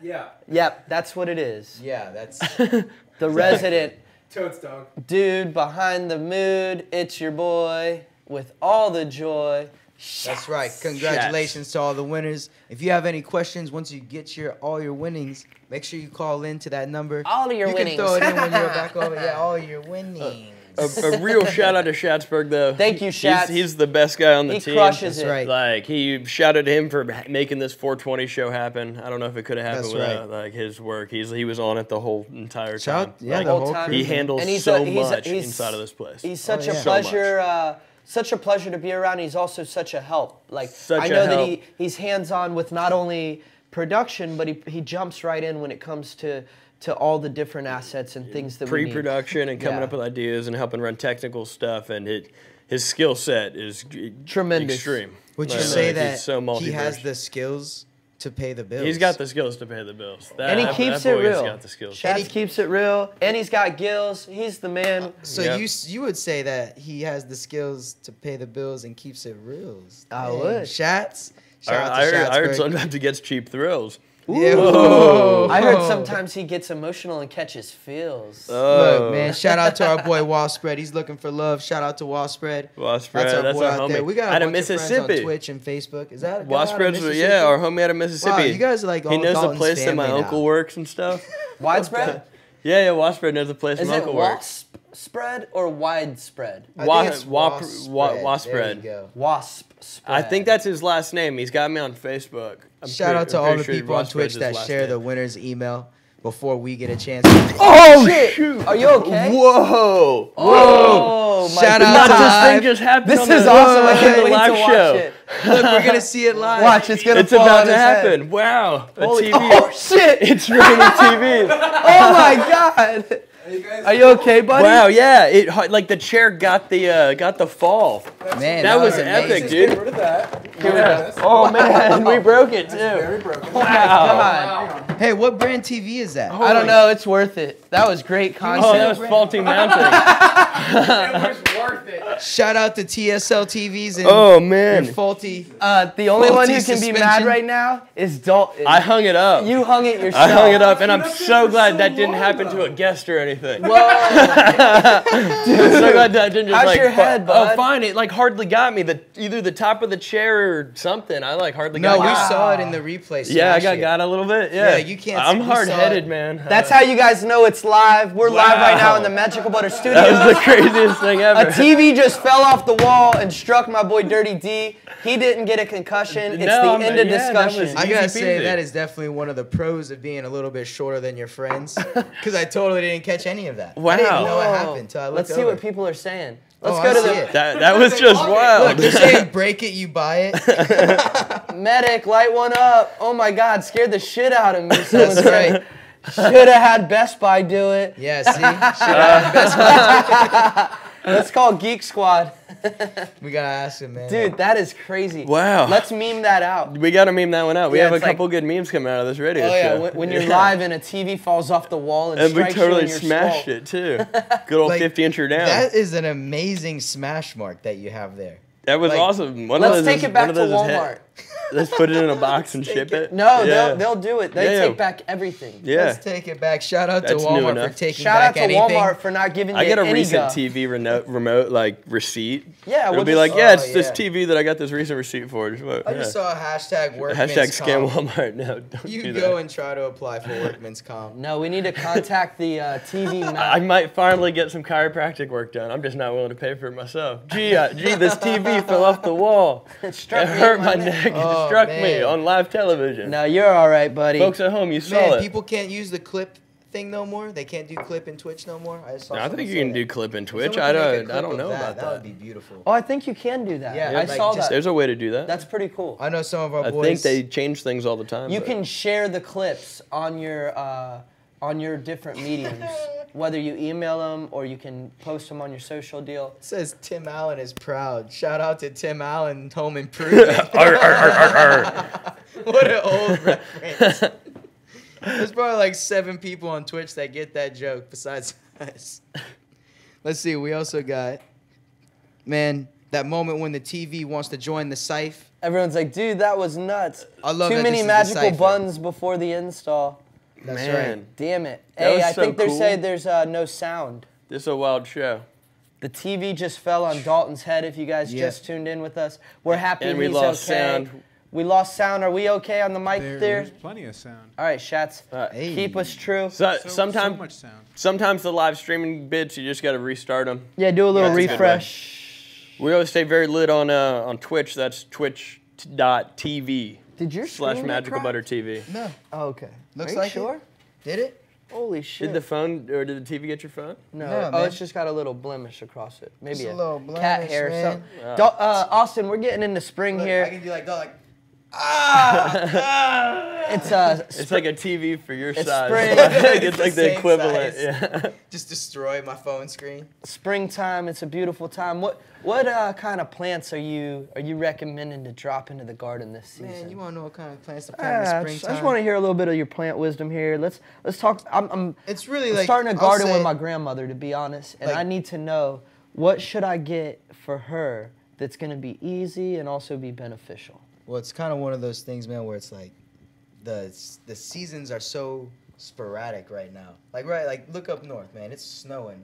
Yeah. Yep, that's what it is. Yeah, that's. The resident Toads dog. dude behind the mood. It's your boy with all the joy. That's right. Congratulations to all the winners. If you have any questions, once you get all your winnings, make sure you call in to that number. All of your you winnings. You can throw it in when you're back over. Yeah, all your winnings. A real shout out to Schatzberg though. Thank you, Shats. He's the best guy on the He team. crushes That's it. right. Like he shouted to him for making this 420 show happen. I don't know if it could have happened That's without like his work. He was on it the whole entire time. Shout, yeah, Like, the whole time. crew. he handles And he's so a- he's a- much he's- inside of this place. He's such Oh, a yeah. So pleasure. Such a pleasure to be around. He's also such a help. Like Such I a know that help. he's hands-on with not only production, but he jumps right in when it comes to all the different assets and things that we need. Pre-production and coming Yeah. up with ideas and helping run technical stuff, and his skill set is Tremendous. extreme. Would you Like, say he's that so he has multiverse. the skills to pay the bills? He's got the skills to pay the bills. And he keeps that it boy has real. got the skills. Shats keeps it real, and he's got gills. He's the man. So Yep. you would say that he has the skills to pay the bills and keeps it real. I Dang. would. Shats. Shout out to I heard Schatzberg. sometimes he gets cheap thrills. Yeah. Whoa. I heard sometimes he gets emotional and catches feels. Look, man, shout out to our boy Wall Spread. He's looking for love. Shout out to Wall Spread. Wall Spread, That's our that's boy our out there. homie. We got Out a of bunch of friends Mississippi. on Twitch and Facebook. Is that a guy Wall out of Spread's, Mississippi? yeah, our homie out of Mississippi. Wow, you guys are like all he knows the Dalton's place that my family uncle now. works and stuff. Widespread? Yeah, Wall Spread knows the place Is my it uncle works. wasp spread or widespread? I think it's Wasp Wasp Spread. There you go. Wasp spread. I think that's his last name. He's got me on Facebook. Shout out to all the people on Wall Spread's Twitch that his last share name. the winner's email before we get a chance. Oh shit! Are you okay? Whoa! Oh my Shout God. out to This live. thing just happened This on the, is awesome. I on can't the wait live to watch show. it. Look, we're gonna see it live. Watch, it's gonna It's fall about on to his head. happen. Wow. A Holy- TV. Oh shit! It's running TV. Oh my God! Are you okay, buddy? Wow, yeah. It like the chair got the fall. Man, That was amazing. epic, dude. Get rid of that. Yeah. Oh man, we broke it too. Very broken. God. Hey, what brand TV is that? I don't know. It's worth it. That was great content. Oh, that was faulty mounting. It was worth it. Shout out to TSL TVs and Oh your man, faulty. The only one Faulty who can be mad suspension. right now is Dalton. I hung it up. You hung it yourself. I hung it up, and I'm Dude, I've been so for glad so that didn't long, happen to though. a guest or anything. Whoa. I'm so glad that didn't just How's like. your head, bud? Oh, fine. It like hardly got me. Either the top of the chair or something. I like hardly No, got. we got. saw it in the replay. Yeah, I Smash it. got a little bit. Yeah, Yeah, you can't see- I'm we saw hard-headed, it. man. That's how you guys know it's live. We're live right now in the Magical Butter studio. That was the craziest thing A ever. TV just fell off the wall and struck my boy Dirty D. He didn't get a concussion. It's No, the end of yeah, that discussion. was- I gotta Easy say peasy. that is definitely one of the pros of being a little bit shorter than your friends, because I totally didn't catch any of that. I didn't Wow. know what Whoa. happened until I looked Let's see over. what people are saying. Oh, Let's I go to see the it. That was just Look, wild. they're saying break it, you buy it. medic. Light one up. Oh my God, scared the shit out of me. Someone's That's right. Should have had Best Buy do it. Yeah, see? Should have best Let's call Geek Squad. We gotta ask him, man. Dude, that is crazy. Wow. Let's meme that out. We gotta meme that one out. We Yeah, have a it's like- couple good memes coming out of this radio Oh yeah, show. when you're live and a TV falls off the wall and And we strikes totally you in your smashed skull. it too. Good old Like, 50-incher down. That is an amazing smash mark that you have there. That was like, awesome. One Let's of those take is- it back one to of those is hit. Walmart. Let's put it in a box and ship it. No, Yeah. they'll do it. They Yeah. take back everything. Yeah. Let's take it back. Shout out to That's new Walmart for enough. taking Shout out back to anything. Walmart for not giving you I get a any recent guff. TV remote like receipt. Yeah, It'll we'll be just- like, yeah, Oh, it's this yeah. TV that I got this recent receipt for. Just what- I yeah. just saw a hashtag workman's Hashtag scam comp. Walmart. No, don't You do go that. and try to apply for workman's comp. No, we need to contact the TV I Mac. might finally get some chiropractic work done. I'm just not willing to pay for it myself. Gee, this TV fell off the wall. It It struck me in hurt my neck. Oh, It struck man. me on live television. No, you're all right, buddy. Folks at home, you saw Man, it. people can't use the clip thing no more. They can't do clip in Twitch no more. I, saw I someone think you say can that. do clip in Twitch. Someone I can make a don't. clip I don't of know about That would that. be beautiful. Oh, I think you can do that. Yeah, I like saw just- that. There's a way to do that. That's pretty cool. I know some of our I boys. think they change things all the time. You but- can share the clips on your on your different mediums, whether you email them or you can post them on your social deal. It says Tim Allen is proud. Shout out to Tim Allen, Home Improvement. What an old reference. There's probably like 7 people on Twitch that get that joke besides us. Let's see. We also got, man, that moment when the TV wants to join the Scythe. Everyone's like, dude, that was nuts. I love Too that many this is the magical cipher. buns before the install. That's Man. right. Damn it. That Hey, was I so think they're cool. saying there's no sound. This is a wild show. The TV just fell on Dalton's head if you guys Yeah. just tuned in with us. We're happy And we he's lost okay. sound. We lost sound. Are we okay on the mic there? There's plenty of sound. All right, Shats. Hey. Keep us true. So, So much sound. sometimes the live streaming bits, you just got to restart them. Yeah, do a little That's a good refresh. We always stay very lit on Twitch. That's twitch.tv Did your / screen get cracked? MagicalButter.tv. No. Oh, okay. Looks Are you like sure? it. Did it? Holy shit. Did the phone or did the TV get your phone? No. No, Oh, man. it's just got a little blemish across it. Maybe Just a a little cat blemish, hair or man. something. Austin, we're getting into spring Look, I here. can do like, go like, It's like a TV for your size. spring. It's like the Same equivalent. size. Yeah. just destroy my phone screen. Springtime. It's a beautiful time. What kind of plants are you recommending to drop into the garden this season? Man, you want to know what kind of plants to plant in the I springtime? just want to hear a little bit of your plant wisdom here. Let's talk. I'm It's really I'm like starting a I'll garden with say- my grandmother, to be honest, and Like- I need to know what should I get for her that's going to be easy and also be beneficial. Well, it's kind of one of those things, man, where it's like the seasons are so sporadic right now. Like look up north, man. It's snowing,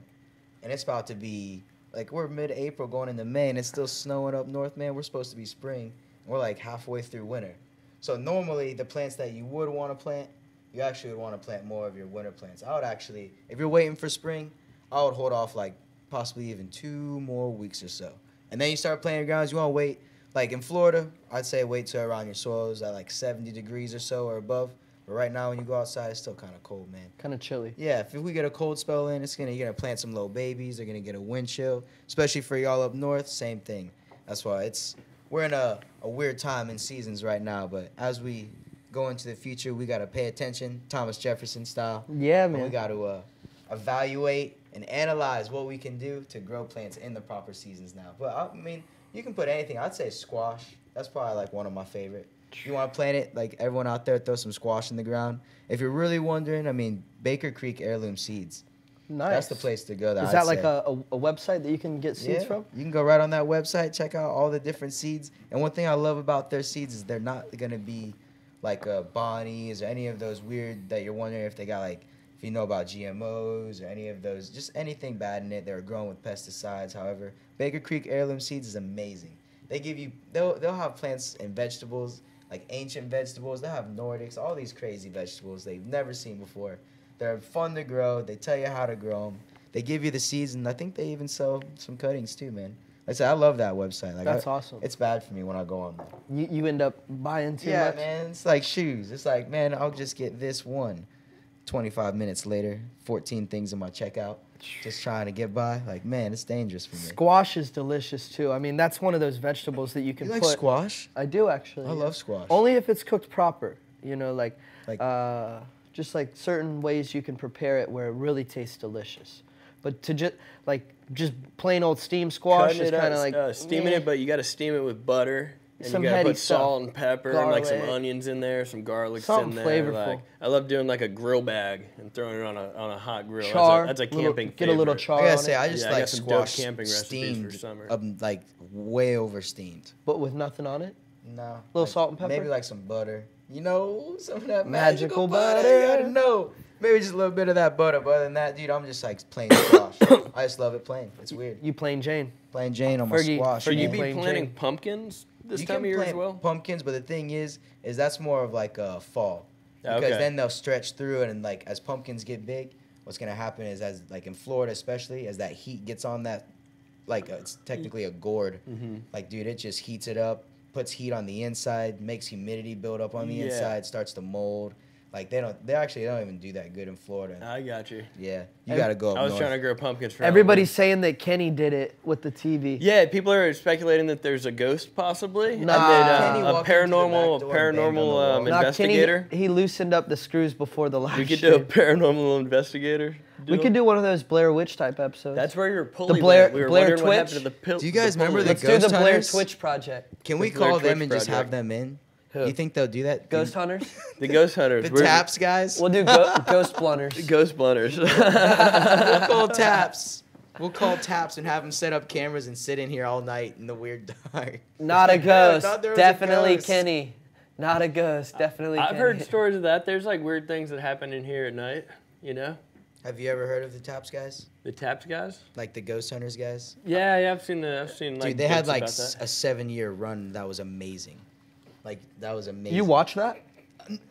and it's about to be like we're mid-April going into May, and it's still snowing up north, man. We're supposed to be spring. We're like halfway through winter. So normally the plants that you would want to plant, you actually would want to plant more of your winter plants. I would actually, if you're waiting for spring, I would hold off like possibly even 2 more weeks or so. And then you start planting your grounds. You want to wait. Like in Florida, I'd say wait till around your soils at like 70 degrees or so or above. But right now when you go outside, it's still kind of cold, man. Kind of chilly. Yeah, if we get a cold spell in, you're gonna plant some little babies. They're gonna get a wind chill, especially for y'all up north. Same thing. That's why we're in a weird time in seasons right now. But as we go into the future, we gotta pay attention, Thomas Jefferson style. Yeah, And man. we gotta evaluate and analyze what we can do to grow plants in the proper seasons now. But I mean, you can put anything. I'd say squash. That's probably like one of my favorite. You want to plant it, like everyone out there, throw some squash in the ground. If you're really wondering, I mean, Baker Creek Heirloom Seeds. Nice. That's the place to go. Is I'd that like say. a website that you can get seeds Yeah, from? you can go right on that website, check out all the different seeds. And one thing I love about their seeds is they're not going to be like Bonnies or any of those weird that you're wondering if they got like, if you know about GMOs or any of those, just anything bad in it. They're grown with pesticides. However, Baker Creek Heirloom Seeds is amazing. They give you, they'll have plants and vegetables, like ancient vegetables. They'll have Nordics, all these crazy vegetables they've never seen before. They're fun to grow. They tell you how to grow them. They give you the seeds, and I think they even sell some cuttings too, man. Like I said, I love that website. Like That's awesome. It's bad for me when I go on there. You end up buying too Yeah, much? man. It's like shoes. It's like, man, I'll just get this one. 25 minutes later, 14 things in my checkout. Just trying to get by. Like, man, it's dangerous for me. Squash is delicious too. I mean, that's one of those vegetables that you can You like put. squash? I do actually. I love squash. Only if it's cooked proper. You know, like just like certain ways you can prepare it where it really tastes delicious. But to just plain old steam squash Cutting is it kind of up, like steaming meh. it, but you got to steam it with butter. And Some you gotta heady put salt stuff. and pepper and like some Garlic. onions in there, some garlic Something in there. flavorful. Like, I love doing like a grill bag and throwing it on a hot grill. Char. That's a little- camping Get a little favorite. char I gotta on say, it, I just Yeah, I like got some dope squash camping recipes for steamed, summer. like way over steamed. but with nothing on it. No. Little salt and pepper? Maybe like some butter. You know, some of that Magical magical butter. butter. You gotta know. Maybe just a little bit of that butter. But other than that, dude, I'm just like plain squash. I just love it plain. It's weird. You plain Jane. Plain Jane on my Fergie- squash. So you man. be Plain planting Jane. pumpkins this You time can of year as plant well? pumpkins, but the thing is that's more of like a fall. Because Okay. then they'll stretch through it, and like as pumpkins get big, what's gonna happen is as like in Florida especially, as that heat gets on that, like it's technically a gourd. Mm-hmm. Like dude, it just heats it up, puts heat on the inside, makes humidity build up on the Yeah. inside, starts to mold. Like they actually don't even do that good in Florida. I got you. Yeah, you gotta go up I was north. trying to grow pumpkins for Everybody's saying that Kenny did it with the TV. Yeah, people are speculating that there's a ghost possibly. Nah. Kenny a walked into the paranormal back door and banged on the wall. investigator. Kenny, he loosened up the screws before the live We could stream. do a paranormal investigator. We could do one of those Blair Witch type episodes. That's where your pulley Blair- went. We were Blair wondering what happened Twitch? to the pill. Do you guys remember the Let's do Ghost the Blair Hunters? Twitch project. Can we The Blair call them Twitch and just have project. them in? Who? You think they'll do that? Ghost Hunters? The ghost hunters. The Taps guys? We'll do Ghost Blunters. Ghost blunters. We'll call Taps. We'll call Taps and have them set up cameras and sit in here all night in the weird dark. Not a I ghost. thought there was a Definitely ghost. Kenny. Not a ghost. Definitely I've Kenny. heard stories of that. There's like weird things that happen in here at night. You know, Have you ever heard of the Taps guys? the Taps guys. Like the Ghost Hunters guys? Yeah, I've seen like. Dude, they had bits like about that. a 7-year run that was amazing. Like, that was amazing. You watch that?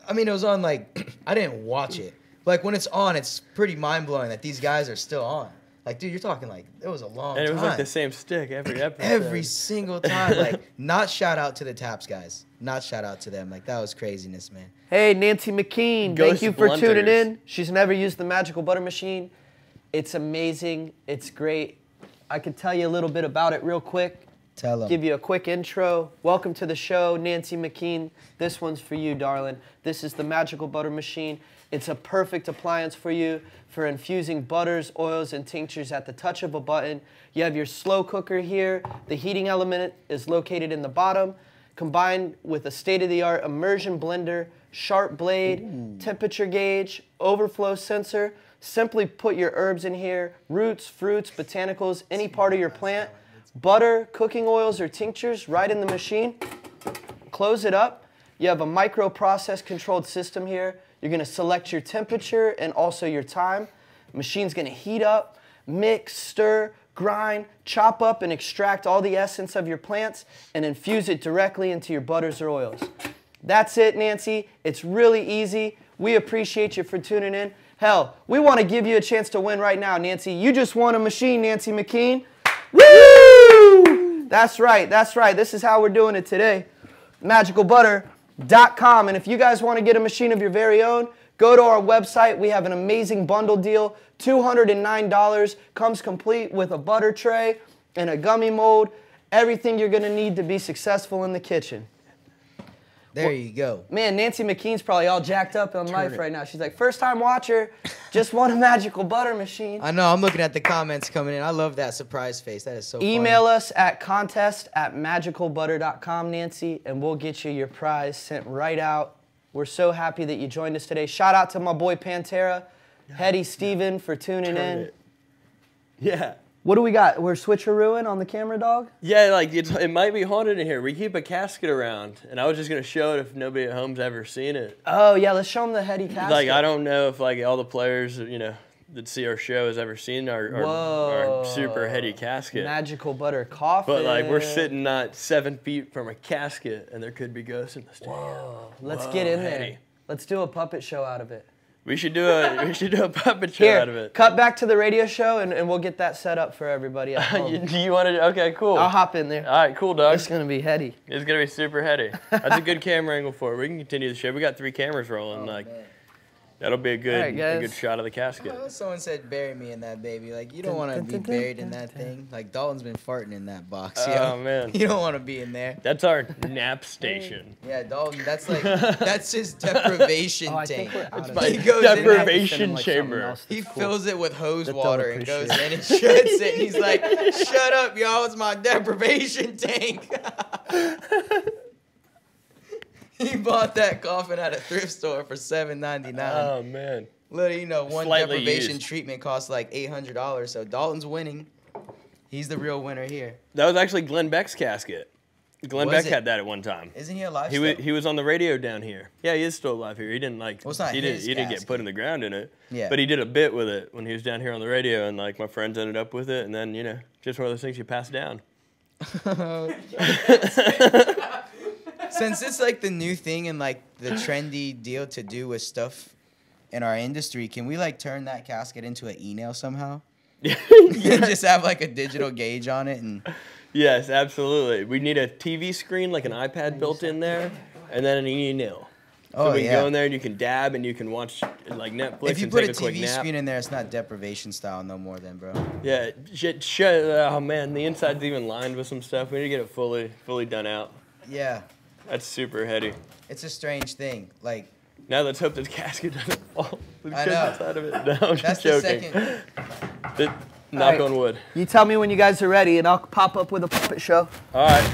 I mean, it was on like, I didn't watch it. But like when it's on, it's pretty mind blowing that these guys are still on. Like, dude, you're talking like, it was a long time. And it was like the same stick every episode. Every single time. Like, not shout out to the Taps guys. Not shout out to them. Like, that was craziness, man. Hey, Nancy McKean, thank Ghost you for tuning Blunters. in. She's never used the Magical Butter Machine. It's amazing. It's great. I could tell you a little bit about it real quick. Tell them. Give you a quick intro. Welcome to the show, Nancy McKean. This one's for you, darling. This is the Magical Butter Machine. It's a perfect appliance for you for infusing butters, oils, and tinctures at the touch of a button. You have your slow cooker here. The heating element is located in the bottom, combined with a state-of-the-art immersion blender, sharp blade, temperature gauge, overflow sensor. Simply put your herbs in here, roots, fruits, botanicals, any part of your plant, butter, cooking oils, or tinctures right in the machine. Close it up. You have a microprocess controlled system here. You're gonna select your temperature and also your time. Machine's gonna heat up, mix, stir, grind, chop up, and extract all the essence of your plants and infuse it directly into your butters or oils. That's it, Nancy. It's really easy. We appreciate you for tuning in. Hell, we want to give you a chance to win right now, Nancy. You just won a machine, Nancy McKean. Woo! That's right, that's right. This is how we're doing it today. MagicalButter.com. And if you guys want to get a machine of your very own, go to our website. We have an amazing bundle deal. $209. Comes complete with a butter tray and a gummy mold. Everything you're going to need to be successful in the kitchen. There you go. Man, Nancy McKean's probably all jacked up on life right now. She's like, first time watcher, just won a Magical Butter Machine. I know, I'm looking at the comments coming in. I love that surprise face. That is so funny. Email us at contest@MagicalButter.com, Nancy, and we'll get you your prize sent right out. We're so happy that you joined us today. Shout out to my boy Pantera, Hetty Steven for tuning in. Yeah. What do we got? We're switcherooing on the camera, dog? Yeah, like it might be haunted in here. We keep a casket around, and I was just gonna show it if nobody at home's ever seen it. Oh, yeah, let's show them the Hetty casket. Like I don't know if like all the players, you know, that see our show has ever seen our super heady casket. Magical Butter coffin. But like we're sitting not 7 feet from a casket, and there could be ghosts in the studio. Whoa, let's get in there. Hetty. Let's do a puppet show out of it. We should do a puppet show Here, out of it. cut back to the radio show, and we'll get that set up for everybody at home. Do you want to? Okay, cool. I'll hop in there. All right, cool, dog. It's going to be heady. It's gonna be super heady. That's a good camera angle for it. We can continue the show. We got 3 cameras rolling. Oh, like man. that'll be a good, All right, guys. a good shot of the casket. Oh, someone said, bury me in that baby. Like, you don't want to be buried in that thing. Like, Dalton's been farting in that box. Oh, man. You don't want to be in there. That's our nap station. Yeah, Dalton, that's like, that's his deprivation Oh, I tank. think we're out of My He goes in there, deprivation chamber. he fills it with hose That they'll water and goes appreciate. in and shuts it. He's like, shut up, y'all. It's my deprivation tank. He bought that coffin at a thrift store for $7.99. Oh man. Little, you know, one Slightly deprivation used. treatment costs like $800. So Dalton's winning. He's the real winner here. That was actually Glenn Beck's casket. Glenn Was Beck it? had that at one time. Isn't he alive He still? was on the radio down here. Yeah, he is still alive here. He didn't like. Well, it's not he his didn't get casket. put in the ground in it. Yeah. But he did a bit with it when he was down here on the radio, and like my friends ended up with it, and then you know, just one of those things you pass down. Since it's like the new thing and like the trendy deal to do with stuff in our industry, can we like turn that casket into an e-nail somehow? Just have like a digital gauge on it and Yes, absolutely. We need a TV screen, like an iPad built in there, and then an e-nail. So we can yeah. go in there and you can dab and you can watch like Netflix If you and put take a a quick TV nap. screen in there, it's not deprivation style no more, then, bro. Yeah, oh man, the inside's even lined with some stuff. We need to get it fully done out. Yeah, That's super heady. it's a strange thing. Like, Now let's hope this casket doesn't fall. I know. Outside of it. No, I'm that's just the joking. second. Knock right. on wood. You tell me when you guys are ready, and I'll pop up with a puppet show. All right.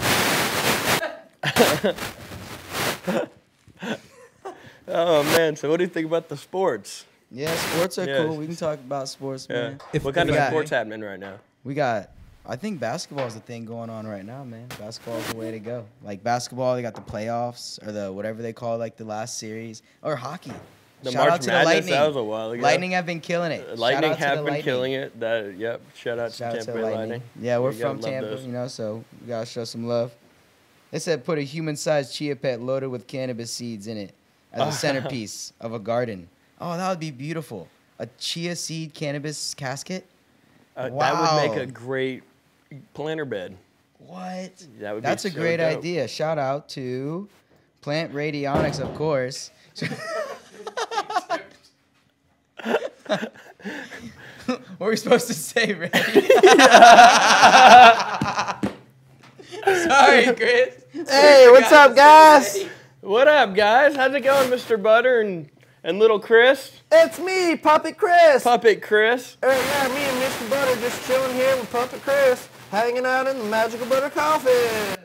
Oh man, so what do you think about the sports? Yeah, sports are Yeah. cool. We can talk about sports, Yeah. man. What kind of we got- sports happening right now? We got, I think basketball is the thing going on right now, man. Basketball is the way to go. Like basketball, they got the playoffs or the whatever they call like the last series, or hockey. The Shout out March to the Madness, Lightning. that was a while ago. Lightning have been killing it. Lightning Shout out to have the been Lightning. killing it. Yep. Shout out Shout to out to Tampa the Bay Lightning. Lightning. Yeah, we're You gotta from love Tampa, those. you know, so we gotta show some love. They said put a human-sized chia pet loaded with cannabis seeds in it as a centerpiece of a garden. Oh, that would be beautiful. A chia seed cannabis casket? That Wow. would make a great planter bed. What? That would That's be a so great dope. idea. Shout out to Plant Radionics, of course. What were we supposed to say, Randy? Sorry, Chris. Hey, what's up, guys? What up, guys? How's it going, Mr. Butter and little Chris? It's me, Puppet Chris. Puppet Chris. Yeah, me and Mr. Butter just chilling here with Puppet Chris, hanging out in the Magical Butter coffin.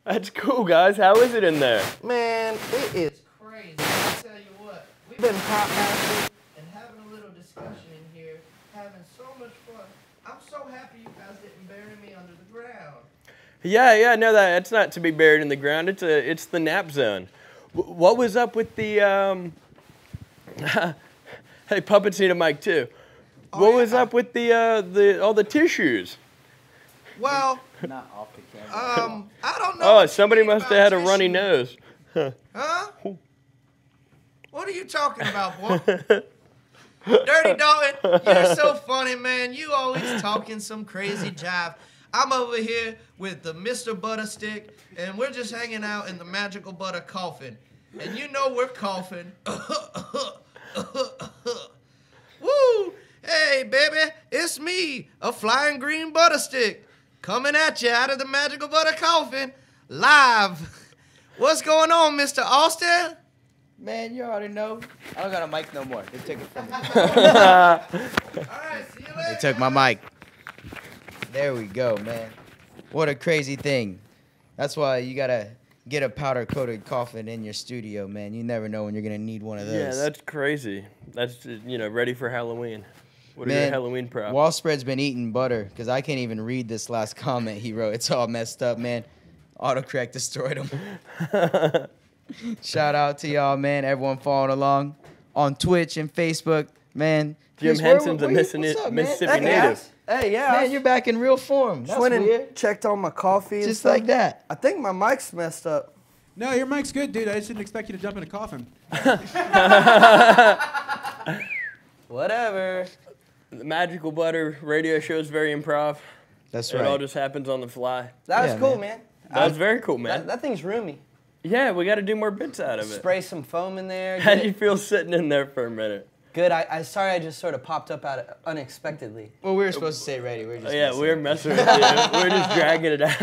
That's cool, guys. How is it in there? Man, it is crazy. I'll tell you what. We've been hot mashing and having a little discussion in here, having so much fun. I'm so happy you guys didn't bury me under the ground. Yeah, no, that's not to be buried in the ground. It's the nap zone. What was up with the Hey, Puppet's need a mic too. What was up with the all the tissues? Well, Not off the camera. I don't know. Oh, what you somebody mean must have about had a runny tissue. nose. Huh? What are you talking about, boy? Dirty Dalton, you're so funny, man. You always talking some crazy jive. I'm over here with the Mr. Butter Stick, and we're just hanging out in the Magical Butter coffin. And you know we're coughing. Woo! Hey, baby, it's me, a flying green butter stick, coming at you out of the Magical Butter coffin, live. What's going on, Mr. Austin? Man, you already know. I don't got a mic no more. They took it from me. All right, see you They later. took my mic. There we go, man. What a crazy thing. That's why you gotta get a powder-coated coffin in your studio, man. You never know when you're gonna need one of those. Yeah, that's crazy. That's ready for Halloween. What are Man, your Halloween props? Wall Spread's been eating butter because I can't even read this last comment he wrote. It's all messed up, man. Autocorrect destroyed him. Shout out to y'all, man. Everyone following along on Twitch and Facebook, man. Jim Chris, where- Henson's a where you- what's up, man? Mississippi Hey, native. guys. Hey, yeah. Man, you're back in real form. That's went and weird. checked on my coffee and Just stuff. like that. I think my mic's messed up. No, your mic's good, dude. I just didn't expect you to jump in a coffin. Whatever. The Magical Butter radio show is very improv. That's It all right. just happens on the fly. That was Yeah, cool, man. man. That was very cool, man. That thing's roomy. Yeah, we got to do more bits out of it. Spray some foam in there. How get do you it- feel sitting in there for a minute? Good. Sorry I just sort of popped up out unexpectedly. Well, we were supposed to say ready. We were just Yeah, messing we were with messing with you. We were just dragging it out.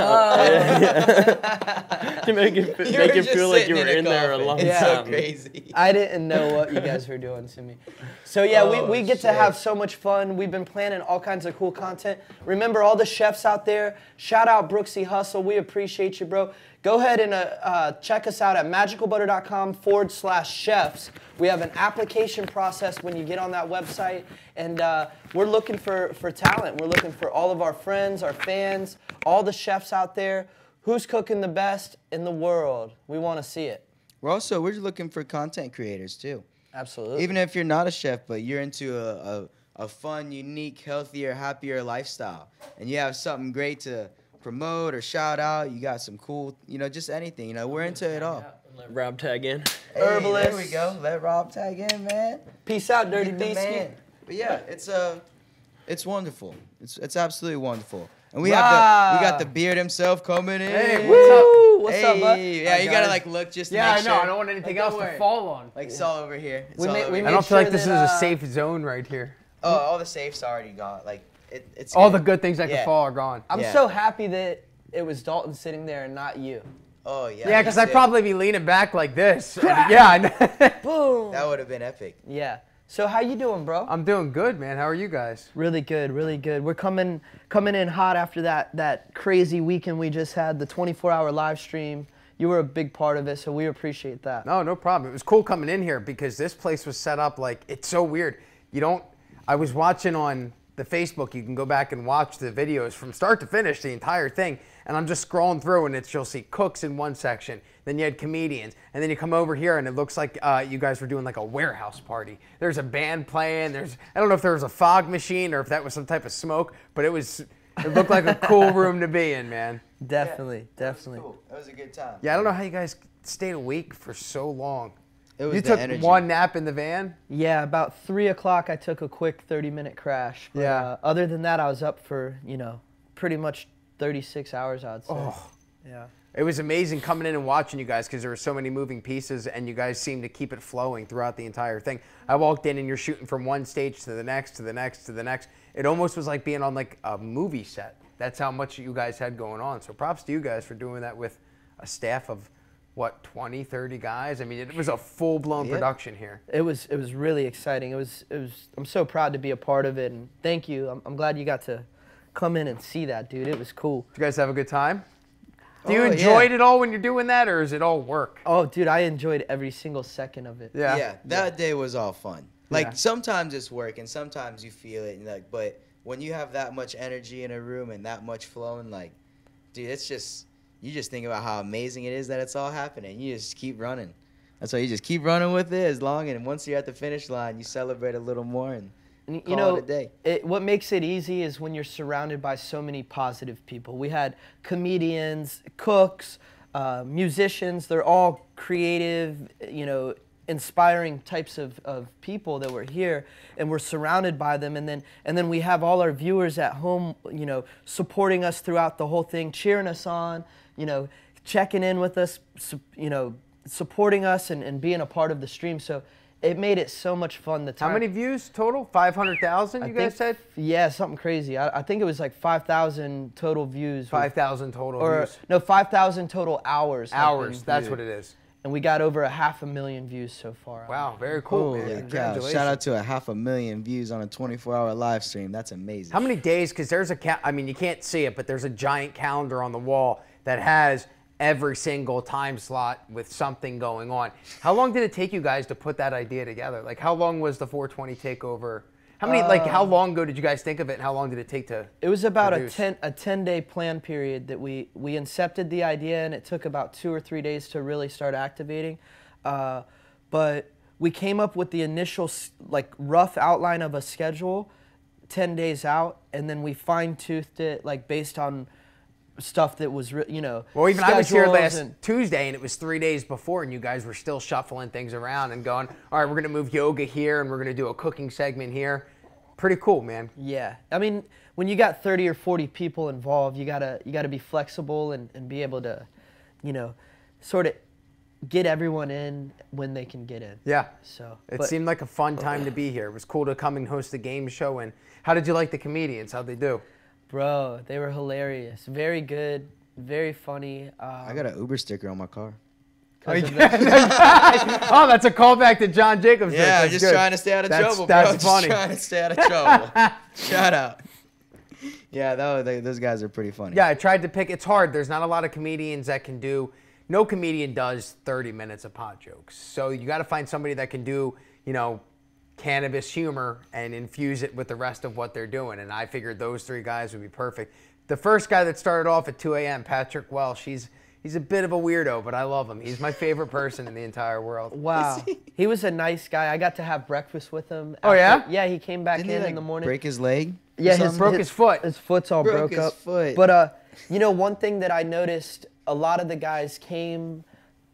To make it You make were it just feel like sitting you were a in there a coffin. long It's time. so crazy. I didn't know what you guys were doing to me. So yeah, Oh, we get to shit. have so much fun. We've been planning all kinds of cool content. Remember all the chefs out there. Shout out Brooksy Hustle. We appreciate you, bro. Go ahead and check us out at MagicalButter.com/chefs. We have an application process when you get on that website, and we're looking for talent. We're looking for all of our friends, our fans, all the chefs out there. Who's cooking the best in the world? We want to see it. We're just looking for content creators too. Absolutely. Even if you're not a chef, but you're into a fun, unique, healthier, happier lifestyle, and you have something great to promote or shout out, you got some cool, just anything. We're into it all. Let Rob tag in. Hey, Herbalist. there we go. Let Rob tag in, man. Peace out, Dirty Get the Beastie. man. But yeah, it's wonderful. It's absolutely wonderful. And we Rob. got the beard himself coming in. Hey, what's up? What's up, bud? Yeah, you gotta like look just to Yeah, make I know. sure. I don't want anything Like, else don't to worry. fall on. Like it's all over here. It's We all made- over we here. I made don't feel like sure this is that, a safe zone right here. Oh, all the safes already gone. Like it's All good. the good things that Yeah. could fall are gone. I'm Yeah. so happy that it was Dalton sitting there and not you. Oh yeah. Yeah, because I'd that's it. probably be leaning back like this. Yeah, I know. Boom. That would have been epic. Yeah. So how you doing, bro? I'm doing good, man. How are you guys? Really good, really good. We're coming in hot after that crazy weekend we just had, the 24-hour live stream. You were a big part of it, so we appreciate that. No problem. It was cool coming in here because this place was set up like, it's so weird. I was watching on the Facebook, you can go back and watch the videos from start to finish, the entire thing. And I'm just scrolling through and you'll see cooks in one section, then you had comedians, and then you come over here and it looks like you guys were doing like a warehouse party. There's a band playing, I don't know if there was a fog machine or if that was some type of smoke, but it looked like a cool room to be in, man. Definitely, definitely. Cool. That was a good time. Yeah, I don't know how you guys stayed awake for so long. It was You the took energy. one nap in the van? Yeah, about 3 o'clock I took a quick 30-minute crash. But, Yeah. Other than that, I was up for, pretty much 36 hours, I'd say. Oh. Yeah. It was amazing coming in and watching you guys because there were so many moving pieces and you guys seemed to keep it flowing throughout the entire thing. I walked in and you're shooting from one stage to the next, to the next, to the next. It almost was like being on like a movie set. That's how much you guys had going on. So props to you guys for doing that with a staff of, 20, 30 guys? I mean, it was a full-blown production here. It was really exciting. I'm so proud to be a part of it, and thank you. I'm glad you got to come in and see that, dude. It was cool. Did you guys have a good time? Do you Oh, enjoy yeah. it all when you're doing that, or is it all work? Oh, dude, I enjoyed every single second of it. Yeah. That day was all fun. Like Yeah. sometimes it's work and sometimes you feel it, and like, but when you have that much energy in a room and that much flowing, like, dude, it's just you just think about how amazing it is that it's all happening. You just keep running. That's why you just keep running with it as long, and once you're at the finish line, you celebrate a little more and And, call it a day. What makes it easy is when you're surrounded by so many positive people. We had comedians, cooks, musicians. They're all creative, inspiring types of people that were here, and we're surrounded by them. And then we have all our viewers at home, supporting us throughout the whole thing, cheering us on, checking in with us, supporting us and being a part of the stream. So it made it so much fun. How many views total? 500,000, you guys said? Yeah, something crazy. I think it was like 5,000 total views. 5,000 total Or views. no, 5,000 total hours. have Hours, been that's viewed. what it is. And we got over 500,000 views so far. Wow, very cool, man. Holy cow. Congratulations. Shout out to 500,000 views on a 24-hour live stream. That's amazing. How many days? Because there's you can't see it, but there's a giant calendar on the wall that has every single time slot with something going on. How long did it take you guys to put that idea together? Like, how long was the 420 takeover? How long ago did you guys think of it, and how long did it take to It was about produce? a 10-day plan period that we incepted the idea, and it took about 2 or 3 days to really start activating. But we came up with the initial rough outline of a schedule 10 days out, and then we fine-toothed it based on stuff that was, Well, even I was here schedules last and- Tuesday, and it was 3 days before, and you guys were still shuffling things around and going, all right, we're going to move yoga here, and we're going to do a cooking segment here. Pretty cool, man. Yeah, I mean, when you got 30 or 40 people involved, you gotta be flexible and be able to, sort of get everyone in when they can get in. Yeah. So It seemed like a fun time to be here. It was cool to come and host a game show. And how did you like the comedians? How'd they do? Bro, they were hilarious. Very good, very funny. I got an Uber sticker on my car. Oh, that's a callback to John Jacobs. Yeah, That's just good. trying to stay out of trouble, bro. That's funny. Just trying to stay out of trouble. Shout out. Yeah, those guys are pretty funny. Yeah, I tried to pick. It's hard. There's not a lot of comedians that can do. No comedian does 30 minutes of pot jokes. So you got to find somebody that can do, cannabis humor and infuse it with the rest of what they're doing. And I figured those three guys would be perfect. The first guy that started off at 2 a.m., Patrick Welsh, he's a bit of a weirdo, but I love him. He's my favorite person in the entire world. Wow, he was a nice guy. I got to have breakfast with him. Oh, yeah? Yeah, he came back Didn't he, in the morning. break his leg? Yeah, broke his foot. His foot's all Broke broke his up. foot. But one thing that I noticed, a lot of the guys came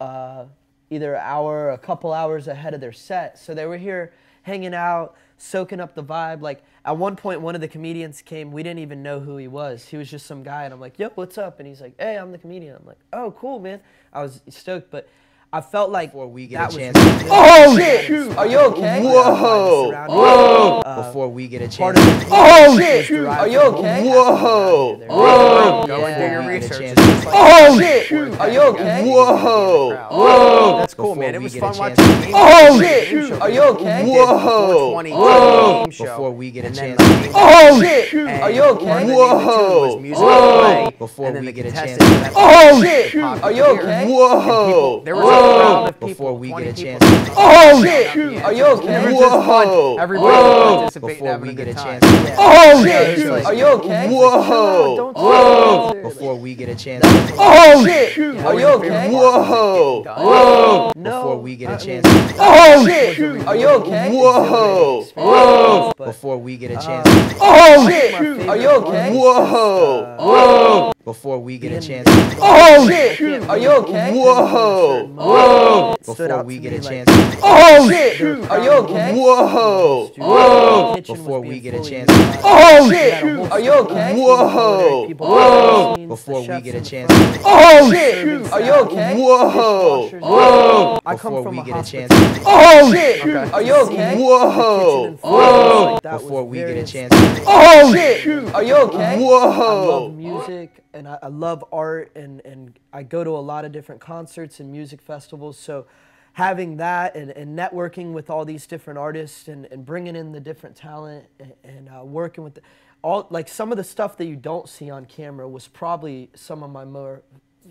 either an hour or a couple hours ahead of their set, so they were here hanging out, soaking up the vibe. Like at one point, one of the comedians came. We didn't even know who he was. He was just some guy, and I'm like, "Yo, what's up?" And he's like, "Hey, I'm the comedian." I'm like, "Oh, cool, man." I was stoked, but I felt like Before we get that a was chance. really Oh, good. shit. Are you okay? Whoa. Whoa. Before we get a Part chance. of the Oh, was shit. derived Are you from- okay? Whoa. Whoa. Go and do your Yeah. research. Oh, It's just like- Oh, shit. Are you okay? Whoa. Whoa. That's cool, Before man. It we was get fun a watching chance. the game Oh, show. shit. Game show. Are you okay? We did Whoa. 420 Whoa. game show. Before we get a And then, chance. like, game Oh, show. shit. And Are you okay? part of the name of the tune was Whoa. music play, Before and then we the get a contestants chance. would have to Oh, play shit. popular Are you beer. okay? And Whoa. people, there was a crowd of people, Before we 20 get a people. chance. Oh, shit. shit. Are you okay? It was just fun. Whoa. Everybody Whoa. participating, Before having we a get good a time. chance. Oh, Yeah, shit. it's like, Are you okay? Whoa. Don't Whoa. Before we get a chance. Oh, shit. Are you okay? Whoa. Whoa. No. Before we get a I chance. mean, Oh, shit. Are you okay? Whoa. Whoa. Before we get a chance. Oh, shit. Are you okay? Whoa. Before we get a chance. Oh, shit. Are you okay? Whoa. Whoa. Before we get a chance. Oh, shit. Are you okay? Whoa. Whoa. Before we get a chance. Oh, shit. Are you okay? Whoa. Whoa. Before we get a chance. Oh, shit. Are you okay? Whoa. Whoa. I come Before from we a get a hospital. chance. Oh, shit. Are you okay? Whoa. Whoa. Before we get a chance. Oh, shit. Are you okay? I Whoa. love music and I love art and I go to a lot of different concerts and music festivals. So having that and networking with all these different artists and bringing in the different talent and working with all like some of the stuff that you don't see on camera was probably some of my more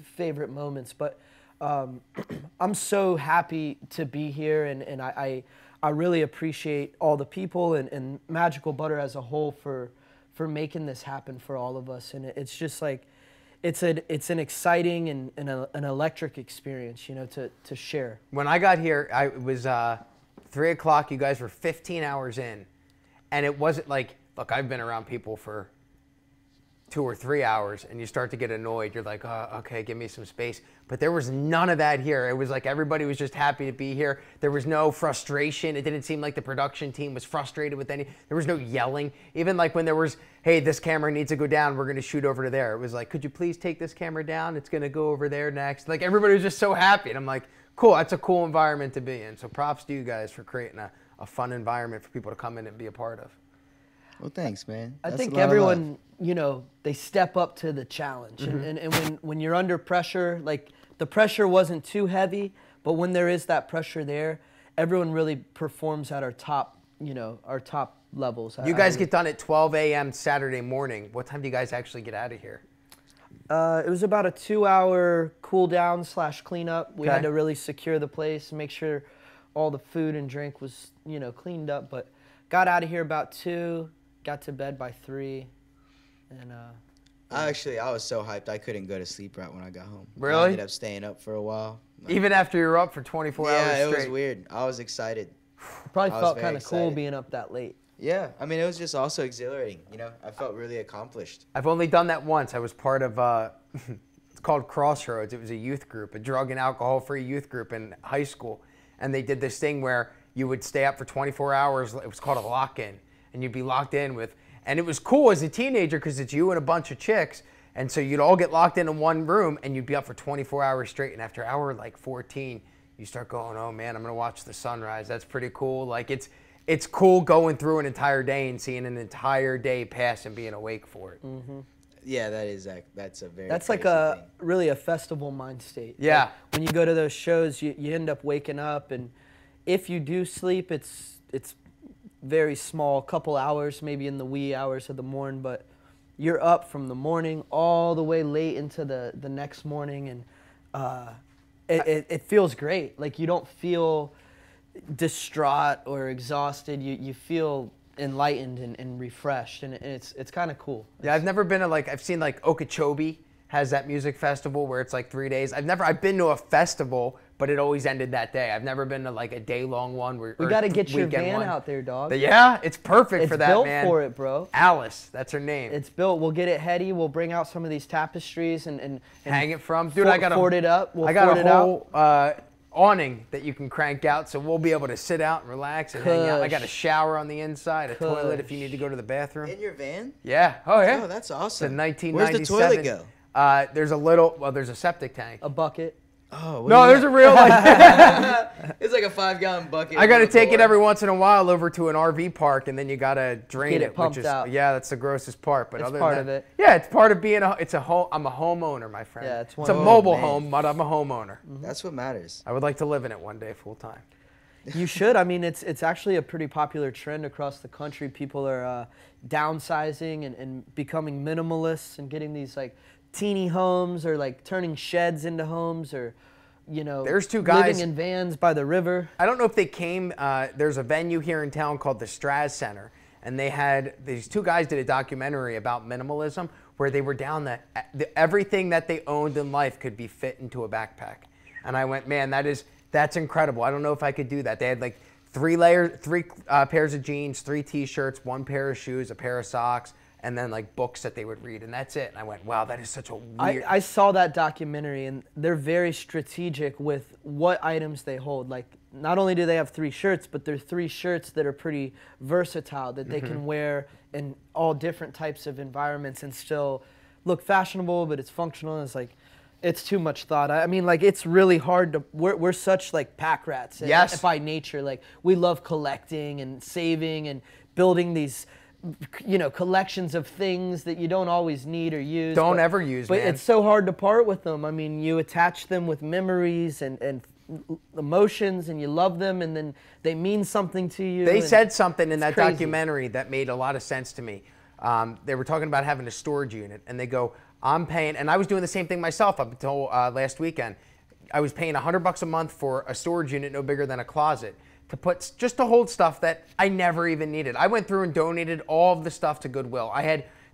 favorite moments. But I'm so happy to be here and I really appreciate all the people and Magical Butter as a whole for making this happen for all of us. And it's just like, it's an exciting and an electric experience, you know, to share. When I got here, it was 3 o'clock. You guys were 15 hours in. And it wasn't like, look, I've been around people for 2 or 3 hours and you start to get annoyed. You're like, oh, okay, give me some space. But there was none of that here. It was like everybody was just happy to be here. There was no frustration. It didn't seem like the production team was frustrated with any, there was no yelling. Even like when there was, hey, this camera needs to go down, we're gonna shoot over to there. It was like, could you please take this camera down? It's gonna go over there next. Like everybody was just so happy. And I'm like, cool, that's a cool environment to be in. So props to you guys for creating a fun environment for people to come in and be a part of. Well, thanks, man. I That's think a lot of love. everyone, you know, they step up to the challenge. And when you're under pressure, like the pressure wasn't too heavy, but when there is that pressure there, everyone really performs at our top, you know, our top levels. You guys get done at 12 a.m. Saturday morning. What time do you guys actually get out of here? It was about a 2-hour cool down / cleanup. We had Okay. to really secure the place, make sure all the food and drink was, you know, cleaned up. But got out of here about 2, got to bed by 3, and I was so hyped I couldn't go to sleep right when I got home. Really? I ended up staying up for a while. Even after you were up for 24 hours Yeah, it straight? was weird. I was excited. probably I was felt very kind of cool excited. being up that late. Yeah, I mean, it was just also exhilarating. You know, I felt really accomplished. I've only done that once. I was part of, it's called Crossroads. It was a youth group, a drug and alcohol-free youth group in high school. And they did this thing where you would stay up for 24 hours. It was called a lock-in. And you'd be locked in with, and it was cool as a teenager because it's you and a bunch of chicks. And so you'd all get locked in one room and you'd be up for 24 hours straight. And after hour like 14, you start going, oh man, I'm gonna watch the sunrise. That's pretty cool. Like it's cool going through an entire day and seeing an entire day pass and being awake for it. Yeah, that's a very That's like crazy a thing. really a festival mind state. Yeah. Like, when you go to those shows, you end up waking up, and if you do sleep, it's very small, couple hours, maybe in the wee hours of the morning, but you're up from the morning all the way late into the next morning, and it feels great. Like you don't feel distraught or exhausted. You feel enlightened and refreshed, and it's kind of cool. Yeah, I've never been to I've seen Okeechobee has that music festival where it's like 3 days. I've been to a festival, but it always ended that day. I've never been to like a day-long one where We got to get your weekend van one. out there, dog. But yeah, it's perfect It's for that, built man. for it, bro. Alice, that's her name. It's built. We'll get it heady. We'll bring out some of these tapestries and Hang it from, dude. I got fort it up. We'll I got fort a it out. whole awning that you can crank out, so we'll be able to sit out and relax and hang out. I got a Kush. shower on the inside, a toilet if you Kush. need to go to the bathroom. In your van? Yeah. Oh yeah. Oh, that's It's a awesome. 1997. Where's the toilet go? There's a little. Well, there's a septic tank. A bucket. Oh, what No, do you there's a real. It's like a 5-gallon bucket. I got to with a take it door. every once in a while over to an RV park, and then you got to drain Get it which pumped is out. yeah, that's the grossest part. But It's other part than of that, it. yeah, it's part of being a. It's a home. I'm a homeowner, my friend. Yeah, it's it's one a of- mobile man. home, but I'm a homeowner. That's what matters. I would like to live in it one day full time. You should. I mean, it's actually a pretty popular trend across the country. People are downsizing and becoming minimalists and getting these like teeny homes or like turning sheds into homes or, you know, There's two guys- living in vans by the river. I don't know if they came. There's a venue here in town called the Straz Center, and they had these two guys did a documentary about minimalism where they were down that everything that they owned in life could be fit into a backpack, and I went, man, that's incredible. I don't know if I could do that. They had like three pairs of jeans, 3 t-shirts, 1 pair of shoes, a pair of socks, and then like books that they would read, and that's it. And I went, wow, that is such a weird. I saw that documentary, and they're very strategic with what items they hold. Like, not only do they have 3 shirts, but they're 3 shirts that are pretty versatile, that they can wear in all different types of environments and still look fashionable, but it's functional. It's like, it's too much thought. I mean, like, it's really hard to, we're such like pack rats Yes. by nature. Like, we love collecting and saving and building these, you know, collections of things that you don't always need or use. Don't ever use, But man. it's so hard to part with them. I mean, you attach them with memories and emotions, and you love them, and then they mean something to you. They and said something in it's that crazy. documentary that made a lot of sense to me. They were talking about having a storage unit, and they go, I'm paying, and I was doing the same thing myself up until last weekend. I was paying $100 a month for a storage unit no bigger than a closet just to hold stuff that I never even needed. I went through and donated all of the stuff to Goodwill.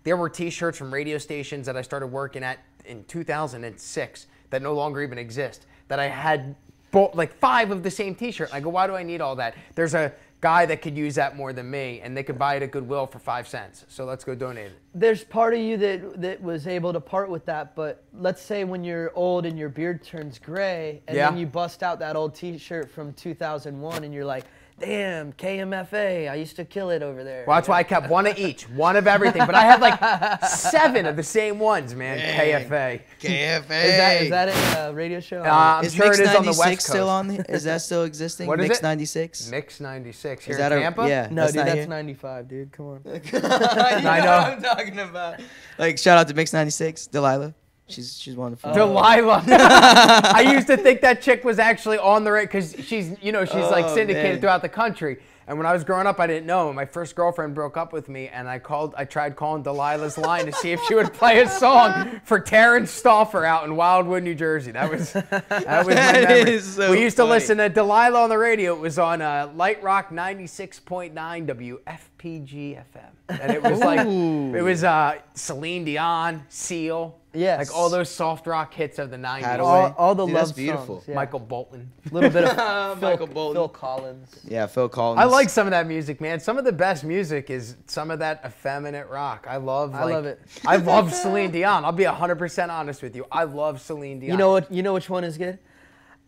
There were t-shirts from radio stations that I started working at in 2006 that no longer even exist, that I had bought like 5 of the same t-shirt. I go, why do I need all that? There's a guy that could use that more than me, and they could buy it at Goodwill for 5 cents. So let's go donate it. There's part of you that was able to part with that, but let's say when you're old and your beard turns gray, and then you bust out that old t-shirt from 2001, and you're like, damn, KMFA, I used to kill it over there. Well, that's why I kept 1 of each, 1 of everything. But I had like 7 of the same ones, man. Dang. KFA. KFA. Is that a radio show? I'm Is sure Mix it is on the 96 West Coast. still on? Is that still existing? What is Mix it? 96. Mix 96 here Is that in a- Tampa? yeah. no, dude, not that's here? 95, dude. Come on. I know know. what I'm talking about. Like, shout out to Mix 96, Delilah. She's wonderful. Delilah. I used to think that chick was actually on the right because she's like syndicated man. throughout the country. And when I was growing up, I didn't know. My first girlfriend broke up with me, and I tried calling Delilah's line to see if she would play a song for Terrence Stauffer out in Wildwood, New Jersey. That was my That memory. is so We used to funny. listen to Delilah on the radio. It was on Light Rock 96.9 WFPG FM, and it was like it was Celine Dion, Seal. Yes. Like all those soft rock hits of the 90s. Hadaway. All the Dude, love that's beautiful. songs. Yeah. Michael Bolton. A little bit of Michael Bolton. Phil Collins. Yeah, Phil Collins. I like some of that music, man. Some of the best music is some of that effeminate rock. I love it. I love Celine Dion. I'll be 100% honest with you. I love Celine Dion. You know what? You know which one is good?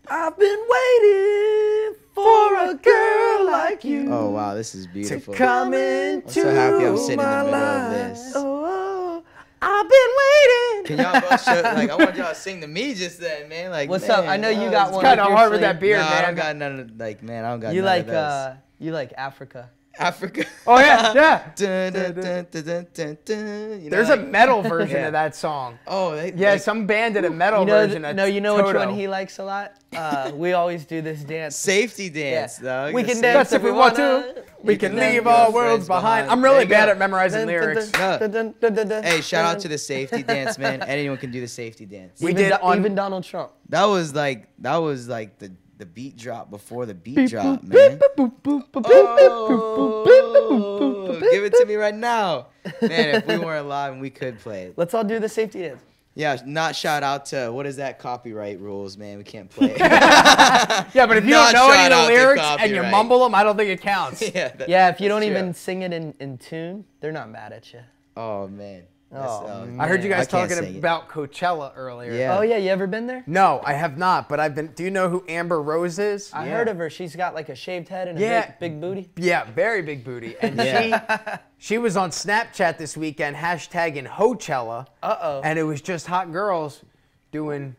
I've been waiting for a girl like you. Oh, wow, this is beautiful. Come into I'm so happy I'm sitting in the my middle of life. this. Oh, I've been waiting. Can y'all both show, like, I want y'all to sing to me just then, man. Like, What's man, up? I know you got It's one. kind up of your hard with sleeve. that beard, Nah, man. I don't got none of, like, man, I don't got You none like of those. you like Africa. Africa. Oh, yeah, yeah. Dun, dun, dun, dun, dun, dun, dun. You know, There's a like- metal version Yeah. of that song. Oh, Yeah, some band did a metal You know, version. you know which Toto. one he likes a lot? We always do this dance. Safety dance, Yeah. dog. We The can safety- dance That's if we want to. We can leave our worlds behind. I'm really bad at memorizing lyrics. Hey, shout out to the safety dance, man. Anyone can do the safety dance. We did on- even Donald Trump. That was like the beat drop before the beat drop, man. Oh, give it to me right now. Man, if we weren't live, we could play it. Let's all do the safety dance. Yeah, not shout out to, what is that, copyright rules, man. We can't play it. Yeah, but if you don't Not know any shout of out the to lyrics and you copyright. mumble them, I don't think it counts. Yeah, Yeah, if you don't that's even true. sing it in tune, they're not mad at you. Oh, man. I heard you guys talking about Coachella earlier. Yeah. Oh yeah, you ever been there? No, I have not, but I've been. Do you know who Amber Rose is? I heard of her. She's got like a shaved head and a big booty. Yeah, very big booty. And she was on Snapchat this weekend hashtagging Hochella. And it was just hot girls doing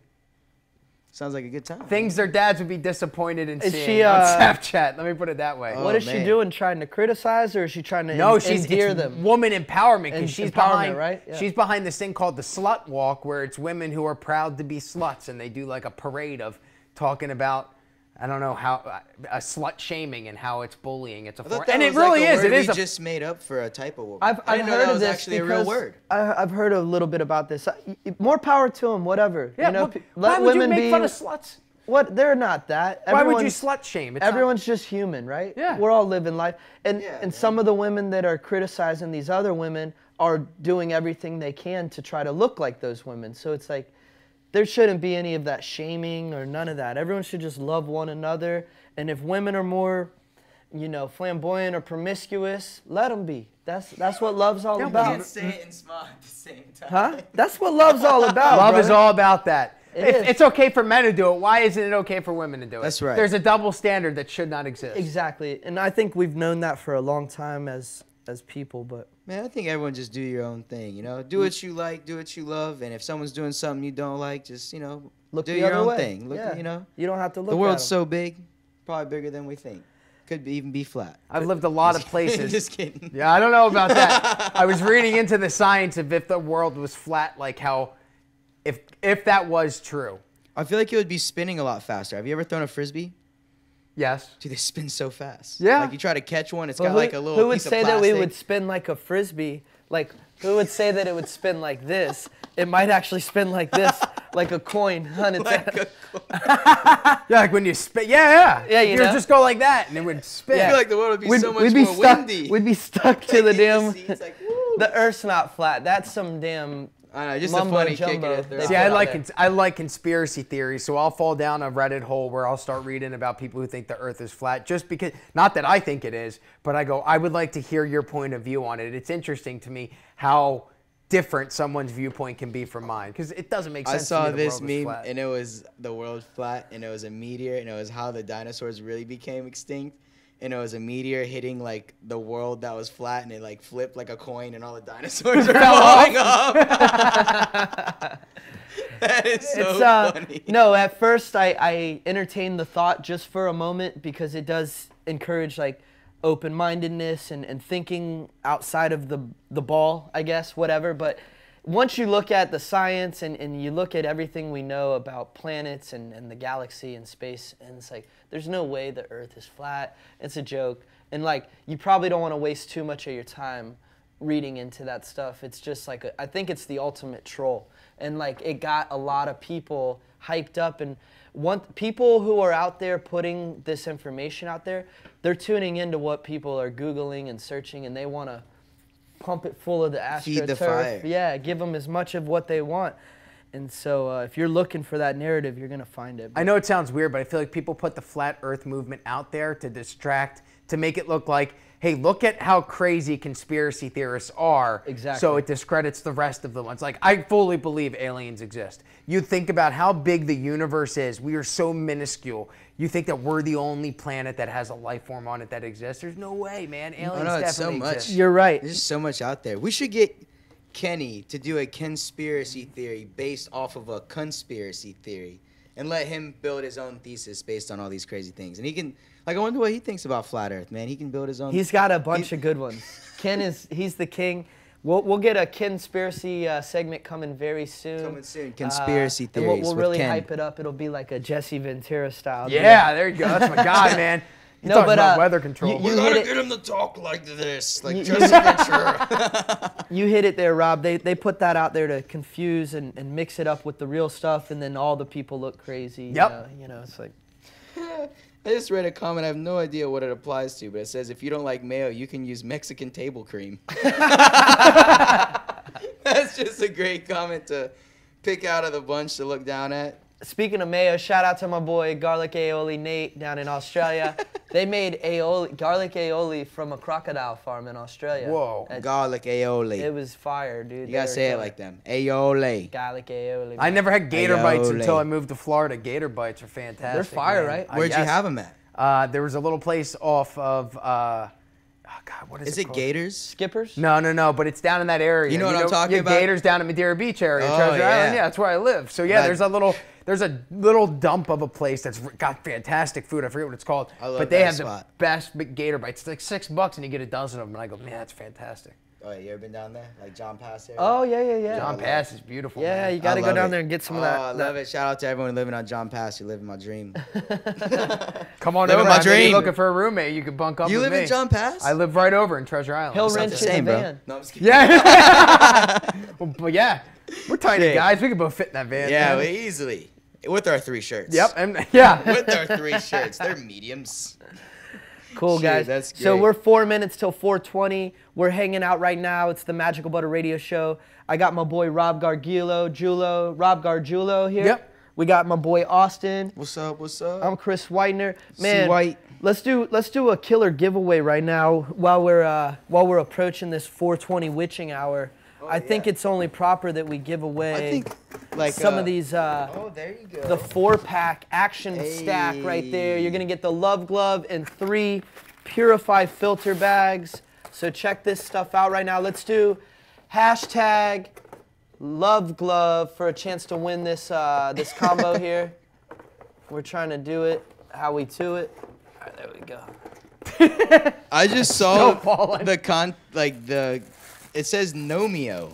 Sounds like a good time. things their dads would be disappointed in Is seeing she, on Snapchat. Let me put it that way. What is she doing? Trying to criticize, or is she trying to she's endear them? woman empowerment, because she's behind, right? Yeah. She's behind this thing called the Slut Walk, where it's women who are proud to be sluts, and they do like a parade of talking about, I don't know how, a slut shaming and how it's bullying. It's a form, and it really is. It is just made up for a type of word. I've heard of this actually a real word. I've heard a little bit about this. More power to them, whatever. Yeah, you know, why let would women you make be. fun of sluts? What? They're not that. Why would you slut shame? Everyone's just human, right? Yeah. We're all living life. And some of the women that are criticizing these other women are doing everything they can to try to look like those women. So it's like, there shouldn't be any of that shaming or none of that. Everyone should just love one another. And if women are more, you know, flamboyant or promiscuous, let them be. That's what love's all about. You can't say it and smile at the same time. Huh? That's what love's all about. Love is brother. all about that. It It's okay for men to do it. Why isn't it okay for women to do it? That's right. There's a double standard that should not exist. Exactly. And I think we've known that for a long time as people, but Man, I think everyone just do your own thing, you know? Do what you like, do what you love, and if someone's doing something you don't like, just, you know, look do the your other own way. thing. Look, Yeah. you know? You don't have to look The world's at 'em. so big, probably bigger than we think. Could even be flat. I've lived a lot of places. Just kidding. Yeah, I don't know about that. I was reading into the science of if the world was flat, like how, if that was true. I feel like it would be spinning a lot faster. Have you ever thrown a Frisbee? Yes. Dude, they spin so fast. Yeah. Like you try to catch one, it's Well, got like a little who would piece say of that plastic. we would spin like a Frisbee? Like, who would say that it would spin like this? It might actually spin like this, like a coin on its head. Yeah, like when you spin. Yeah. Yeah, you would know? just go like that, and it would spin. I feel like the world would be so much more stuck, windy. We'd be stuck to the Like, you damn. see, it's like, woo. The Earth's not flat. That's some damn. I know, just a mumbo funny kick jumbo. it. They See, put out there. I like conspiracy theories, so I'll fall down a Reddit hole where I'll start reading about people who think the Earth is flat, just because, not that I think it is, but I would like to hear your point of view on it. It's interesting to me how different someone's viewpoint can be from mine, because it doesn't make sense. I saw to me the this world is meme, flat. and it was the world flat, and it was a meteor, and it was how the dinosaurs really became extinct. And it was a meteor hitting like the world that was flat, and it like flipped like a coin, and all the dinosaurs are falling off. That is so funny. No, at first I entertained the thought just for a moment, because it does encourage like open-mindedness and thinking outside of the ball, I guess, whatever. But once you look at the science and you look at everything we know about planets and the galaxy and space, and it's like, there's no way the Earth is flat. It's a joke. And like, you probably don't want to waste too much of your time reading into that stuff. It's just like, I think it's the ultimate troll. And like, it got a lot of people hyped up, and people who are out there putting this information out there, they're tuning into what people are Googling and searching, and they want to pump it full of the AstroTurf. Feed the fire. Yeah, give them as much of what they want. And so if you're looking for that narrative, you're going to find it. I know it sounds weird, but I feel like people put the flat Earth movement out there to distract, to make it look like, hey, look at how crazy conspiracy theorists are. Exactly. So it discredits the rest of the ones. Like, I fully believe aliens exist. You think about how big the universe is. We are so minuscule. You think that we're the only planet that has a life form on it that exists? There's no way, man. Aliens it's so definitely much. exist. You're right. There's just so much out there. We should get Kenny to do a conspiracy theory based off of a conspiracy theory, and let him build his own thesis based on all these crazy things. And he can, like, I wonder what he thinks about flat Earth, man. He can build his own. He's got a bunch of good ones. He's the king. We'll get a conspiracy segment coming very soon. Coming soon. Conspiracy and theories we'll with really Ken. hype it up. It'll be like a Jesse Ventura style. Yeah, there you go. That's my guy, man. He talks about weather control. You hit it. Get him to talk like this, like Jesse Ventura. You hit it there, Rob. They put that out there to confuse and mix it up with the real stuff, and then all the people look crazy. Yep. You know, it's like. I just read a comment. I have no idea what it applies to, but it says if you don't like mayo, you can use Mexican table cream. That's just a great comment to pick out of the bunch to look down at. Speaking of mayo, shout out to my boy Garlic Aioli Nate down in Australia. They made aioli, garlic aioli from a crocodile farm in Australia. Whoa. Garlic aioli. It was fire, dude. You gotta say it like them. Aioli. Garlic aioli. I never had gator bites Aioli. until I moved to Florida. Gator bites are fantastic. They're fire, man. right? Where'd you Yes. have them at? There was a little place off of, oh God, what is Is it it called? Gators? Skippers? No, but it's down in that area. You know what I'm talking you have about? Gators down in Madeira Beach area, Oh, Treasure Island. yeah. Yeah, that's where I live. So yeah, Right. there's a little dump of a place that's got fantastic food. I forget what it's called. I love but they that have spot. the best big gator bites. It's like $6 and you get a dozen of them. And I go, man, that's fantastic. Oh, you ever been down there? Like John Pass area? Oh, yeah. John Pass is beautiful. Yeah, man. you got to I go love down it. there and get some of Oh, that. I love it. Shout out to everyone living on John Pass. You're living my dream. Come on Living over. my I mean, dream. you're looking for a roommate. You could bunk up You with live me. in John Pass? I live right over in Treasure Island. He'll That's rent not you the the same, bro. van. No, I'm just kidding. Yeah. But yeah, we're tiny Shit. guys. We could both fit in that van. Yeah, man. we easily. With our 3 shirts. Yep. And yeah. With our 3 shirts. They're mediums. Cool, Shit, guys. that's So great. we're 4 minutes till 4:20. We're hanging out right now. It's the Magical Butter Radio Show. I got my boy Rob Gargiulo here. Yep. We got my boy Austin. What's up? What's up? I'm Chris Whitener. Man, White. let's do a killer giveaway right now while we're approaching this 4:20 witching hour. I think it's only proper that we give away I think like some of these oh, there you go. the 4-pack action stack right there. You're gonna get the Love Glove and 3 Purify filter bags. So check this stuff out right now. Let's do hashtag Love Glove for a chance to win this this combo here. We're trying to do it how we do it. All right, there we go. I just saw falling. it says Nomeo.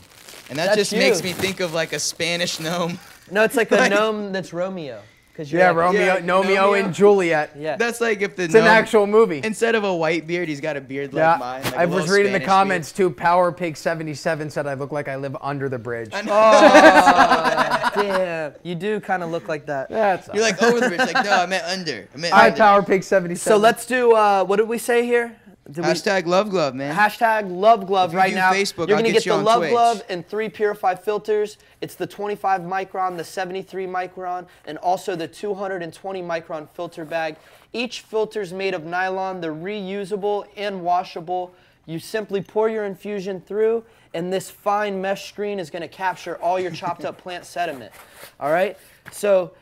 And that That's just makes you. me think of like a Spanish gnome. No, it's like a gnome that's Romeo. Cause you're Yeah, like- Romeo, Yeah, Romeo Romeo. and Juliet. Yeah. That's like if the It's an actual movie. instead of a white beard, he's got a beard Yeah, like mine. Like I a was little reading the Spanish comments too. Power Pig 77 said I look like I live under the bridge. I know. Oh, damn. You do kind of look like that. That's You're like over the bridge. Like, no, I meant under. I meant Hi, under. Power Pig 77. So let's do, what did we say here? Did we, Hashtag Love Glove, man. hashtag Love Glove If you right do now. Facebook, You're I'll gonna get get you the on Love Twitch. Glove and 3 Purify filters. It's the 25 micron, the 73 micron, and also the 220 micron filter bag. Each filter's made of nylon. They're reusable and washable. You simply pour your infusion through, and this fine mesh screen is gonna capture all your chopped up plant sediment. All right? So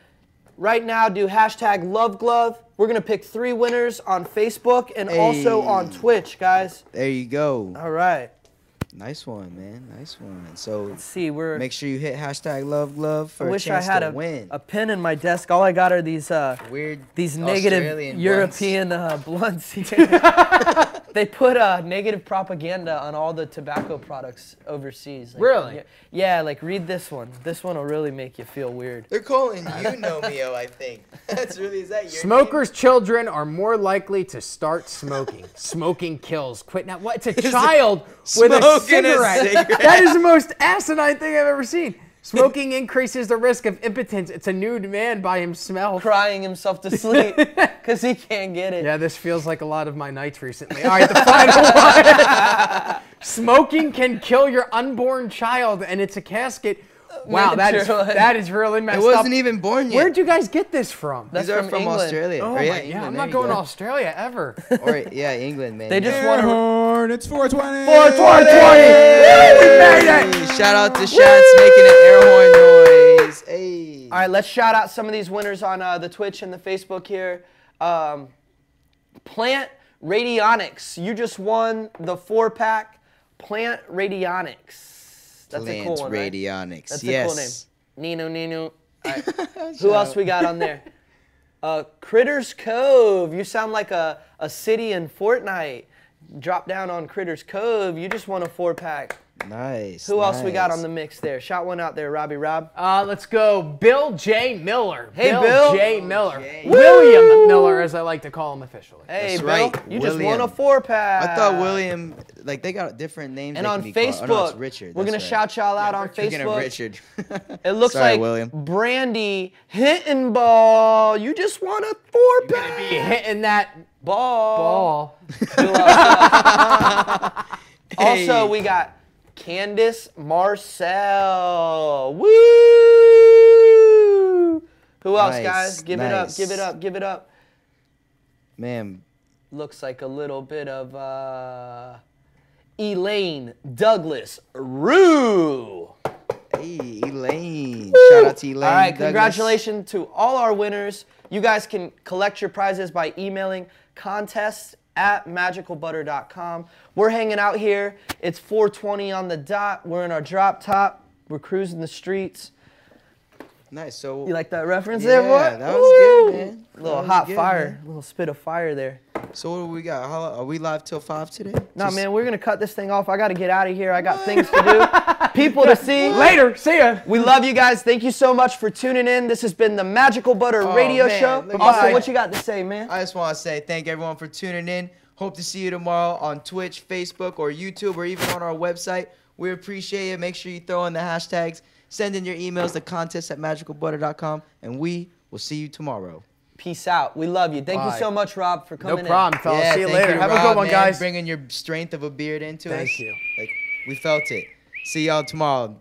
right now, do hashtag Love Glove. We're gonna pick 3 winners on Facebook and also on Twitch, guys. There you go. All right. Nice one, man. Nice one. So Let's see. make sure you hit hashtag Love Glove for I a wish I chance had to win. a pen in my desk. All I got are these Weird negative Australian European blunts here. They put negative propaganda on all the tobacco products overseas. Like, Really? Yeah, like read this one. This one will really make you feel weird. They're calling you Nomeo, I think. That's really, is that your Smokers' children are more likely to start smoking. Smoking kills. Quit now. What? It's a child with a smoking a cigarette. cigarette. That is the most asinine thing I've ever seen. Smoking increases the risk of impotence. It's a nude man by himself. Crying himself to sleep because he can't get it. Yeah, this feels like a lot of my nights recently. All right, the final one. Smoking can kill your unborn child, and it's a casket. Wow, that is really messed It up. wasn't even born yet. Where'd you guys get this from? That's These are from from England. Australia. Oh Or, my, yeah, yeah, England, I'm there not you going to go. Australia ever. Or, yeah, England, man. They just Air want to. horn, it's 420. 420! Woo, we made it! Hey, shout out to Shots making an air horn noise. Hey. All right, let's shout out some of these winners on the Twitch and the Facebook here. Plant Radionics. You just won the 4-pack Plant Radionics. That's a cool one, right? Radionics. That's yes. a cool name. Nino. All right. Who else we got on there? Critters Cove. You sound like a city in Fortnite. Drop down on Critters Cove. You just won a 4-pack. Nice. Who else we got nice. on the mix there? Shout one out there, Robbie Rob. Let's go Bill J. Miller. Hey, Bill. J. Miller. J. William Miller, as I like to call him officially. Hey, That's Bill. right, You just won a William. 4-pack. I thought William, like they got different names. And they on can be called. Facebook, Oh, no, it's Richard. we're going to that's shout y'all out on Thinking of Facebook. Richard. It looks Sorry, like William. Brandy Hitting Ball. You just won a 4-pack. Be hitting that Ball. ball. Also, we got Candace Marcel. Woo! Who else, Nice, guys? Give it up, nice. give it up, give it up. Man, looks like a little bit of Elaine Douglas Rue. Hey, Elaine. Shout out to Elaine. All right, Douglas. congratulations to all our winners. You guys can collect your prizes by emailing contests@MagicalButter.com. We're hanging out here. It's 4:20 on the dot. We're in our drop top. We're cruising the streets. Nice. So You like that reference there, boy? Yeah, that was good, man. A little That was hot good, fire, man. a little spit of fire there. So what do we got? Are we live till 5 today? Nah, man, we're gonna cut this thing off. I gotta get out of here. I got things to do, people to see. Later. See ya. We love you guys. Thank you so much for tuning in. This has been the Magical Butter Radio man, Show. look at Austin, that. what you got to say, man? I just want to say thank everyone for tuning in. Hope to see you tomorrow on Twitch, Facebook, or YouTube, or even on our website. We appreciate it. Make sure you throw in the hashtags. Send in your emails to contest@MagicalButter.com, and we will see you tomorrow. Peace out. We love you. Thank you Bye. so much, Rob, for No coming problem, fellas. See you thank later. Have a Rob, good one, man, guys. Bringing your strength of a beard into us. Thank you. Like, we felt it. See y'all tomorrow.